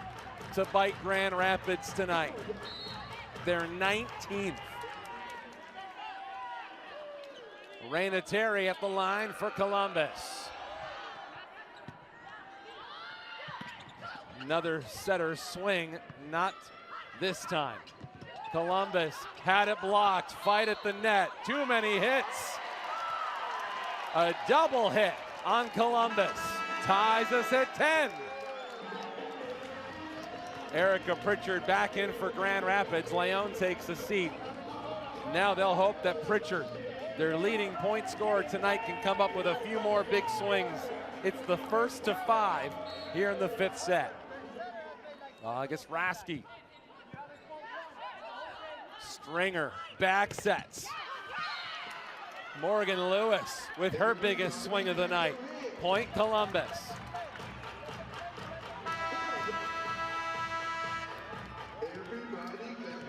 to bite Grand Rapids tonight. They're 19th. Raina Terry at the line for Columbus. Another setter swing, not this time. Columbus had it blocked, fight at the net, too many hits. A double hit on Columbus, ties us at 10. Erica Pritchard back in for Grand Rapids. Leon takes a seat. Now they'll hope that Pritchard, their leading point scorer tonight, can come up with a few more big swings. It's the 1st to 5 here in the 5th set. I guess Rasky. Stringer back sets. Morgan Lewis with her biggest swing of the night. Point Columbus.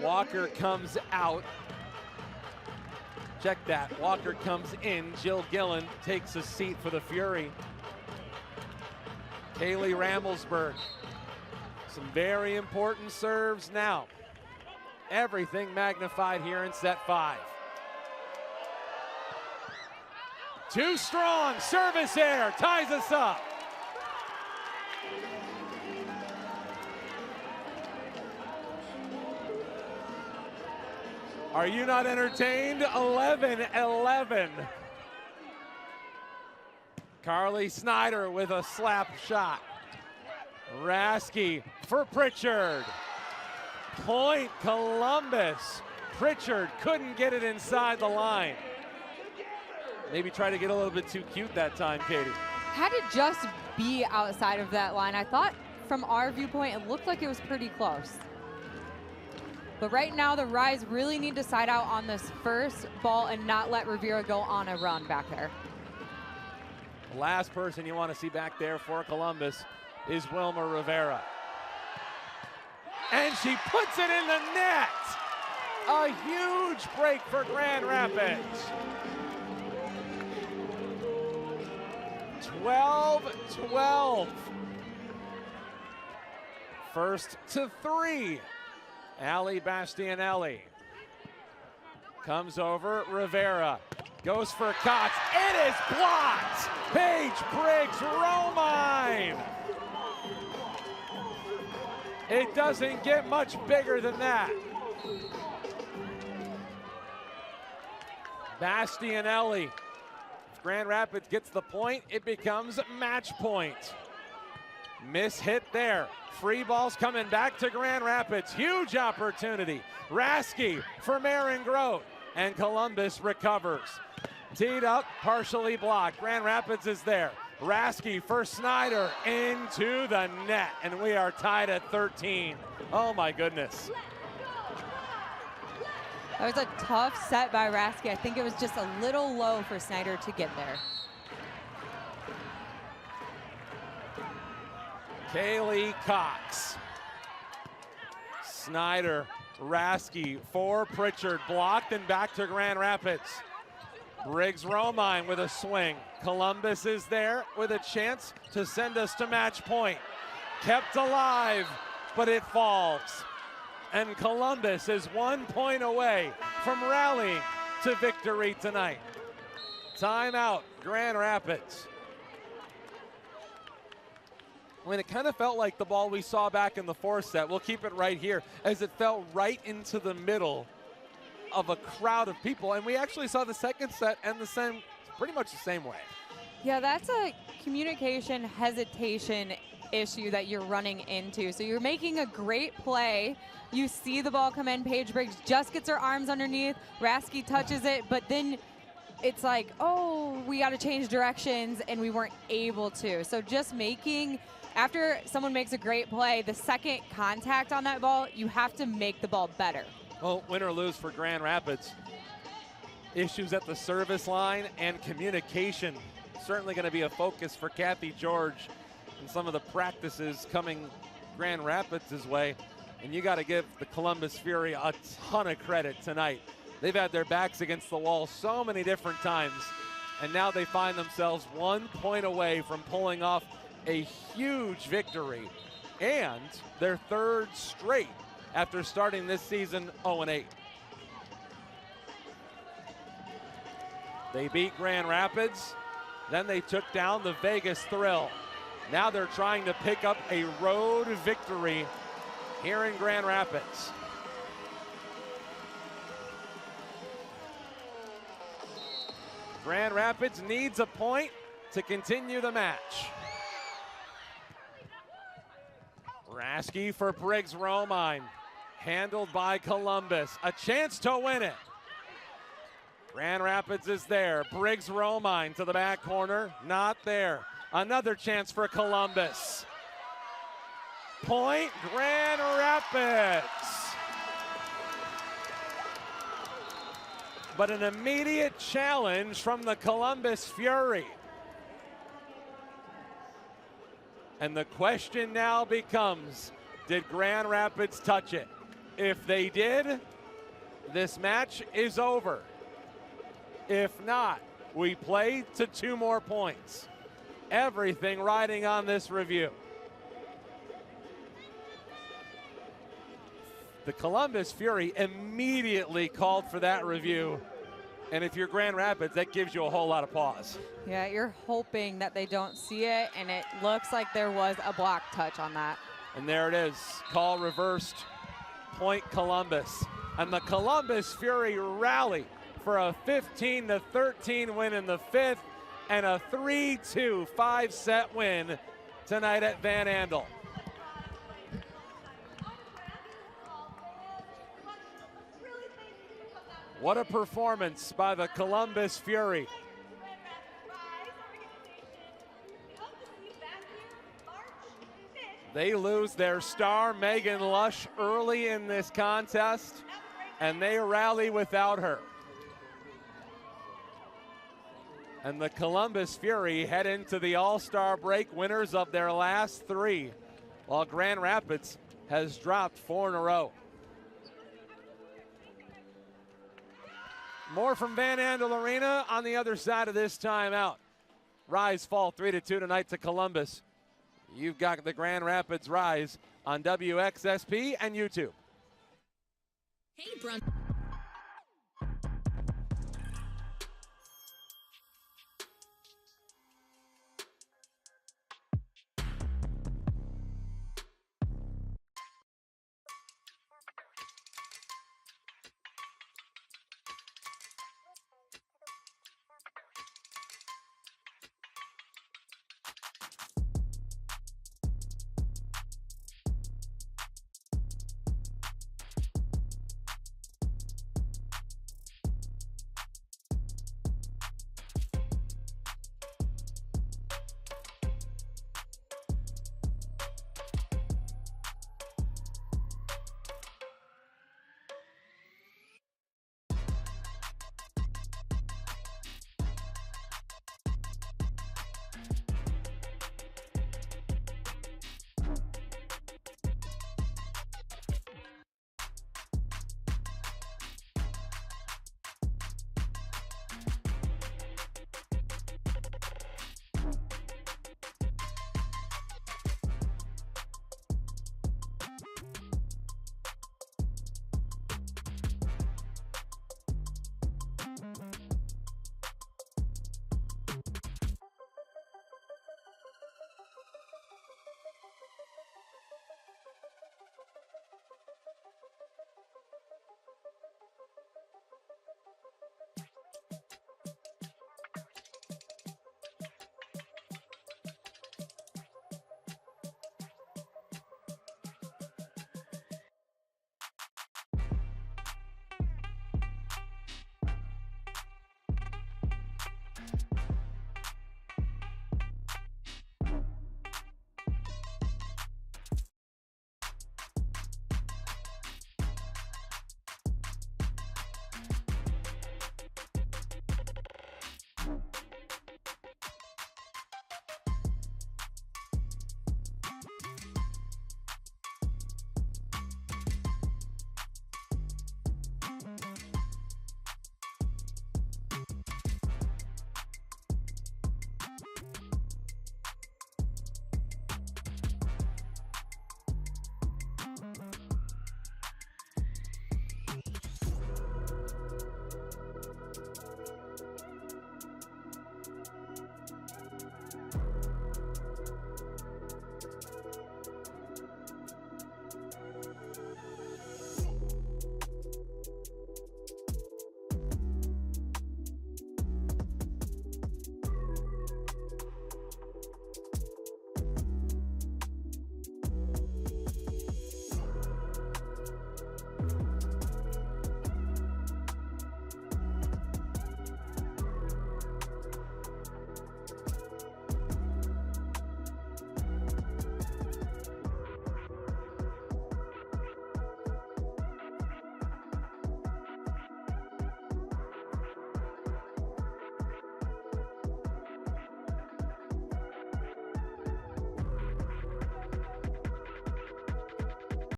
Walker comes out. Check that. Walker comes in. Jill Gillen takes a seat for the Fury. Kaylee Ramelsberg. Some very important serves now. Everything magnified here in set 5. Too strong. Service error ties us up. Are you not entertained? 11-11. Carly Snyder with a slap shot. Rasky for Pritchard. Point Columbus. Pritchard couldn't get it inside the line. Maybe try to get a little bit too cute that time, Katie. Had to just be outside of that line. I thought from our viewpoint, it looked like it was pretty close. But right now, the Rise really need to side out on this first ball and not let Rivera go on a run back there. The last person you want to see back there for Columbus is Wilma Rivera. And she puts it in the net. A huge break for Grand Rapids. 12-12. 1st to 3. Ali Bastianelli comes over. Rivera goes for Cox. It is blocked. Paige Briggs Romine. It doesn't get much bigger than that. Bastianelli. If Grand Rapids gets the point, it becomes match point. Miss hit there. Free ball's coming back to Grand Rapids. Huge opportunity. Rasky for Maren Grote. and Columbus recovers. Teed up, partially blocked. Grand Rapids is there. Rasky for Snyder into the net, and we are tied at 13. Oh my goodness. That was a tough set by Rasky. I think it was just a little low for Snyder to get there. Kaylee Cox. Snyder, Rasky for Pritchard, blocked and back to Grand Rapids. Briggs Romine with a swing. Columbus is there with a chance to send us to match point. Kept alive, but it falls. And Columbus is 1 point away from rallying to victory tonight. Timeout, Grand Rapids. I mean, it kind of felt like the ball we saw back in the fourth set. We'll keep it right here, as it fell right into the middle of a crowd of people. And we actually saw the second set and the same, pretty much the same way. Yeah, that's a communication hesitation issue that you're running into. So you're making a great play. You see the ball come in. Paige Briggs just gets her arms underneath. Rasky touches it, but then it's like, oh, we got to change directions, and we weren't able to. So just making, after someone makes a great play, the second contact on that ball, you have to make the ball better. Well, win or lose for Grand Rapids. Issues at the service line and communication certainly going to be a focus for Kathy George and some of the practices coming Grand Rapids' way. And you got to give the Columbus Fury a ton of credit tonight. They've had their backs against the wall so many different times, and now they find themselves 1 point away from pulling off a huge victory and their third straight after starting this season 0-8. They beat Grand Rapids, then they took down the Vegas Thrill. Now they're trying to pick up a road victory here in Grand Rapids. Grand Rapids needs a point to continue the match. Rasky for Briggs Romine, handled by Columbus. A chance to win it. Grand Rapids is there. Briggs Romine to the back corner, not there. Another chance for Columbus. Point, Grand Rapids. But an immediate challenge from the Columbus Fury. And the question now becomes, did Grand Rapids touch it? If they did, this match is over. If not, we play to 2 more points. Everything riding on this review. The Columbus Fury immediately called for that review. And if you're Grand Rapids, that gives you a whole lot of pause. Yeah, you're hoping that they don't see it, and it looks like there was a block touch on that. And there it is, call reversed, point Columbus. And the Columbus Fury rally for a 15-13 win in the fifth and a 3-2 5-set win tonight at Van Andel. What a performance by the Columbus Fury. They lose their star, Megan Lush, early in this contest, and they rally without her. And the Columbus Fury head into the All-Star break winners of their last 3, while Grand Rapids has dropped 4 in a row. More from Van Andel Arena on the other side of this timeout. Rise fall 3-2 tonight to Columbus. You've got the Grand Rapids Rise on WXSP and YouTube. Hey, brunch.